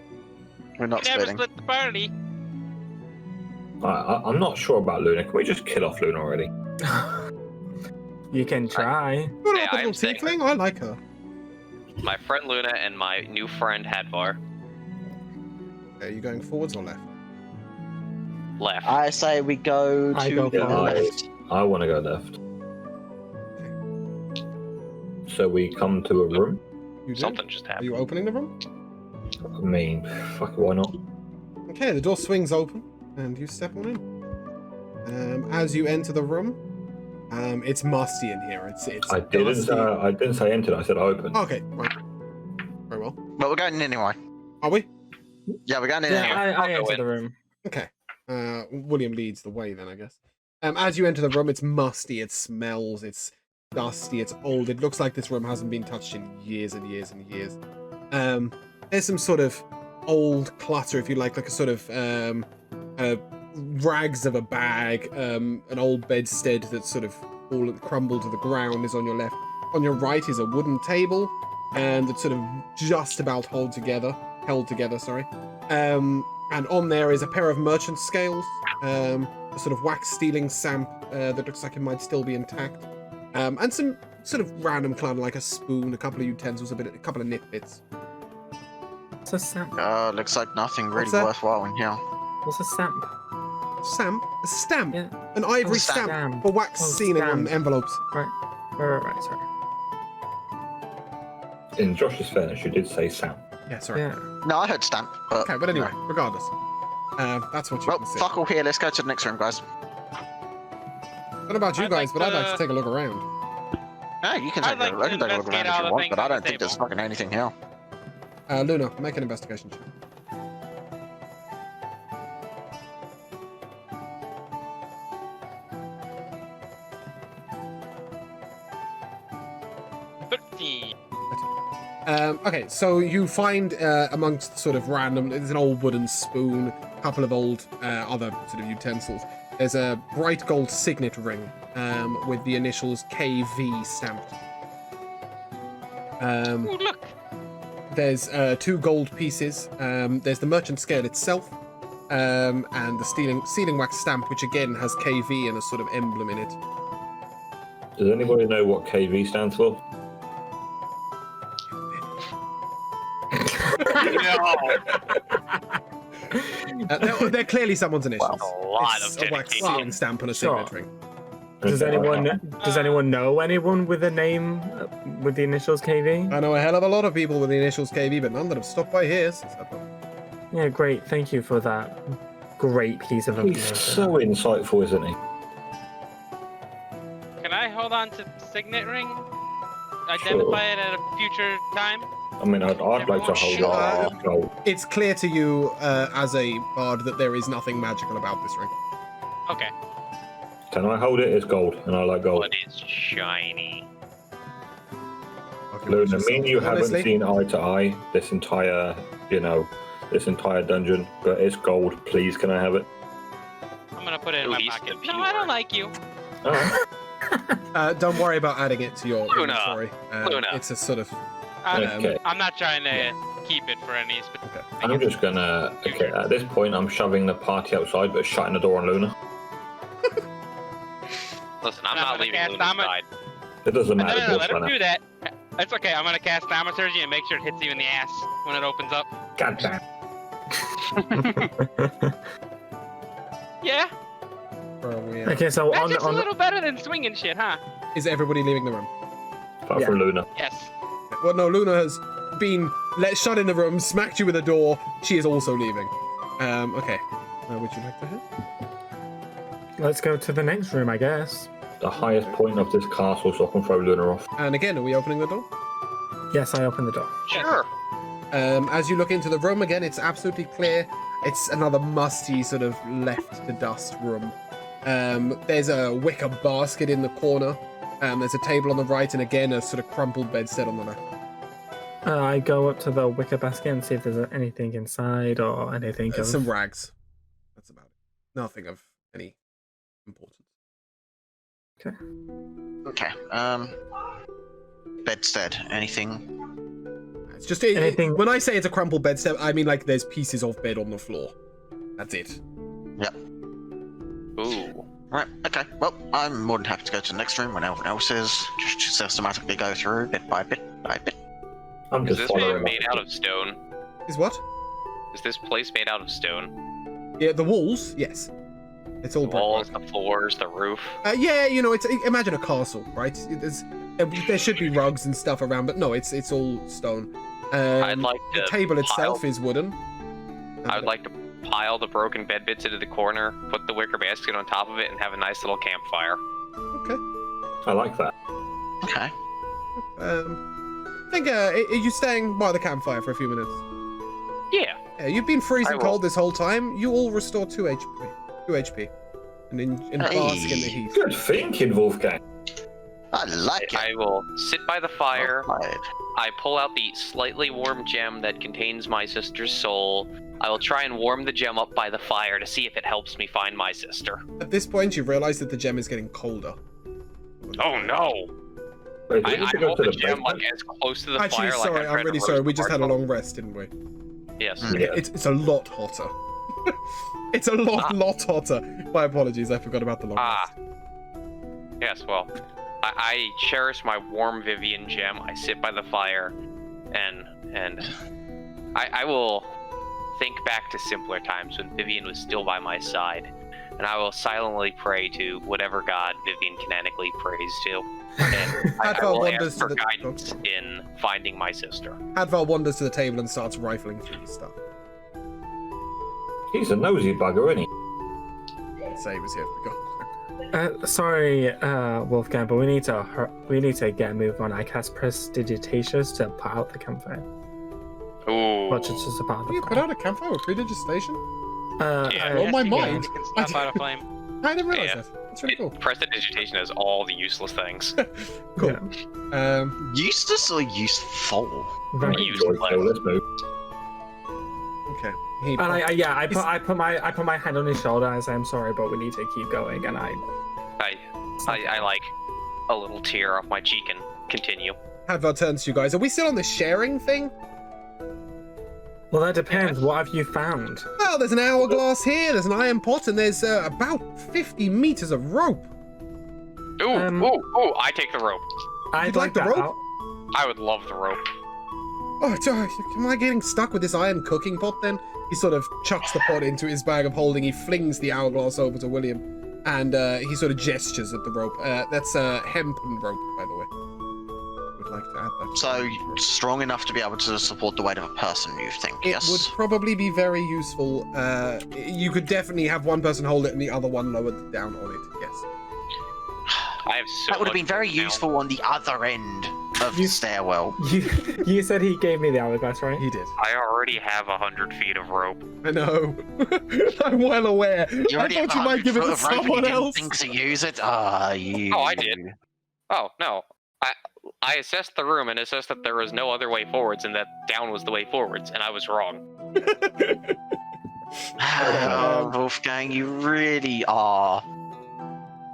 We're not We never splitting. split the party. I'm not sure about Luna. Can we just kill off Luna already? You can try. What Yeah, up, little I'm saying- tiefling? I like her. My friend Luna and my new friend Hadvar Okay, are you going forwards or left? left. I say we go I to go the forward. left. I want to go left. So we come to a room. You do? Something just Are happened. you opening the room? I mean, fuck it, why not? Okay, the door swings open, and you step on in. As you enter the room, it's musty in here. It's I didn't say enter. I said open. Okay, right. Very well. But we're going in anyway. Are we? Yeah, we're going in Yeah, anyway. I'll I go enter in. the room. Okay. William leads the way then, I guess. As you enter the room, it's musty, it smells, it's dusty, it's old. It looks like this room hasn't been touched in years and years and years. There's some sort of old clutter, if you like a sort of rags of a bag, an old bedstead that's sort of all crumbled to the ground is on your left. On your right is a wooden table, and it's sort of just about held together. And on there is a pair of merchant scales, a sort of wax stealing samp that looks like it might still be intact, and some sort of random clutter like a spoon, a couple of utensils, a couple of nip bits. What's a samp? Looks like nothing really What's that? worthwhile in here. What's a samp? A stamp, Yeah. an ivory Oh, stamp stamp. for wax Oh, sealing on stamp. envelopes. Right, sorry. In Josh's fairness, you did say Sam. Yeah, sorry. Yeah. No, I heard stamp. But, Okay, but anyway, regardless. That's what you Well, can see. fuck all here. Let's go to the next room, guys. I don't know about you I'd guys, like but I'd like to- to take a look around. No, you can I'd take like a to look. I can take a look investigate around if all you the want, things but I on the don't think there's table. fucking anything here. Luna, make an investigation check. Okay, so you find amongst sort of random, there's an old wooden spoon, a couple of old other sort of utensils. There's a bright gold signet ring with the initials KV stamped. Ooh, look. There's 2 gold pieces. There's the merchant scale itself, and the sealing wax stamp, which again has KV and a sort of emblem in it. Does anybody know what KV stands for? They're clearly someone's initials. A lot It's of a wax dedication. sealing stamp and a Sure. signet ring. Does anyone know anyone with a name with the initials KV? I know a hell of a lot of people with the initials KV, but none that have stopped by here since that one. Yeah, great. Thank you for that great piece of He's information. so insightful, isn't he? Can I hold on to the signet ring? Identify it at a future time? I mean, I'd like to hold Sure. on to gold. It's clear to you as a bard that there is nothing magical about this ring. Okay. Can I hold it? It's gold, and I like gold. But it's shiny. Okay, Luna, just me and you haven't honestly, seen eye to eye this entire, this entire dungeon, but it's gold. Please, can I have it? I'm gonna put it in At my least pocket. the No, I viewer. don't like you. All right. Don't worry about adding it to your Luna. inventory. Luna. It's a sort of. Okay. I'm not trying to keep it for any specific. I'm just gonna. Okay, at this point, I'm shoving the party outside, but shutting the door on Luna. Listen, I'm I'm not gonna leaving cast Luna's Dama- side. It doesn't No, matter. no, no, let boss, him right do that. It's okay. I'm gonna cast Thaumaturgy and make sure it hits you in the ass when it opens up. now. God damn. Yeah, Where are we at? Okay, so magic's a on little better than swinging shit, huh? Is everybody leaving the room? Apart Yeah. from Luna. Yes. Well, no, Luna has been let shut in the room, smacked you with a door. She is also leaving. Okay. Would you like to head? let's go to the next room, I guess. The highest point of this castle, so I can throw Luna off. And again, are we opening the door? Yes, I open the door. Sure. As you look into the room again, it's absolutely clear. It's another musty, sort of left to dust room. There's a wicker basket in the corner. There's a table on the right, and again, a sort of crumpled bedstead on the left. I go up to the wicker basket and see if there's anything inside or anything of... Some rags. That's about it. Nothing of any importance. Okay. Bedstead. Anything? It's just Anything- when I say it's a crumpled bedstead, I mean like there's pieces of bed on the floor. That's it. Ooh. Right. Okay. Well, I'm more than happy to go to the next room when everyone else is. Just systematically go through bit by bit by bit. I'm Is just this following. made out of stone? Is what? Is this place made out of stone? Yeah, the walls. Yes, it's all The walls, brickwork. the floors, the roof. Yeah, you know, it's imagine a castle, right? There should be rugs and stuff around, but no, it's all stone. I'd like The to table itself pile- is wooden. I would like to pile the broken bed bits into the corner, put the wicker basket on top of it, and have a nice little campfire. Okay. I like that. Okay. I think are you staying by the campfire for a few minutes? Yeah. Yeah, you've been freezing I will. cold this whole time. You all restore 2 HP. 2 HP. And bask in the heat. Good thinking, Wolfgang. I like it. I will sit by the fire. Well played. I pull out the slightly warm gem that contains my sister's soul. I will try and warm the gem up by the fire to see if it helps me find my sister. At this point, you realize that the gem is getting colder. Oh no! Wait, I did we go hold to the the gem basement? like as close to the Actually, fire. sorry, like I'm really sorry. We just had a long rest, didn't we? Yes. Mm. Yeah. It's a lot hotter. It's a lot hotter. My apologies, I forgot about the long rest. Yes. Well, I cherish my warm Vivienne gem. I sit by the fire, and I will think back to simpler times when Vivienne was still by my side, and I will silently pray to whatever god Vivienne canonically prays to. And I Hadvar will wanders ask to for the- guidance in finding my sister. Hadvar wanders to the table and starts rifling through the stuff. He's a nosy bugger, isn't he? Say he was here for the gold. Sorry, Wolfgang, but we need to get a move on. I cast Prestidigitatus to put out the campfire. Ooh. But it's just about the You put out a campfire with predigitation? Yeah. Oh, my Yes, you mind. can snuff out a flame. I didn't realize Yeah. that. That's really cool. Prestidigitation has all the useless things. Cool. Useless or useful? Very Useless. So let's move. Okay. He And I put my hand on his shoulder and I say, I'm sorry, but we need to keep going. And I like a little tear off my cheek and continue. Hadvar turns to you guys. Are we still on the sharing thing? well, that depends. What have you found? Well, there's an hourglass here, there's an iron pot, and there's about 50 meters of rope. Ooh, ooh, I take the rope. I'd You'd like the that rope? out. I would love the rope. Oh, am I getting stuck with this iron cooking pot then? He sort of chucks the pot into his bag of holding. He flings the hourglass over to William, and he sort of gestures at the rope. That's a hempen rope, by the way. Would like to add that. So strong enough to be able to support the weight of a person, you think? It Yes. would probably be very useful. You could definitely have one person hold it and the other one lowered down on it. Yes. I have so That would have much been very rope now. useful on the other end of the stairwell. You said he gave me the hourglass, right? He did. I already have 100 feet of rope. I know. I'm well aware. You I already have thought you might 100 give it to foot of rope and you someone didn't else. think to use it? Ah, you. Oh, I did. Oh, no. I assessed the room and assessed that there was no other way forwards and that down was the way forwards, and I was wrong. Wolfgang, you really are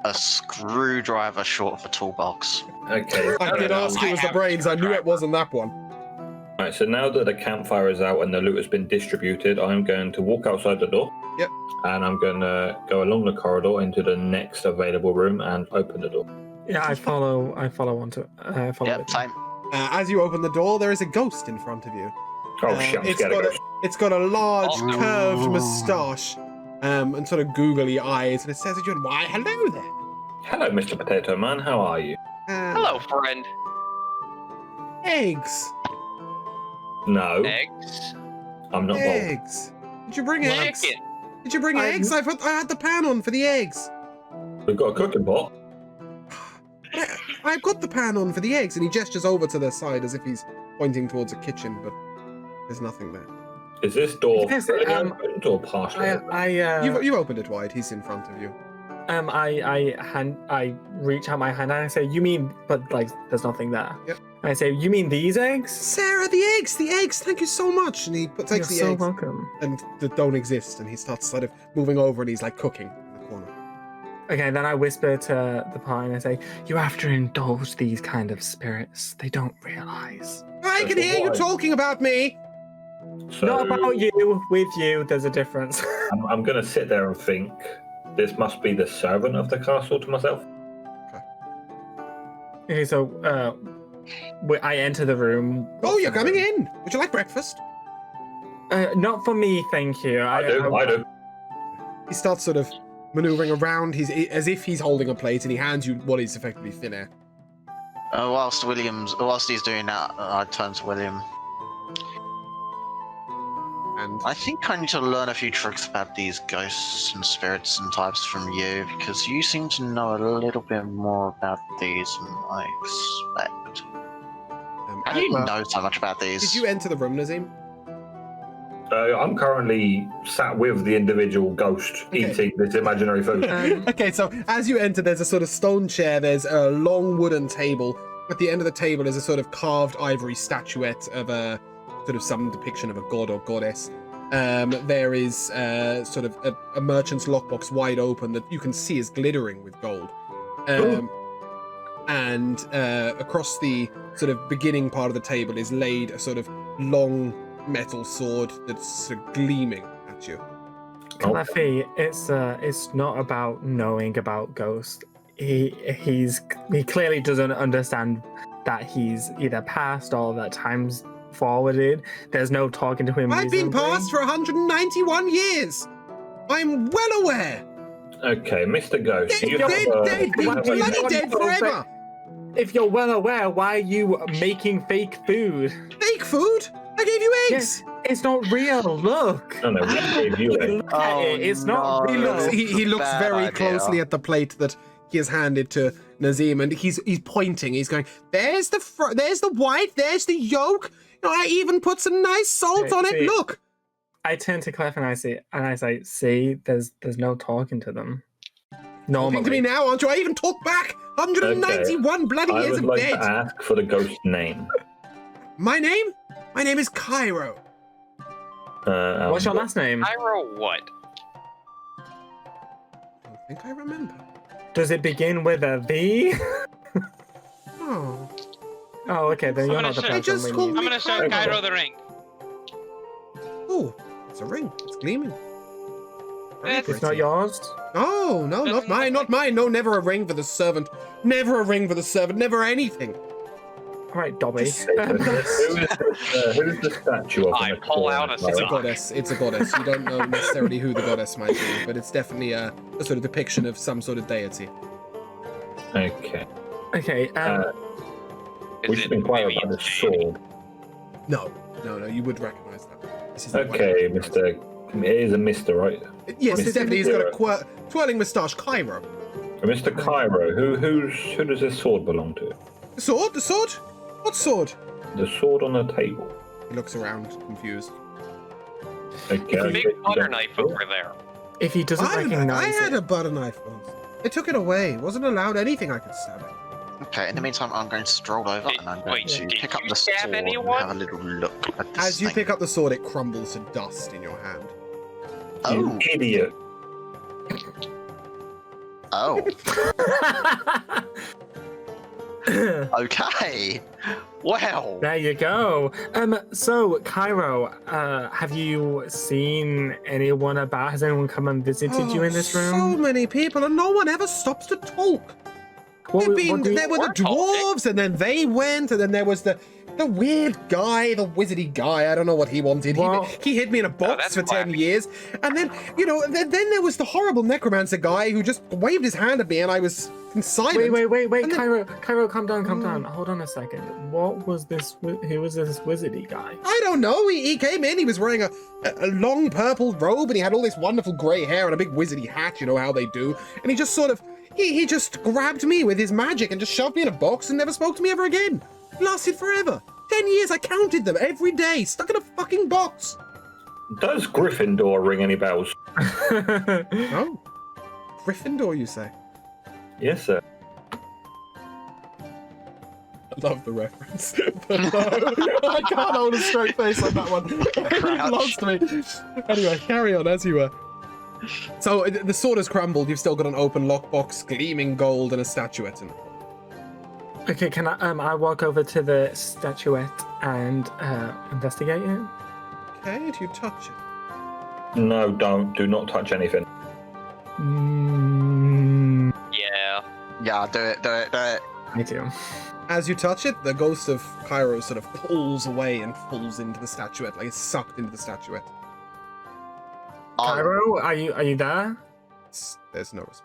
a screwdriver short of a toolbox. Okay. I did ask you as the brains. I knew it wasn't that one. Right, so now that the campfire is out and the loot has been distributed, I'm going to walk outside the door. Yep. And I'm going to go along the corridor into the next available room and open the door. Yeah, I follow onto I follow Yep, it. same. As you open the door, there is a ghost in front of you. Oh shit, I'm it's scared of got ghosts. it's got a large Oh. curved moustache, and sort of googly eyes, and it says at you, "Why, hello there." Hello, Mr. Potato Man, how are you? Hello, friend. Eggs. No, Eggs? I'm not bold. Eggs. Did you bring eggs? Chicken. Did you bring I'm- eggs? I had the pan on for the eggs. We've got a cooking pot. I've got the pan on for the eggs, and he gestures over to the side as if he's pointing towards a kitchen, but there's nothing there. Is this door Yes, fully opened or partially open? You've opened it wide. He's in front of you. I reach out my hand and I say, you mean, but like, there's nothing there. Yep. And I say, you mean these eggs? Sarah, the eggs, the eggs. Thank you so much. And he takes You're the so eggs welcome. and that don't exist, and he starts sort of moving over, and he's like cooking in the corner. Okay, then I whisper to the pie and I say, you have to indulge these kind of spirits. They don't realize. I can hear you Why? talking about me. So Not about you, with you, there's a difference. I'm going to sit there and think this must be the servant of the castle to myself. Okay, so I enter the room. Oh, you're coming in. Would you like breakfast? Not for me, thank you. I do. He starts sort of maneuvering around. He's as if he's holding a plate, and he hands you what is effectively thin air. Whilst he's doing that, I turn to William. And I think I need to learn a few tricks about these ghosts and spirits and types from you, because you seem to know a little bit more about these than I expect. How do you know so much about these? Did you enter the room, Nazim? I'm currently sat with the individual ghost Okay. eating this imaginary food. Okay, so as you enter, there's a sort of stone chair. There's a long wooden table. At the end of the table is a sort of carved ivory statuette of a sort of some depiction of a god or goddess. There is sort of a merchant's lockbox wide open that you can see is glittering with gold. And across the sort of beginning part of the table is laid a sort of long metal sword that's sort of gleaming at you. Cleffy, it's not about knowing about ghosts. He clearly doesn't understand that he's either past or that time's forwarded. There's no talking to him. I've been reasonably. past for 191 years. I'm well aware. Okay, Mr. Ghost. They've you have, been bloody dead forever. If you're well aware, why are you making fake food? Fake food? I gave you eggs. Yes, it's not real. Look. No, we gave you a. Look at it. It's not real. He looks Bad very idea. closely at the plate that he has handed to Nazim, and he's pointing. He's going, "There's the white. There's the yolk. You know, I even put some nice salt on it. See. Look." I turn to Clef and I say, see, there's no talking to them. Normally. Talking to me now, aren't you? I even talk back. 191 bloody I years would of like dead. to ask for the ghost name. My name? My name is Cairo. What's your last name? Pyro what? I don't think I remember. Does it begin with a V? Oh. Oh, okay, then you're I'm not the gonna person just we call need. me- I'm gonna show Cairo the ring. Oh, it's a ring. It's gleaming. Very It's It's pretty. not yours? Oh, no, not Doesn't mine, look not mine. No, never a ring for the servant. Never a ring for the servant. Never anything. All right, Dobby. Who's the statue of? I in the pull corner? out a It's a sock. goddess. It's a goddess. You don't know necessarily who the goddess might be, but it's definitely a sort of depiction of some sort of deity. Okay. Okay, Is We it should inquire maybe about the Jade? sword. No, you would recognize that. This is the Okay, one. Mr. It is a Mr. Right? Yes, Mr. definitely. He's got a Zero. twirling moustache. Cairo. Mr. Cairo, who does this sword belong to? The sword? The sword? What sword? The sword on the table. He looks around, confused. Okay, The big butter knife over there. if he doesn't I recognize had it, a butter knife once. They took it away. Wasn't allowed anything I could stab it. Okay, in the meantime, I'm going to stroll over Wait, and I'm going wait, to did pick up you the stab sword anyone? and have a little look at this As you thing. pick up the sword, it crumbles to dust in your hand. You Oh, idiot. oh, okay. Well, there you go. So Cairo, have you seen anyone about? Has anyone come and visited you in this So room? many people, and no one ever stops to talk. What, There what do you- were the We're talking. dwarves, and then they went, and then there was the weird guy, the wizardy guy. I don't know what he wanted. Well- He hid me in a box that's for 10 clappy. years. And then, then there was the horrible necromancer guy who just waved his hand at me, and I was in silence. Wait, And then- Cairo, calm down. Hold on a second. What was this? Who was this wizardy guy? I don't know. He came in, he was wearing a long purple robe, and he had all this wonderful grey hair and a big wizardy hat, you know how they do. And he just sort of, he just grabbed me with his magic and just shoved me in a box and never spoke to me ever again. It lasted forever. 10 years, I counted them every day, stuck in a fucking box. Does Gryffindor ring any bells? Oh. Gryffindor, you say? Yes, sir. I love the reference. But no, I can't hold a straight face on that one. It lost me. Anyway, carry on as you were. So the sword has crumbled. You've still got an open lockbox, gleaming gold, and a statuette in it. Okay, can I walk over to the statuette and investigate it? Okay, do you touch it? No, don't. Do not touch anything. Yeah. yeah, do it. I do. As you touch it, the ghost of Cairo sort of pulls away and falls into the statuette, like it's sucked into the statuette. Oh, Cairo, are you there? There's no response.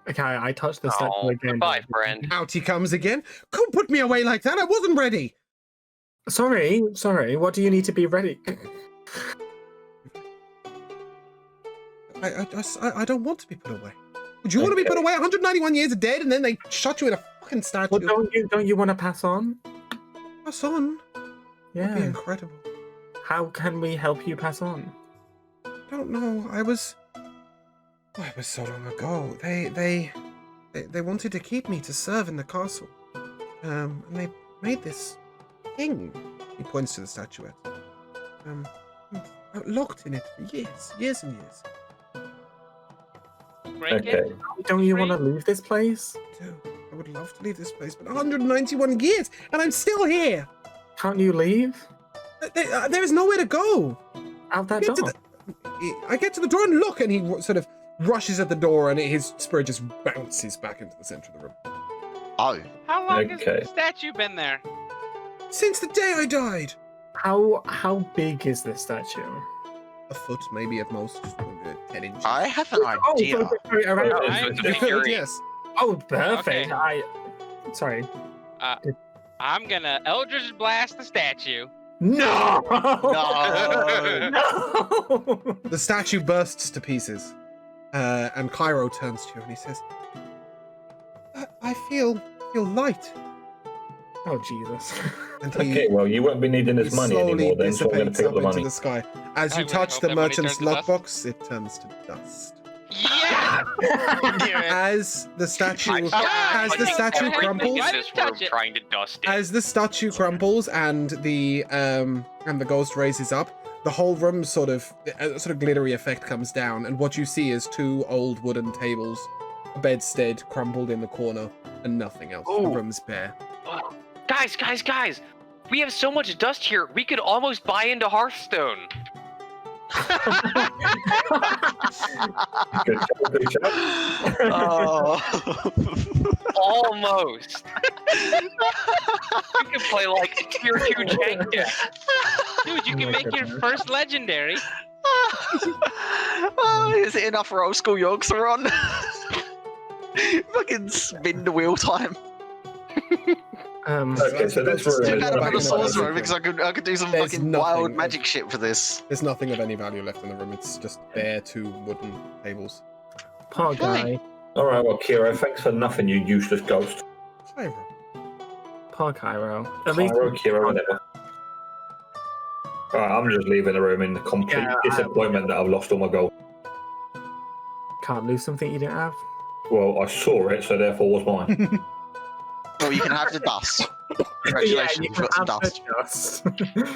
Okay, I touched the statue Oh, again. goodbye, friend. Out he comes again. Don't put me away like that. I wasn't ready. Sorry. What do you need to be ready? I don't want to be put away. Would you want to be put away? 191 years of dead, and then they shut you in a fucking statue. Well, don't you want to pass on? Pass on. That'd be Yeah. incredible. How can we help you pass on? I don't know. It was so long ago. They wanted to keep me to serve in the castle. And they made this thing. He points to the statuette. Locked in it for years and years. Break Okay. it. Don't you want to leave this place? I would love to leave this place, but 191 years, and I'm still here. Can't you leave? There is nowhere to go. Out that Get to door. I get to the door and look, and he sort of rushes at the door, and his spirit just bounces back into the center of the room. oh, How long has Okay. the statue been there? Since the day I died. How big is this statue? A foot, maybe at most. 10 inches. I have an Oh, idea. so it's around. Oh, I- so it's a You could, figurine. yes. Oh, perfect. Okay. Sorry. I'm gonna Eldritch Blast the statue. No! No. No! The statue bursts to pieces, and Cairo turns to you and he says, I feel light. Oh, Jesus. And he, Okay, well, you won't be needing he this money slowly anymore then, so I'm going to dissipates pick up up the into money. the sky. As I you would touch hope the that money merchant's turns to dust. luckbox, it turns to dust. Yeah! As the statue, I'm as the touching statue everything crumbles, in this room Touch it. trying to dust it. as the statue crumbles and the ghost raises up, the whole room sort of glittery effect comes down, and what you see is 2 old wooden tables, a bedstead crumpled in the corner, and nothing else. The Ooh. room's bare. Oh, guys! We have so much dust here. We could almost buy into Hearthstone. Good job. Oh. Almost. We could play like a tier 2 jank deck. Dude, you Oh can my make your goodness. first legendary. Oh, is it enough for old school Yorks are on? Fucking spin the wheel time. Okay, so this room Too is bad back about the in sorcerer the- because I could do some There's fucking nothing wild of- magic shit for this. There's nothing of any value left in the room. It's just bare 2 wooden tables. Poor guy. Alright, well, Kiro, thanks for nothing, you useless ghost. Cairo. Poor Cairo. At least Cairo, Kiro, whatever. Alright, I'm just leaving the room in the complete Yeah, disappointment that I've lost all my gold. can't lose something you didn't have. Well, I saw it, so therefore was mine. Well, you can have the dust. Congratulations, you you've got some can have dust. the dust.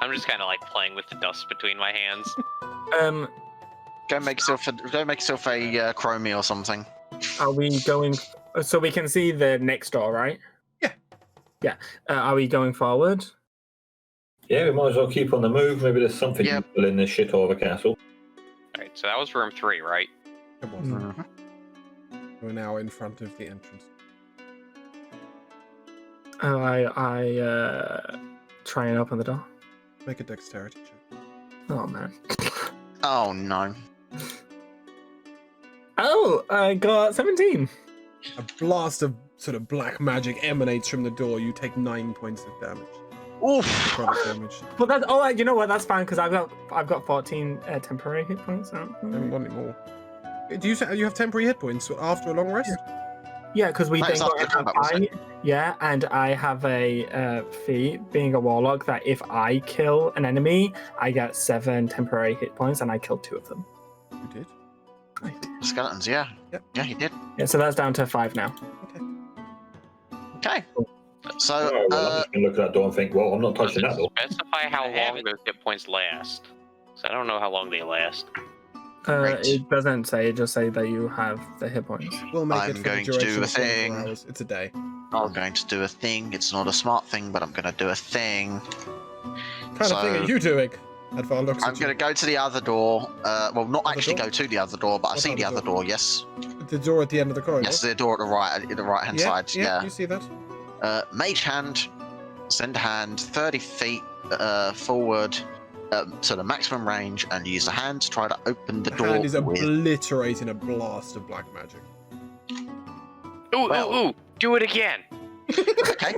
I'm just kind of like playing with the dust between my hands. Go make yourself a chromie or something. Are we going? So we can see the next door, right? Yeah. Yeah. Are we going forward? Yeah, we might as well keep on the move. Maybe there's something Yep. useful in this shithole of a castle. Alright, so that was room 3, right? It was. Mm. We're now in front of the entrance. I try and open the door. Make a dexterity check. Oh man. Oh no. Oh, I got 17. A blast of sort of black magic emanates from the door. You take 9 points of damage. Oof. Necrotic damage. But that's you know what? That's fine because I've got 14 temporary hit points. So. I haven't got any more. Do you say you have temporary hit points after a long rest? Yeah, because we That is think after combat, was it? yeah, and I have a feat being a warlock that if I kill an enemy, I get 7 temporary hit points, and I killed 2 of them. You did. I did. Skeletons, yeah. Yep. Yeah, he did. Yeah, so that's down to 5 now. Okay. So, Oh, well, I'm just going to look at that door and think, well, I'm not touching that door. Specify how I have long it. those hit points last. So I don't know how long they last. Great. It doesn't say; it just say that you have the hit points. We'll make I'm it for the going to duration do a of 24 thing. hours. It's a day. I'm going to do a thing. It's not a smart thing, but I'm going to do a thing. What kind of thing So- are you doing? Advar looks I'm at you. going to go to the other door. Well, not Other actually door? go to the other door, but I What see the other other door? door. Yes. The door at the end of the corridor. Yes, the door at the right hand yeah, side. Yeah. You see that? Mage hand, send a hand 30 feet forward to the maximum range, and use the hand to try to open the The door hand is with. obliterating a blast of black magic. Ooh, Well- ooh, do it again. Okay.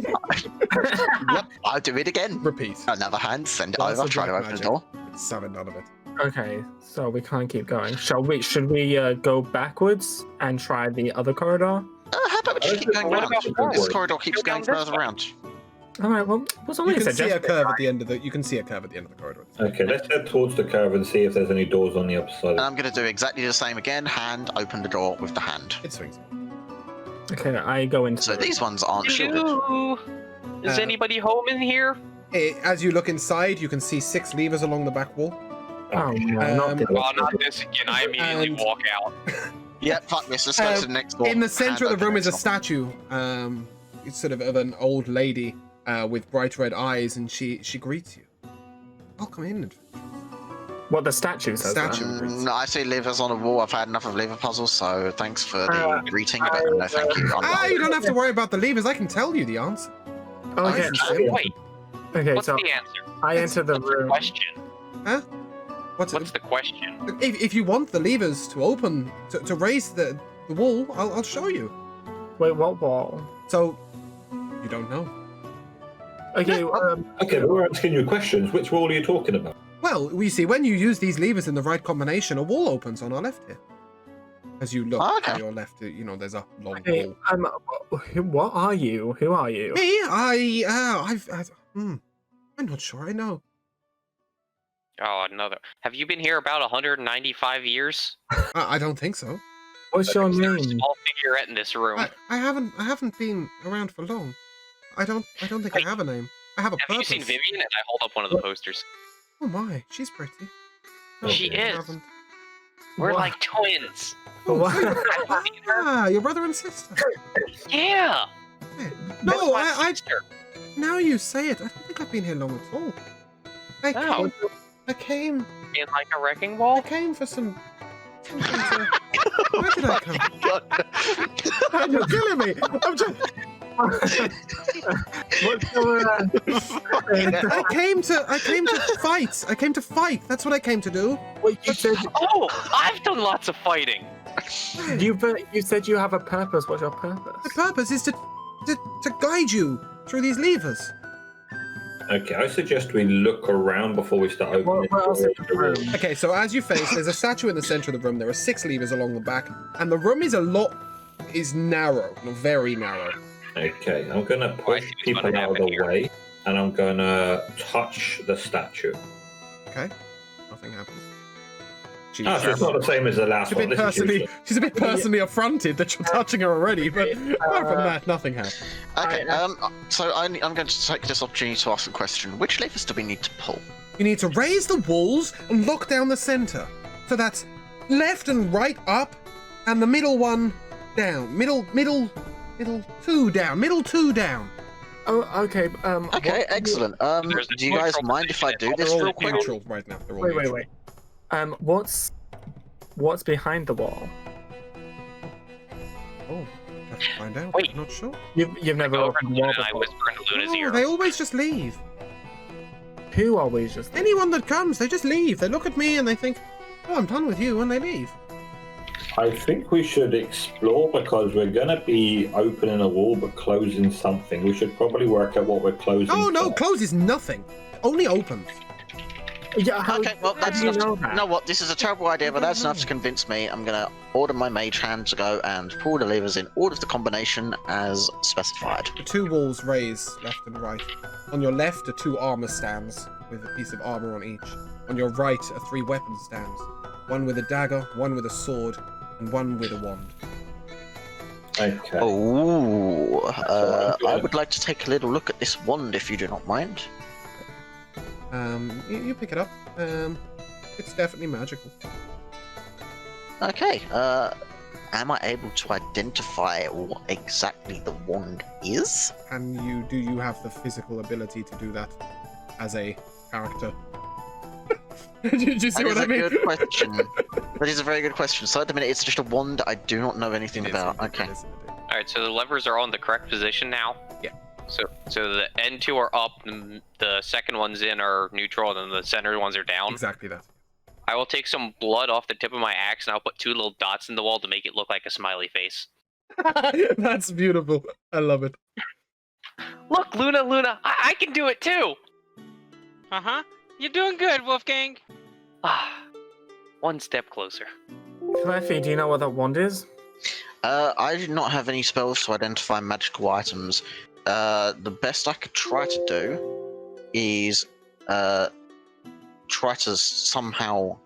Yep, I'll do it again. Repeat. Another hand, send it Blast over, of try to black open magic. the door. Summon none of it. Okay, so we can't keep going. Should we go backwards and try the other corridor? How about we just keep going What round? about forward? This corridor keeps Go going down this further way. around. All right. Well, it was only You a can see a suggestion. curve at the end of the. You can see a curve at the end of the corridor. Okay, let's head towards the curve and see if there's any doors on the other side. And I'm going to do exactly the same again. Hand, open the door with the hand. It swings. Okay, I go into. So these ones aren't shielded. Hello? Is Uh, anybody home in here? As you look inside, you can see 6 levers along the back wall. Oh no, not this. Oh, not this again. I immediately And- walk out. Yep, fuck this. Let's go to the next door. In the center of Hand the room open is a next door. statue. It's sort of an old lady with bright red eyes, and she greets you. Welcome in. What the statue says. that. Statue. No, I see levers on the wall. I've had enough of lever puzzles, so thanks for the greeting, but no thank you. I'm not. You don't have to worry about the levers. I can tell you the answer. Okay. Nice. Wait, Okay. what's So the answer? I enter the What's the room. question? What's the question? If you want the levers to open, to raise the wall, I'll show you. Wait, what wall? So, you don't know. Okay, Okay, but we're asking you questions. Which wall are you talking about? Well, we see when you use these levers in the right combination, a wall opens on our left here. As you look to your left, you know, there's a long okay, wall. what are you? Who are you? Me? I'm not sure I know. Oh, another. Have you been here about 195 years? I don't think so. What's your There's a name? small figurette in this room. I haven't been around for long. I don't think I have a name. I have a Have purpose. you seen Vivienne? And I hold up one of the posters. Oh my, she's pretty. She I is. haven't. We're What? like twins. What? I've seen her. Ah, your brother and sister. Yeah. Yeah. That's No, my I. sister. Now you say it, I don't think I've been here long at all. No. I came In like a wrecking ball. for some. Where did I come? You're killing me. I'm just. What's your, I came to fight. I came to fight. That's what I came to do. Wait, you said Oh, I've done lots of fighting. you said you have a purpose. What's your purpose? My purpose is to guide you through these levers. Okay, I suggest we look around before we start opening What else is in the room? Okay, so as you face, there's a statue in the center of the room. There are 6 levers along the back, and the room is narrow, very narrow. Okay, I'm gonna push see what's people gonna out of happen the here. way, and I'm gonna touch the statue. Okay, nothing happens. So it's not the same as the last one. This is useless. She's a bit personally affronted that you're touching her already, but apart from that, nothing happened. Okay, so I'm going to take this opportunity to ask a question. Which levers do we need to pull? You need to raise the walls and lock down the center. So that's left and right up, and the middle one down. Middle 2 down. Middle 2 down. Oh, okay. Okay, excellent. There's Do you guys neutral mind if I do position. this They're all real quick? neutral right now. They're all Wait. neutral. What's behind the wall? Oh, have to find out. Wait. I'm not sure. You've never Go over to opened the Luna wall and I before. whisper into Luna's No, ear. they always just leave. Who are we just? Anyone that comes, they just leave. They look at me and they think, "Oh, I'm done with you," and they leave. I think we should explore because we're gonna be opening a wall but closing something. We should probably work out what we're closing. Oh no, for. closes nothing. Only opens. Yeah. Okay, well, how that's do you enough. know To, that? you know what? This is a terrible idea, but that's enough to convince me. I'm going to order my mage hand to go and pull the levers in order of the combination as specified. The 2 walls raise left and right. On your left are 2 armor stands with a piece of armor on each. On your right are 3 weapon stands. 1 with a dagger, 1 with a sword, and 1 with a wand. Okay. Oh, I would like to take a little look at this wand, if you do not mind. You pick it up. It's definitely magical. Okay, am I able to identify what exactly the wand is? Do you have the physical ability to do that as a character? Did you see That what is I a mean? good question. That is a very good question. So at the minute, it's just a wand I do not know anything It is about. indeed, Okay. it is indeed. All right, so the levers are on the correct position now. Yeah. So the end 2 are up, the second ones in are neutral, and then the center ones are down. Exactly that. I will take some blood off the tip of my axe, and I'll put 2 little dots in the wall to make it look like a smiley face. That's beautiful. I love it. Look, Luna, I can do it too. Uh-huh. You're doing good, Wolfgang. Ah, 1 step closer. Cleffy, do you know what that wand is? I do not have any spells to identify magical items. The best I could try to do is try to somehow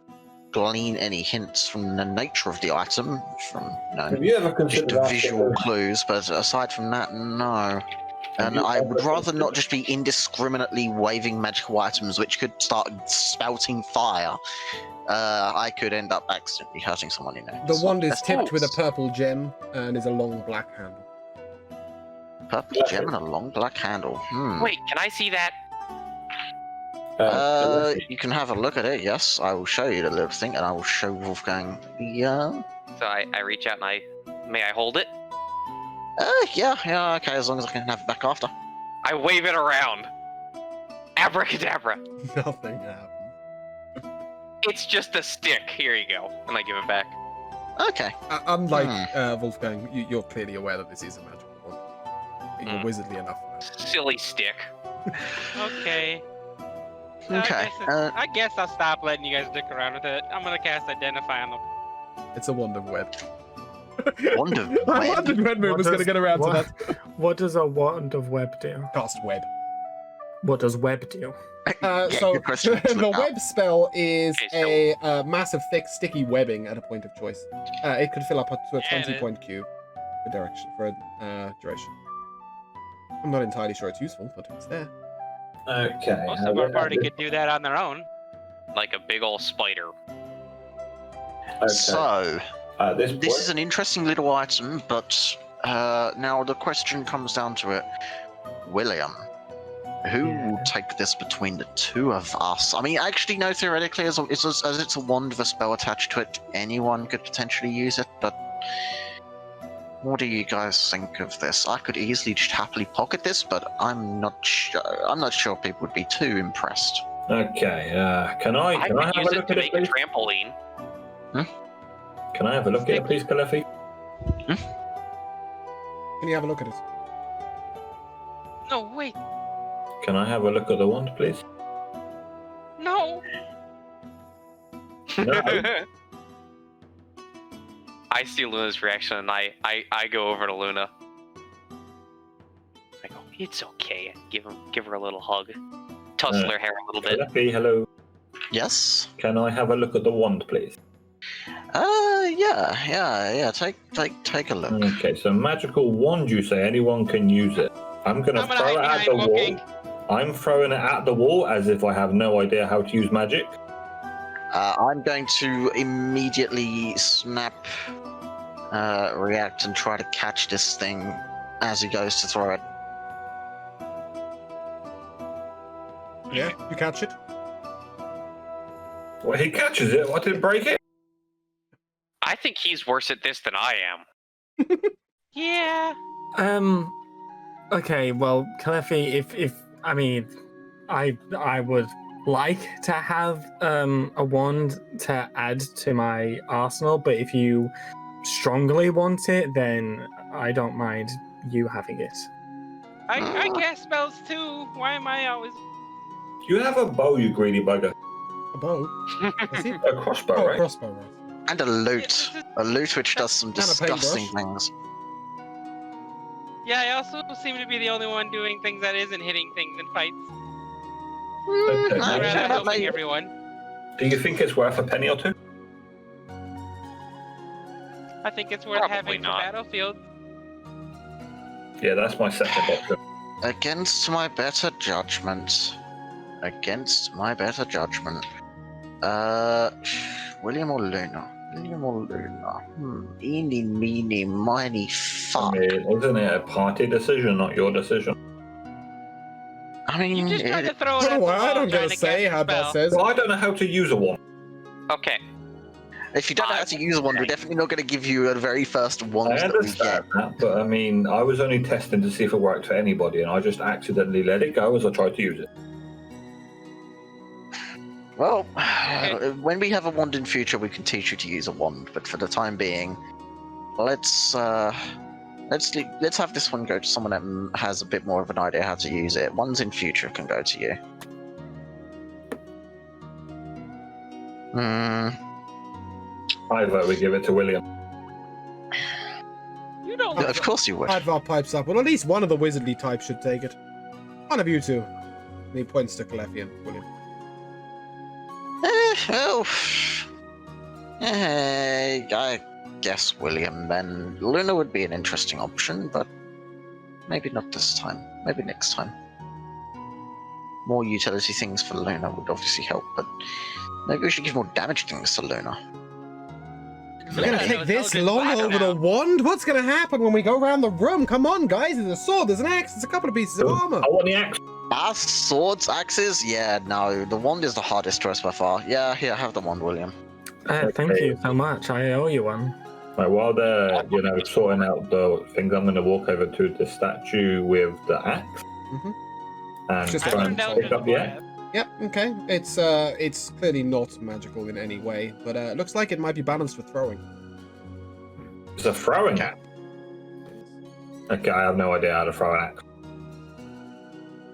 glean any hints from the nature of the item, from Have you ever just considered the asking visual them- clues, but aside from that, no. And you I would ever rather considered- not just be indiscriminately waving magical items which could start spouting fire. I could end up accidentally hurting someone, you know. The So wand is that's tipped with a nice. purple gem and is a long black handle. Purple gem and a long black handle. Wait, can I see that? You can have a look at it, yes. I will show you the little thing, and I will show Wolfgang the, So I reach out and may I hold it? yeah, okay, as long as I can have it back after. I wave it around. Abracadabra. Nothing happened. It's just a stick. Here you go. And I give it back. Okay. Unlike Wolfgang, you're clearly aware that this is a magical wand. You're wizardly enough. Silly stick. Okay. Okay. I guess I'll stop letting you guys dick around with it. I'm gonna cast Identify on them. It's a wand of web. Wand of I web? wondered when Moon was going to get around to that. What does a wand of web do? Cast web. What does web do? So good question. the web spell is Okay, a massive, thick, sticky webbing at a point of choice. It could fill up to a Yeah, it 20-point cube for duration. I'm not entirely sure it's useful, but it's there. Okay. Most of our party could do that on their own. Like a big old spider. Okay. So, At this point, this is an interesting little item, but now the question comes down to it. William, who will take this between the two of us? I mean, actually, no, theoretically, as it's a wand with a spell attached to it, anyone could potentially use it, but what do you guys think of this? I could easily just happily pocket this, but I'm not sure people would be too impressed. Okay. Can I could have use a it look to at it, make a please? trampoline. Can I have a look at it, please, Kalefi? Can you have a look at it? No, wait. Can I have a look at the wand, please? No. No. I see Luna's reaction, and I go over to Luna. I go, it's okay. Give her a little hug. Tussle her hair a little bit. Kalefi, hello. Yes? Can I have a look at the wand, please? Yeah. Take a look. Okay, so magical wand, you say anyone can use it. I'm gonna throw it hide at the behind Wolfgang. wall. I'm throwing it at the wall as if I have no idea how to use magic. I'm going to immediately snap, react, and try to catch this thing as he goes to throw it. Yeah, you catch it. Well, he catches it. I didn't break it. I think he's worse at this than I am. Yeah. Okay, well, Kalefi, if I mean, I would like to have a wand to add to my arsenal, but if you strongly want it, then I don't mind you having it. I cast spells too. Why am I always? You have a bow, you greedy bugger. A bow. Is it? A crossbow, Oh, a right? crossbow, right. And a lute. A lute which does some And a paintbrush. disgusting things. Yeah, I also seem to be the only one doing things that isn't hitting things in fights. Okay. No, I'd rather yeah, helping mate. everyone. Do you think it's worth a penny or two? I think it's worth Probably having not. for battlefield. Yeah, that's my second option. Against my better judgment. William or Luna? Eeny, meeny, miny, I fuck. mean, isn't it a party decision, not your decision? I mean, You just tried to throw it Oh, at the well, I wall don't trying get a to say cast how a that spell. says. Well, I don't know how to use a wand. Okay. if you don't know how to use one, we're definitely not going to give you a very first one I that we get. understand that, but I mean, I was only testing to see if it worked for anybody, and I just accidentally let it go as I tried to use it. Well, when we have a wand in future, we can teach you to use a wand. But for the time being, let's have this one go to someone that has a bit more of an idea how to use it. Ones in future can go to you. I vote we give it to William. You don't. No, of course you would. Advar pipes up. Well, at least one of the wizardly types should take it. One of you two. And he points to Kalefi and William. I guess William then. Luna would be an interesting option, but maybe not this time. Maybe next time. More utility things for Luna would obviously help, but maybe we should give more damage things to Luna. We're gonna Yeah, take no, this no, long I don't over the know. wand? What's gonna happen when we go around the room? Come on, guys. There's a sword, there's an axe, there's a couple of pieces of armor. I want the axe. Swords, axes? Yeah, no. The wand is the hardest choice by far. Yeah, here, have the wand, William. Thank Okay. you so much. I owe you one. Right, while they're, sorting out the things, I'm going to walk over to the statue with the axe Mhm. and Just I try learned and out pick up the axe. Yep, okay. It's clearly not magical in any way, but it looks like it might be balanced for throwing. It's a throwing axe. Okay, I have no idea how to throw an axe.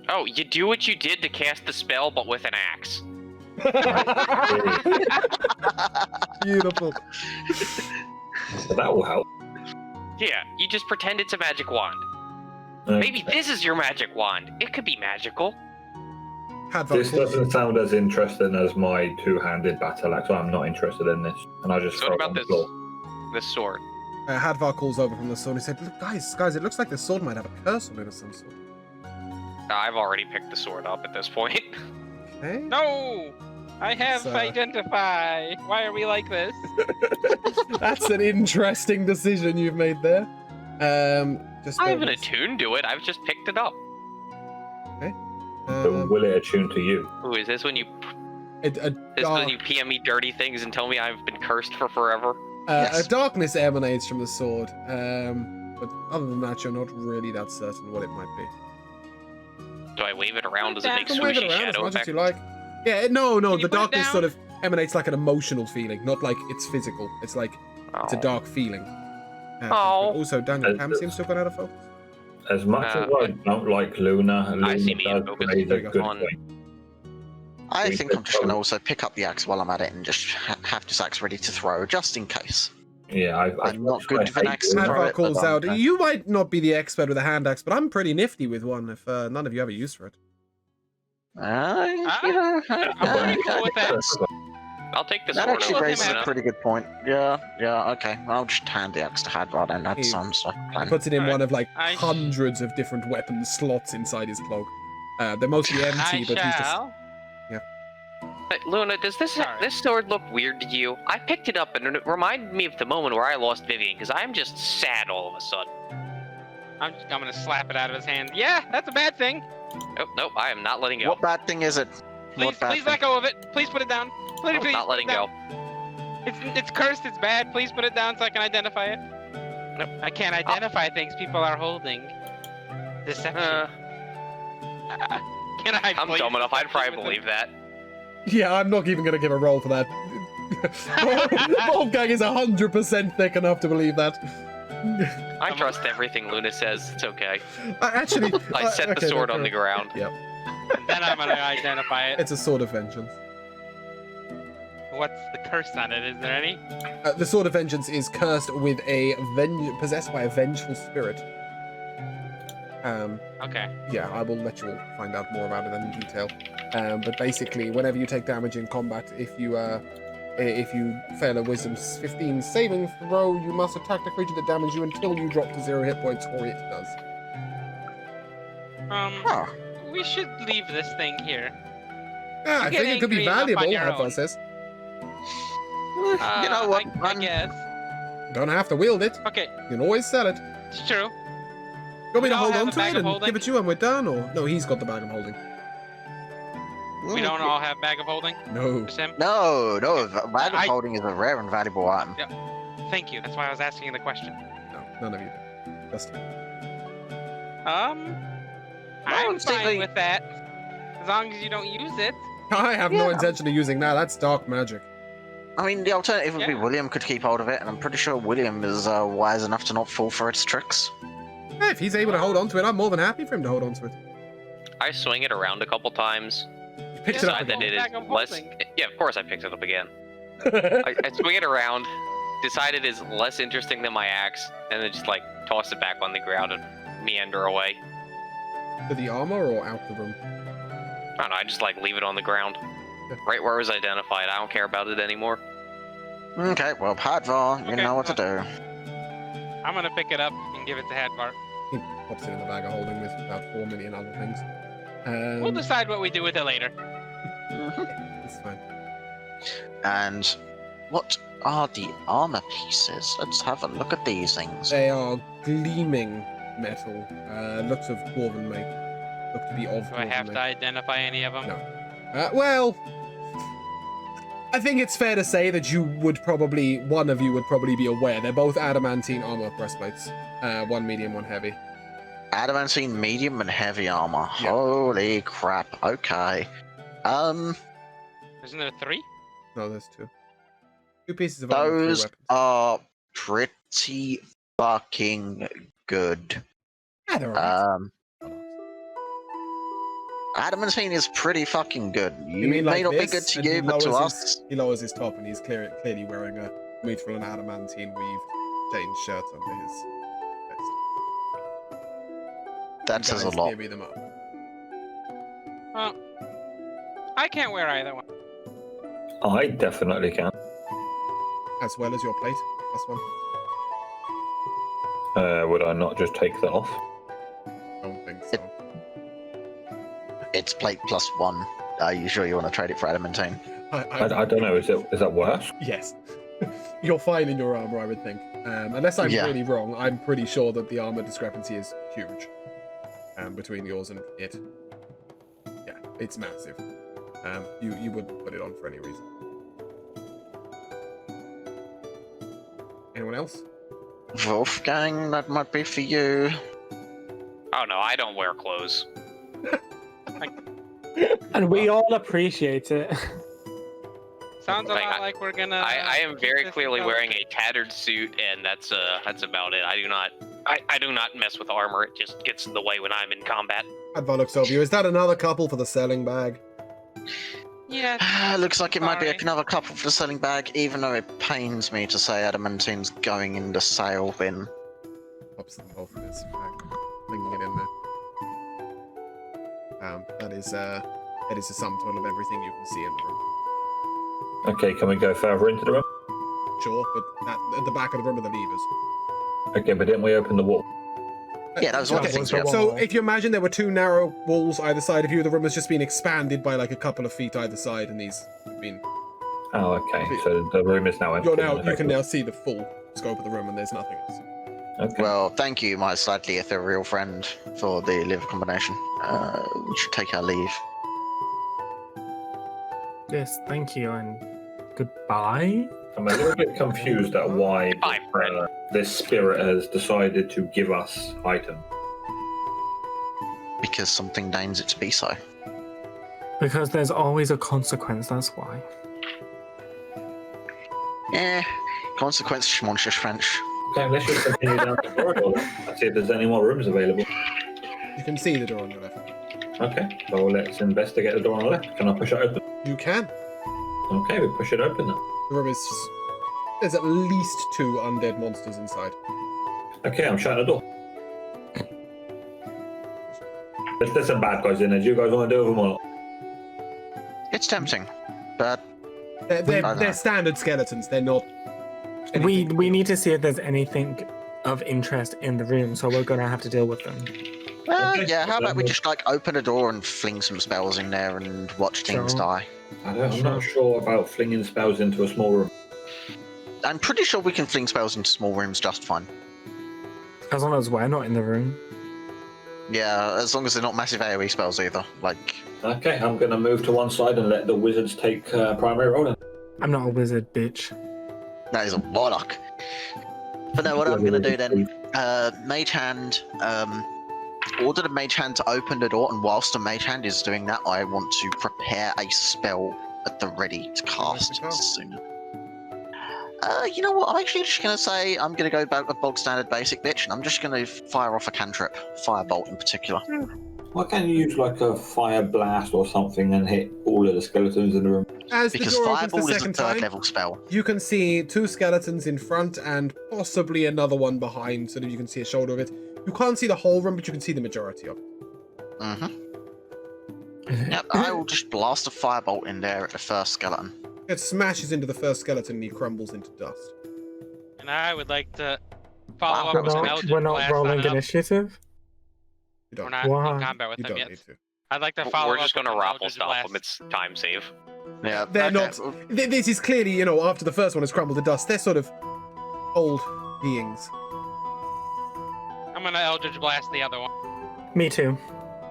Oh, you do what you did to cast the spell, but with an axe. Beautiful. So that will help. Yeah, you just pretend it's a magic wand. Okay. Maybe this is your magic wand. It could be magical. This doesn't sound as interesting as my two-handed battle axe. I'm not interested in this, and I just So throw what it on about the floor. this sword? Hadvar calls over from the sword and he said, "Look, guys, it looks like this sword might have a curse on it of some sort." I've already picked the sword up at this point. Okay. No! I have So- identify. Why are we like this? That's an interesting decision you've made there. Just I haven't attuned to it. I've just picked it up. So will it attune to you? Ooh, is this when you This when you PM me dirty things and tell me I've been cursed for forever? A darkness emanates from the sword, but other than that, you're not really that certain what it might be. Do I wave it around? Does it make You can wave it swooshy around as shadow much as effect? you like. Yeah, no, Can you the put it darkness down? sort of emanates like an emotional feeling, not like it's physical. It's like it's a Oh. dark feeling. Oh. Also, Daniel Cam seems to have gone out of focus. As much as I don't like Luna, I see me in does focus. raise There a you good go. point. I We think could I'm just going to probably- also pick up the axe while I'm at it and just have this axe ready to throw, just in case. Yeah, I'm not good with an axe. Luna. Throw Hadvar it, calls but I'm out, okay. "You might not be the expert with a hand axe, but I'm pretty nifty with one. If none of you have a use for it." You know, I'm pretty cool with that. I'll take the that sword. actually over Look, raises Luna. a pretty good point. Yeah, okay. I'll just hand the axe to Hadvar then. That He- sounds like a plan. Puts it in Alright. one of like I- hundreds of different weapon slots inside his cloak. They're mostly empty, I but he's just. shall. Hey, Luna, does this Sorry. this sword look weird to you? I picked it up and it reminded me of the moment where I lost Vivienne because I'm just sad all of a sudden. I'm gonna slap it out of his hand. Yeah, that's a bad thing. Nope, I am not letting go. What bad thing is it? Please, What bad please thing? let go of it. Please put it down. Please, I'm please not put letting it go. down. It's cursed. It's bad. Please put it down so I can identify it. Nope. I can't identify things people are holding. Deception. Can I? I'm please dumb enough. I'd deception probably with believe that. Yeah, I'm not even gonna give a roll for that. Wolfgang is 100% thick enough to believe that. I trust everything Luna says. It's okay. Actually, I set the okay, sword that's on the fair. ground. Yep, it. Then I'm gonna identify it. it's a sword of vengeance. What's the curse on it? Is there any? The sword of vengeance is cursed with possessed by a vengeful spirit. Okay. Yeah, I will let you all find out more about it in detail. But basically, whenever you take damage in combat, if you fail a Wisdom 15 saving throw, you must attack the creature that damaged you until you drop to 0 hit points, or it does. Huh. We should leave this thing here. Ah, I get think it could be angry enough on valuable, your Hadvar own. says. You know what? I guess. Don't have to wield it. Okay, You can always sell it. it's true. You want me We to all hold have on a to bag it of and holding? give it to you and we're done? Or no, he's got the bag I'm holding. We don't all have bag of holding. No. Just him. No, bag of I- holding is a rare and valuable item. Thank you. That's why I was asking the question. No, none of you do. Just me. I'm it's fine simply- with that. As long as you don't use it. I have no Yeah. intention of using that. That's dark magic. I mean, the alternative would be Yeah. William could keep hold of it, and I'm pretty sure William is wise enough to not fall for its tricks. Hey, if he's able to hold on to it, I'm more than happy for him to hold on to it. I swing it around a couple times. He picks Yeah, it up Decide that again. it is Bag of less. holding. Yeah, of course I picked it up again. I swing it around, decide it is less interesting than my axe, and then just like toss it back on the ground and meander away. To the armor or out the room? I don't know. I just like leave it on the ground, Yeah. right where it was identified. I don't care about it anymore. Okay, well, Hadvar, you Okay, know what to do. I'm gonna pick it up and give it to Hadvar. He pops it in the bag of holding with about 4 million other things. We'll decide what we do with it later. It's fine. And what are the armor pieces? Let's have a look at these things. They are gleaming metal. Looks of dwarven make. Look to be of Do I dwarven have make. to identify any of them? No. Well, I think it's fair to say that one of you would probably be aware. They're both adamantine armor breastplates. One medium, one heavy. Adamantine medium and heavy armor. Yeah. Holy crap. Okay. Isn't there 3? No, there's 2. 2 pieces of armor, 3 those weapons. are pretty fucking good. Yeah, they're alright. Adamantine is pretty fucking good. You mean like may not be this, good to and he you, but to lowers us. He lowers his top, and he's clearly wearing a neutral and adamantine weaved chain shirt under his vest. That You says a guys lot. divvy them up. Well, I can't wear either one. I definitely can. As well as your plate, +1. Would I not just take that off? I don't think so. It's plate +1. Are you sure you want to trade it for adamantine? I don't know. Is that worse? Yes. You're fine in your armor, I would think. Unless I'm really wrong, I'm pretty sure that the armor discrepancy is huge between yours and it. Yeah, it's massive. You wouldn't put it on for any reason. Anyone else? Wolfgang, that might be for you. Oh no, I don't wear clothes. And we all appreciate it. Sounds a Like, lot like we're gonna. I am very this clearly out. wearing a tattered suit, and that's about it. I do not mess with armor. It just gets in the way when I'm in combat. Advar looks over you. Is that another couple for the selling bag? Yeah. Looks like it might be Sorry. another couple for the selling bag, even though it pains me to say adamantine's going in the sale bin. Pops them both in his bag, flinging it in there. That is a sum total of everything you can see in the room. Okay, can we go further into the room? Sure, but at the back of the room are the levers. Okay, but didn't we open the wall? Yeah, that was one of the Okay, things we had. so if you imagine there were 2 narrow walls either side of you, the room has just been expanded by like a couple of feet either side, and these have been. Oh, okay. So the room is now empty. You can now see the full scope of the room, and there's nothing else. Okay. Well, thank you, my slightly ethereal friend, for the liver combination. We should take our leave. Yes, thank you, and goodbye. I'm a little bit confused at why Goodbye, friend. this spirit has decided to give us items. Because something deigns it to be so. Because there's always a consequence, that's why. Yeah, consequence, schmontish French. Okay, let's just continue down the corridor then. Let's see if there's any more rooms available. You can see the door on your left. Okay, well let's investigate the door on the left. Can I push it open? You can. Okay, we push it open then. The room is. There's at least 2 undead monsters inside. Okay, I'm shutting the door. There's some bad guys in there. Do you guys want to deal with them or not? It's tempting, but They're standard skeletons. They're not. We need to see if there's anything of interest in the room, so we're gonna have to deal with them. yeah, how about we just like open a door and fling some spells in there and watch things Sure. die? I'm not sure about flinging spells into a small room. I'm pretty sure we can fling spells into small rooms just fine. As long as we're not in the room. Yeah, as long as they're not massive AoE spells either. Like, Okay, I'm going to move to one side and let the wizards take primary role then. I'm not a wizard, bitch. that is a warlock. But no, what I'm gonna do then, Mage Hand, order the Mage Hand to open the door, and whilst the Mage Hand is doing that, I want to prepare a spell at the ready to cast soon. You know what? I'm actually just gonna say I'm gonna go back with bog standard basic bitch, and I'm just gonna fire off a cantrip, firebolt in particular. Why can't you use like a fire blast or something and hit all of the skeletons in the room? As the Because door opens the fireball is a second third time, level spell. you can see 2 skeletons in front and possibly another one behind, so that you can see a shoulder of it. You can't see the whole room, but you can see the majority of it. Mm-hmm. Yep, I will just blast a firebolt in there at the first skeleton. It smashes into the first skeleton and he crumbles into dust. And I would like to follow Wow. up with an Eldritch We're not Blast rolling on up. initiative. You We're don't. not Wow. in combat with You them don't yet. need to. I'd like to follow We're up just with gonna an raffle Eldritch stop Blast. them. It's time save. Yeah, They're okay. not. This is clearly, after the first one has crumbled to dust, they're sort of old beings. I'm gonna Eldritch Blast the other one. Me too.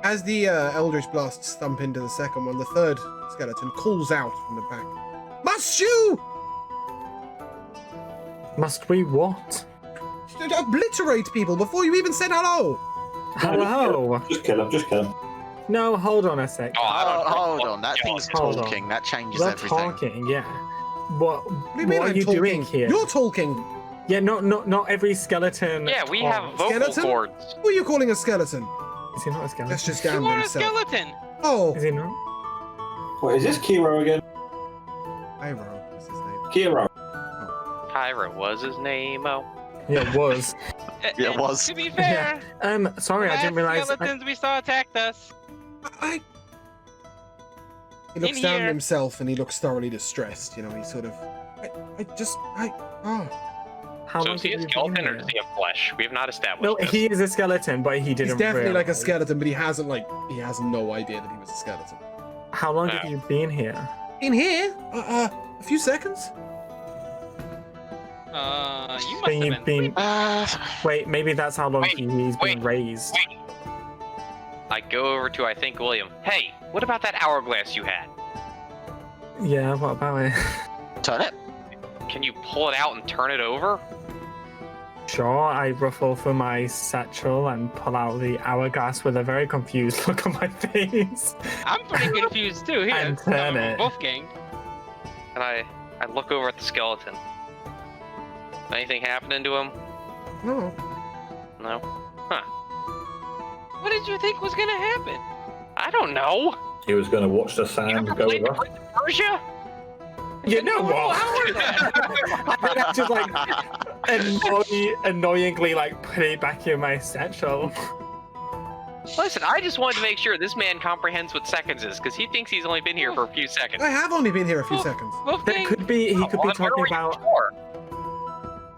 As the Eldritch Blasts thump into the second one, the third skeleton calls out from the back. Must you Must we what? obliterate people before you even said hello? Hello. Just kill him, just kill him. No, hold on a sec. Oh, I don't know. Hold on, that thing's Hold on. talking. That changes We're everything. talking, yeah. What What do you mean are I'm you talking? doing here? You're talking. Yeah, not every skeleton. Yeah, we have talks. vocal Skeleton? cords. Who are you calling a skeleton? Is he not a skeleton? That's just You damn are a himself. skeleton. Oh, Is he not? What is this Kiro again? Pyro is his name. Kiro. Kyra was his name. Oh. Yeah, it was. Yeah, it And was. To be fair, Sorry, I didn't the realize. skeletons we saw attacked us. He looks In down at here. himself and he looks thoroughly distressed. You know, he sort of. How So long is he have a you been skeleton or here? is he a flesh? We have not established No, this. he is a skeleton, but he didn't. He's definitely like a realize. skeleton, but he has no idea that he was a skeleton. How long have you been here? In here, a few seconds. You must Then have you've been. been. Wait, maybe that's how long Wait, he's been wait, raised. Wait. I go over to, I think, William. Hey, what about that hourglass you had? Yeah, what about it? Turn it. Can you pull it out and turn it over? Sure, I ruffle through my satchel and pull out the hourglass with a very confused look on my face. I'm pretty confused too. Here, And turn it. Wolfgang. And I look over at the skeleton. Anything happening to him? No. No? What did you think was gonna happen? I don't know. He was going to watch the You sand ever go played the rough. Prince of Persia? You know what? I just like annoyingly like put it back in my satchel. Listen, I just wanted to make sure this man comprehends what seconds is, because he thinks he's only been here for a few seconds. I have only been here a few Oh. seconds. That Wolfgang, could be. He could be Well, then where talking were you about. before?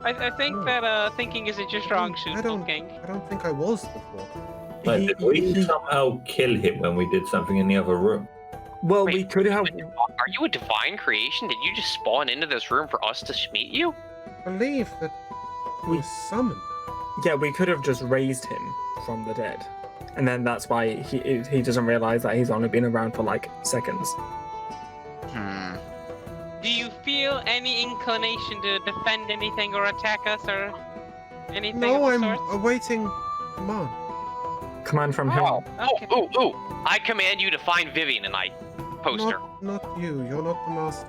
I think that thinking isn't your strong suit, I don't Wolfgang. think I was before. Like, did we he- somehow kill him when we did something in the other room? Well, Wait, we could have. Are you a divine creation? Did you just spawn into this room for us to meet you? I believe that We- was summoned. Yeah, we could have just raised him from the dead, and then that's why he doesn't realize that he's only been around for like seconds. Do you feel any inclination to defend anything or attack us or anything No, of the I'm sorts? awaiting command. Command from Oh, him. ooh. I command you to find Vivienne and I post her. Not you. You're not the master.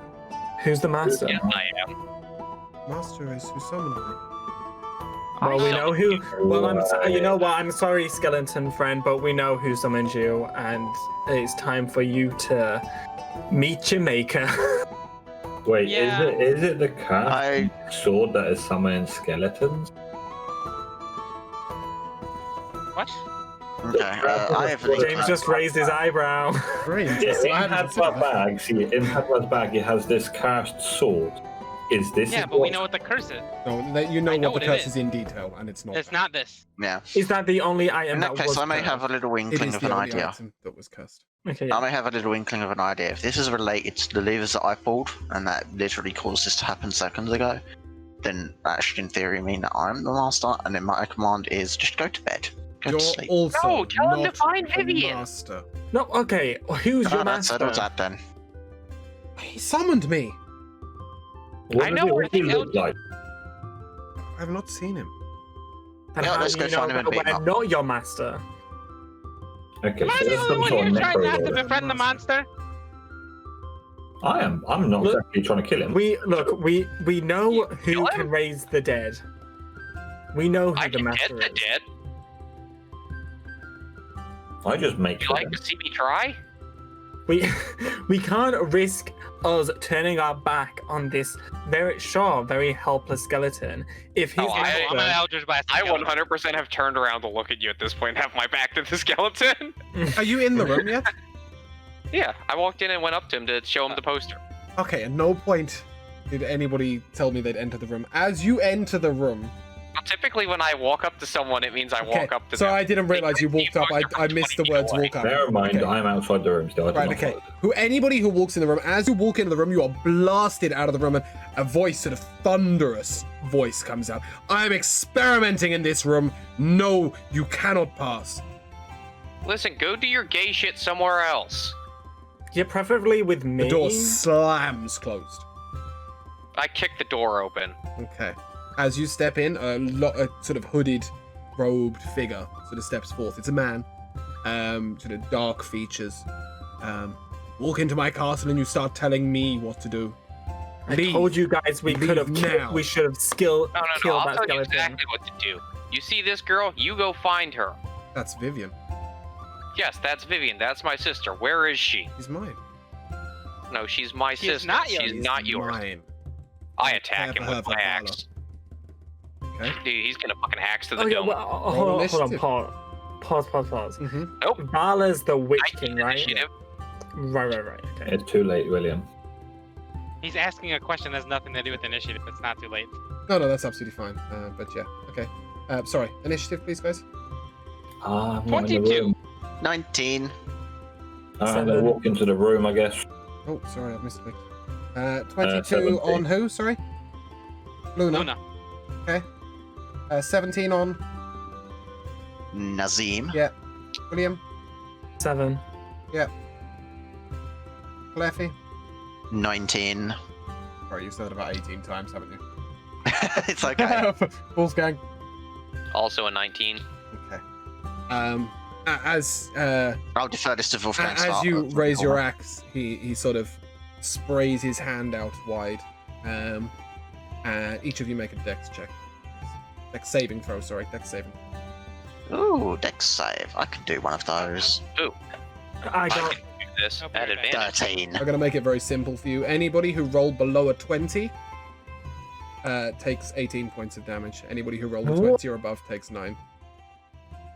Who's the master? Yes, I am. Master is who summoned me. Well, we know who. Well, Right. you know what? I'm sorry, skeleton friend, but we know who summoned you, and it's time for you to meet your maker. Wait, Yeah. is it the cat sword that is summoning skeletons? What? Okay, I have a James just raised his eyebrow. Great. Yeah, in Hadvar's bag, it has this cursed sword. Is this? Yeah, but we know what the curse is. No, that you know I know what the what it curse is. is in detail, and it's not. It's not this. Yeah. Is that the only item In that that case, was I may cursed? have a little It inkling is of the an only idea. item that was cursed. Okay. I may have a little inkling of an idea. If this is related to the levers that I pulled, and that literally caused this to happen seconds ago, then that should, in theory, mean that I'm the master, and then my command is just go to bed. Go You're to sleep. also No, tell him to not find the Vivienne. master. No, okay. Who's your That master? settles that then. He summoned me. What I does know it where really the look like? I have not seen him. And Yeah, how let's do go you know find him and that beat him we're up. not your master? Okay, Am I so the there's only some one sort here of trying not to necro. befriend the monster? I am. I'm not Look- exactly trying to kill him. We know You who kill him? can raise the dead. We know who I the can get master the is. dead. I just make You sure. like to see me try? We can't risk us turning our back on this very helpless skeleton if he's Oh, I- I'm an Eldritch Blast. I skeleton. 100% have turned around to look at you at this point and have my back to the skeleton. Are you in the room yet? Yeah, I walked in and went up to him to show him the poster. Okay, at no point did anybody tell me they'd enter the room. As you enter the room, Well, typically when I walk up to someone, it means I okay, walk up to so them. I didn't realize you walked up. I missed the words walk up. Bear in mind, Okay. I'm outside the room still. I do Right, not okay. follow. Anybody who walks in the room, as you walk into the room, you are blasted out of the room, and a voice, sort of thunderous voice, comes out. I'm experimenting in this room. No, you cannot pass. Listen, go do your gay shit somewhere else. Yeah, preferably with me. The door slams closed. I kicked the door open. Okay. As you step in, a sort of hooded, robed figure sort of steps forth. It's a man. sort of dark features. Walk into my castle and you start telling me what to do. I told you guys we could have now. we should have killed No, that I'll tell you skeleton. exactly what to do. You see this girl? You go find her. That's Vivienne. Yes, that's Vivienne. That's my sister. Where is she? She's mine. No, she's my She is sister. not yours. She's not yours. Mine. I attack him Never with heard my of axe. Okay. Dude, he's gonna fucking axe to the Oh, yeah, dome. well, hold on, initiative. pause. Mm-hmm. Nope. Vala's the Witch King, 19 right? initiative. Right, okay. It's too late, William. He's asking a question that has nothing to do with initiative. It's not too late. No, that's absolutely fine. But yeah, okay. Sorry, initiative, please, guys. I'm not in the 22. room. 19. I'm gonna walk into the room, I guess. Oh, sorry, I've missed it. 22 17. on who? Sorry. Luna. Luna. Okay. 17 on Nazim. William. 7. Cleffy. 19. Sorry, you've said it about 18 times, haven't you? It's okay. Wolfgang. Also a 19. Okay. As I'll defer this to Wolfgang. as you raise your axe, he sort of sprays his hand out wide. Each of you make a dex check. Dex saving throw, sorry. Dex saving. Ooh, dex save. I can do one of those. I I got can do this Nope, at you're bad. advantage. 13. I'm going to make it very simple for you. Anybody who rolled below a 20 takes 18 points of damage. Anybody who rolled a 20 or above takes 9.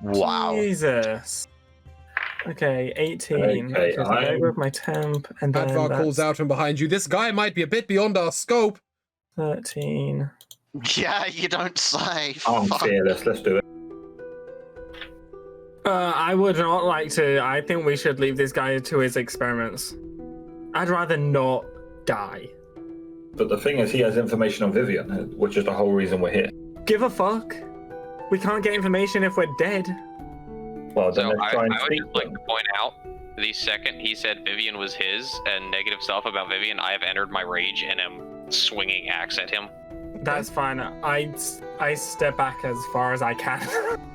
Wow. Jesus. Okay, 18. Okay, Because I I'm- with my temp, and then Advar calls that's out from behind you. This guy might be a bit beyond our scope. 13. Yeah, you don't say. I'm Fuck. fearless. Let's do it. I would not like to. I think we should leave this guy to his experiments. I'd rather not die. But the thing is, he has information on Vivienne, which is the whole reason we're here. Give a fuck. We can't get information if we're dead. Well, then So let's I try and would speak just like them. to point out, the second he said Vivienne was his and negative stuff about Vivienne, I have entered my rage and am swinging axe at him. That's fine. I step back as far as I can.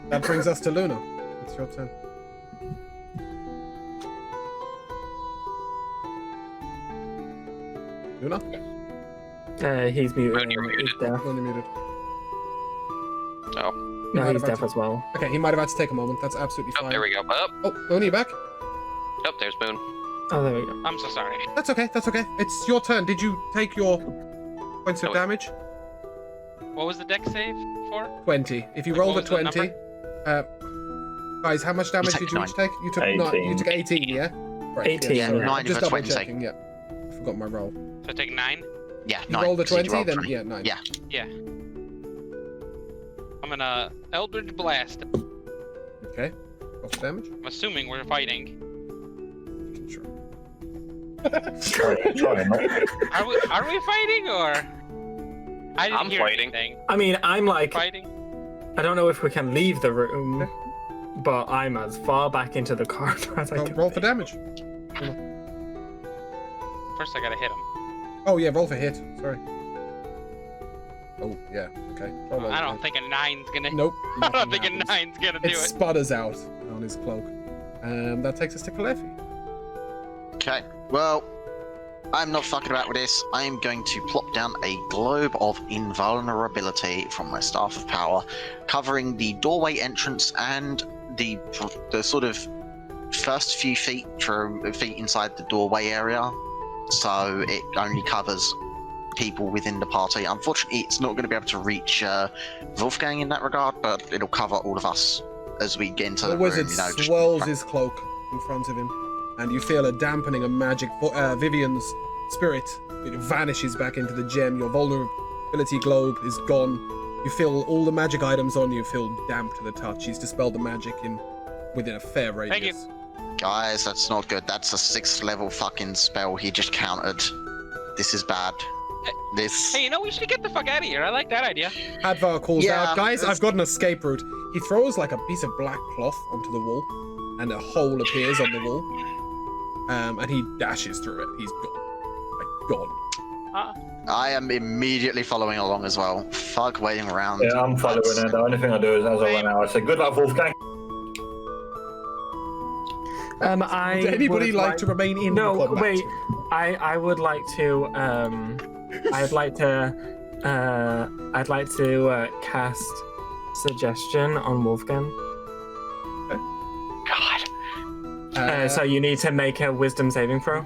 That brings us to Luna. It's your turn. Luna? He's muted. Moon, you're muted. He's deaf. Luna muted. Oh, No, might he's have deaf had as well. Okay, he might have had to take a moment. That's absolutely oh fine. there we go. Oh, Oh, Luna, you back? oh, there's Moon. Oh, there we go. I'm so sorry. That's okay. That's okay. It's your turn. Did you take your points of Oh, damage? What was the deck save for? 20. If you Like, rolled a what was the 20, guys, how much damage took did you each take? You took 18. You took 18, yeah? Right, 18, Yeah, sorry. yeah. I'm just 9 double for 20. checking. Yeah, I forgot my roll. So take 9. Yeah, You 9. rolled a so you 20, rolled then 20. yeah, 9. Yeah. Yeah. I'm gonna Eldritch Blast. Okay. Roll for damage. I'm assuming we're fighting. Sure. Try not. Are we fighting or? I didn't I'm hear fighting. anything. I mean, I'm like, Fighting? I don't know if we can leave the room, but I'm as far back into the corridor as I can. Roll for damage. First I gotta hit him. Oh yeah, roll for hit. Sorry. Oh yeah. Okay. Roll I over. don't think a 9's gonna. Nope. I don't nothing think a happens. 9's gonna do It it. sputters out on his cloak. That takes us to Cleffy. Okay. Well, I'm not fucking about with this. I'm going to plop down a globe of invulnerability from my staff of power, covering the doorway entrance and the sort of first few feet inside the doorway area. So it only covers people within the party. Unfortunately, it's not going to be able to reach Wolfgang in that regard, but it'll cover all of us as we get into The the wizard room. Just swirls his cloak in front of him, and you feel a dampening of magic. Vivienne's spirit, it vanishes back into the gem. Your vulnerability globe is gone. You feel all the magic items on you feel damp to the touch. He's dispelled the magic within a fair radius. Thank you. Guys, that's not good. That's a 6th level fucking spell he just countered. This is bad. This. Hey, you know, we should get the fuck out of here. I like that idea. Advar calls Yeah, out, guys, that's- I've got an escape route. He throws like a piece of black cloth onto the wall, and a hole appears on the wall. And he dashes through it. He's gone. Like, gone. I am immediately following along as well. Fuck waiting around. Yeah, I'm following it. The only thing I do is as I run out, I say, "Good luck, Wolfgang." I Would anybody would like to remain in No, the combat? wait. I would like to. I'd like to cast suggestion on Wolfgang. God. So you need to make a Wisdom saving throw.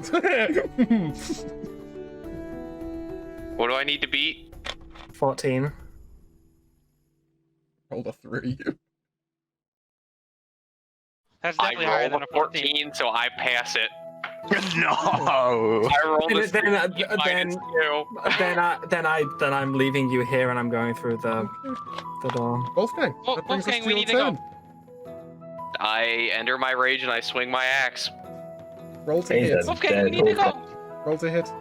What do I need to beat? 14. Rolled a 3. That's I definitely higher rolled than a a 14. 14, so I pass it. No. I rolled a Then- 3 then- -2. Then I'm leaving you here and I'm going through the door. Wolfgang, Well, that brings Wolfgang, us we to need your to turn. I enter my rage and I swing my axe. Roll to He's hit. a Wolfgang, we dead need to Wolfgang. go. Roll to hit.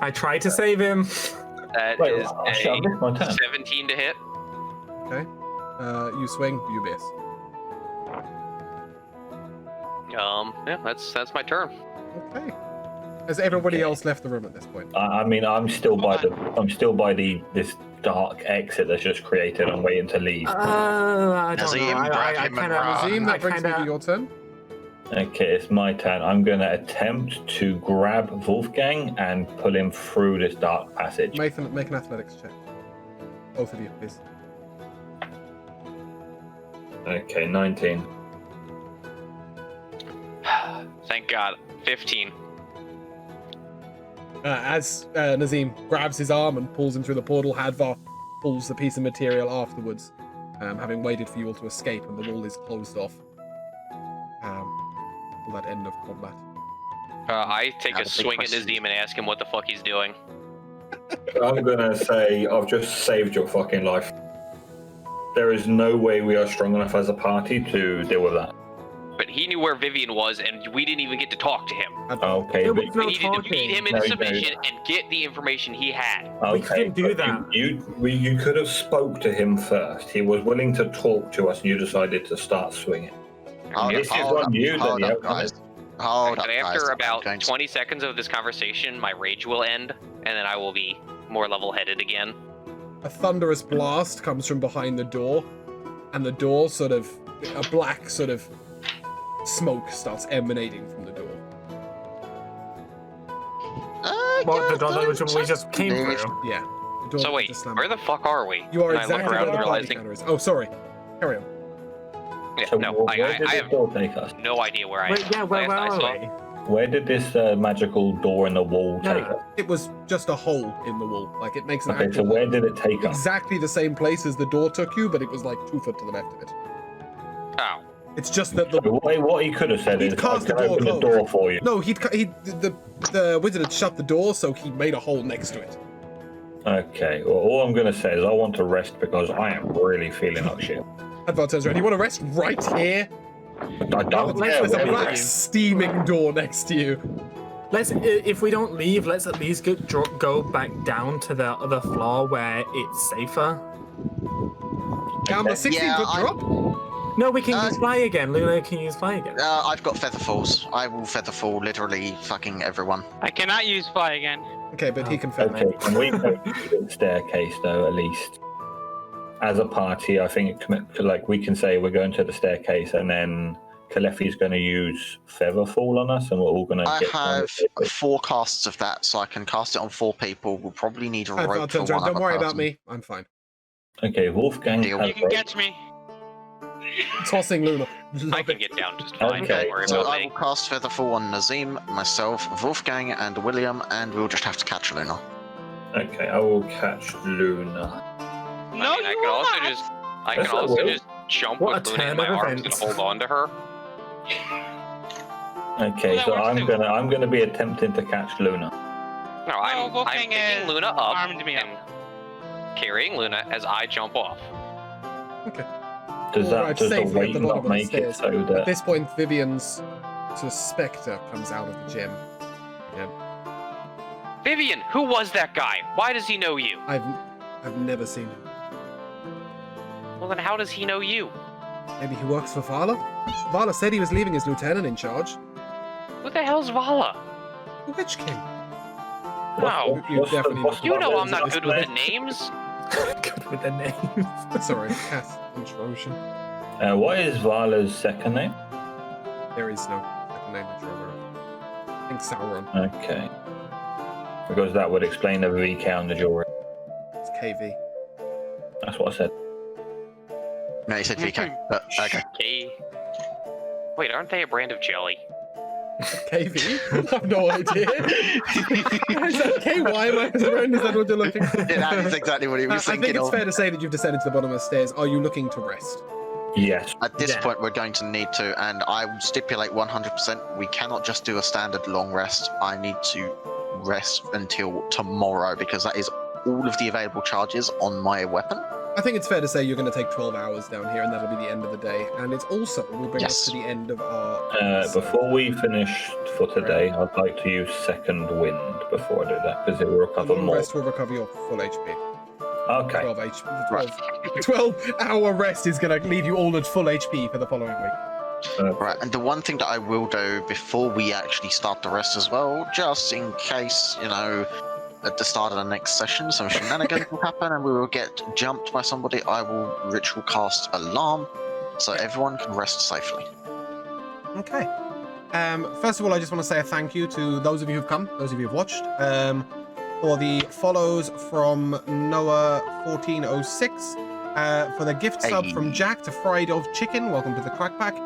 I tried to save him. That Wait, is I shall a miss my turn. 17 to hit. Okay. You swing, you miss. Yeah, that's my turn. Okay. Has everybody else left the room at this point? I mean, I'm still by this dark exit that's just created. I'm waiting to leave. I don't Nazim, know. grab him and kinda- run. Nazim, I that brings me to kinda- your turn. Okay, it's my turn. I'm going to attempt to grab Wolfgang and pull him through this dark passage. Make an athletics check. Both of you, please. Okay, 19. Thank God. 15. As Nazim grabs his arm and pulls him through the portal, Hadvar pulls the piece of material afterwards, having waited for you all to escape, and the wall is closed off. Till that end of combat. I take Now a the big swing at question. Nazim and ask him what the fuck he's doing. I'm going to say, I've just saved your fucking life. There is no way we are strong enough as a party to deal with that. But he knew where Vivienne was, and we didn't even get to talk to him. Okay, There but was We no needed to beat talking. him No, into you submission and get the information he had. We okay, couldn't do but that. You could have spoke to him first. He was willing to talk to us, and you decided to start swinging. This is on you that hold the up, outcome guys. is. Hold up, But guys. after I'm about going to- 20 seconds of this conversation, my rage will end, and then I will be more level-headed again. A thunderous blast comes from behind the door, and the door a black smoke starts emanating from the door. What, the door that we just came Leave. through? Yeah. The door So wait, just slammed. where the fuck are we? You are And I look exactly around where the party realizing, counter is. Oh, sorry. Carry on. yeah, So no, where I did this have door take us? no idea where I Wait, am. yeah, where Last I saw- are we? Where did this magical door in the wall take Yeah. us? It was just a hole in the wall. Like, it makes an Okay, so actual where did it take us? exactly the same place as the door took you, but it was like 2 foot to the left of it. Oh, It's just that the What he could have said He'd is, I cast can the door open the closed. door for you. no, the wizard had shut the door, so he made a hole next to it. Okay, well, all I'm going to say is I want to rest because I am really feeling like shit. Advar turns around. You want to rest right here? I don't let's- care let's where have it Black is. steaming door next to you. If we don't leave, let's at least go back down to the other floor where it's safer. Down the 16-foot I- drop. No, we can Uh, use fly again. Luna can use fly again. I've got feather falls. I will feather fall literally fucking everyone. I cannot use fly again. Okay, but he can fit Okay, can we go to the staircase though, at least? As a party, I think we can say we're going to the staircase and then Kalefi's going to use Feather Fall on us and we're all going to I get down the have staircase. 4 casts of that, so I can cast it on 4 people. We'll probably need a Advar rope for turns one around. Don't other worry about person. me. I'm fine. Okay, Wolfgang Deal. has You can rope. catch me. Tossing Luna. I Love can it. get down just fine. Okay, Don't worry So about I me. will cast Featherfall on Nazim, myself, Wolfgang, and William, and we'll just have to catch Luna. Okay, I will catch Luna. No, I you can will also not. Yes, I will. just jump What with a Luna in turn my of arms and events. hold on to her. Okay, Well, so that works too. I'm gonna be attempting to catch Luna. No, I'm Wolfgang picking has Luna up armed me up. and carrying Luna as I jump off. Does Or that I'd does the safely at weight the not bottom of the make it stairs. so At that this point, Vivienne's spectre comes out of the gym. Vivienne, who was that guy? Why does he know you? I've never seen him. Well, then how does he know you? Maybe he works for Vala? Vala said he was leaving his lieutenant in charge. Who the hell's Vala? The Witch King. Wow. You definitely know. You know I'm not What's good the- with the names. Good with the names. Sorry, Cass and Trojan. What is Vala's second name? There is no second name that you're aware of. I think Sauron. Okay. Because that would explain the recount as your. It's KV. That's what I said. No, you said VK. But, okay. Okay. Wait, aren't they a brand of jelly? KV? I have no idea. Is that KY? Is that what you're looking for? Yeah, that is exactly what he was I thinking think it's of. fair to say that you've descended to the bottom of the stairs. Are you looking to rest? Yes. At this Yeah. point, we're going to need to, and I will stipulate 100%, we cannot just do a standard long rest. I need to rest until tomorrow because that is all of the available charges on my weapon. I think it's fair to say you're going to take 12 hours down here, and that'll be the end of the day. And it's also will bring us to the end of our. Before we finish for today, I'd like to use second wind before I do that because it will recover Long more. rest will recover your full HP. Okay. 12 HP. 12-hour rest is going to leave you all at full HP for the following week. Right, and the one thing that I will do before we actually start the rest as well, just in case, at the start of the next session, some shenanigans will happen and we will get jumped by somebody, I will ritual cast Alarm so everyone can rest safely. Okay. First of all, I just want to say a thank you to those of you who've come, those of you who've watched. For the follows from Noah1406, for the gift sub from Jack to Fried of Chicken, welcome to the Crack Pack.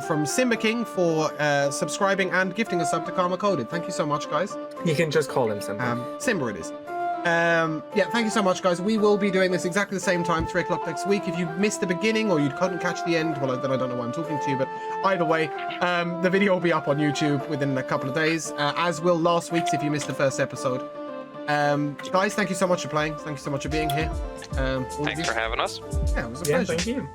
From Simba King for subscribing and gifting a sub to Karma Coded. Thank you so much, guys. You can just call him Simba. Simba it is. Yeah, thank you so much, guys. We will be doing this exactly the same time, 3 o'clock next week. If you missed the beginning or you couldn't catch the end, well, then I don't know why I'm talking to you, but either way, the video will be up on YouTube within a couple of days, as will last week's if you missed the first episode. Guys, thank you so much for playing. Thank you so much for being here. Thanks for having us. Yeah, it was a pleasure. Thank you.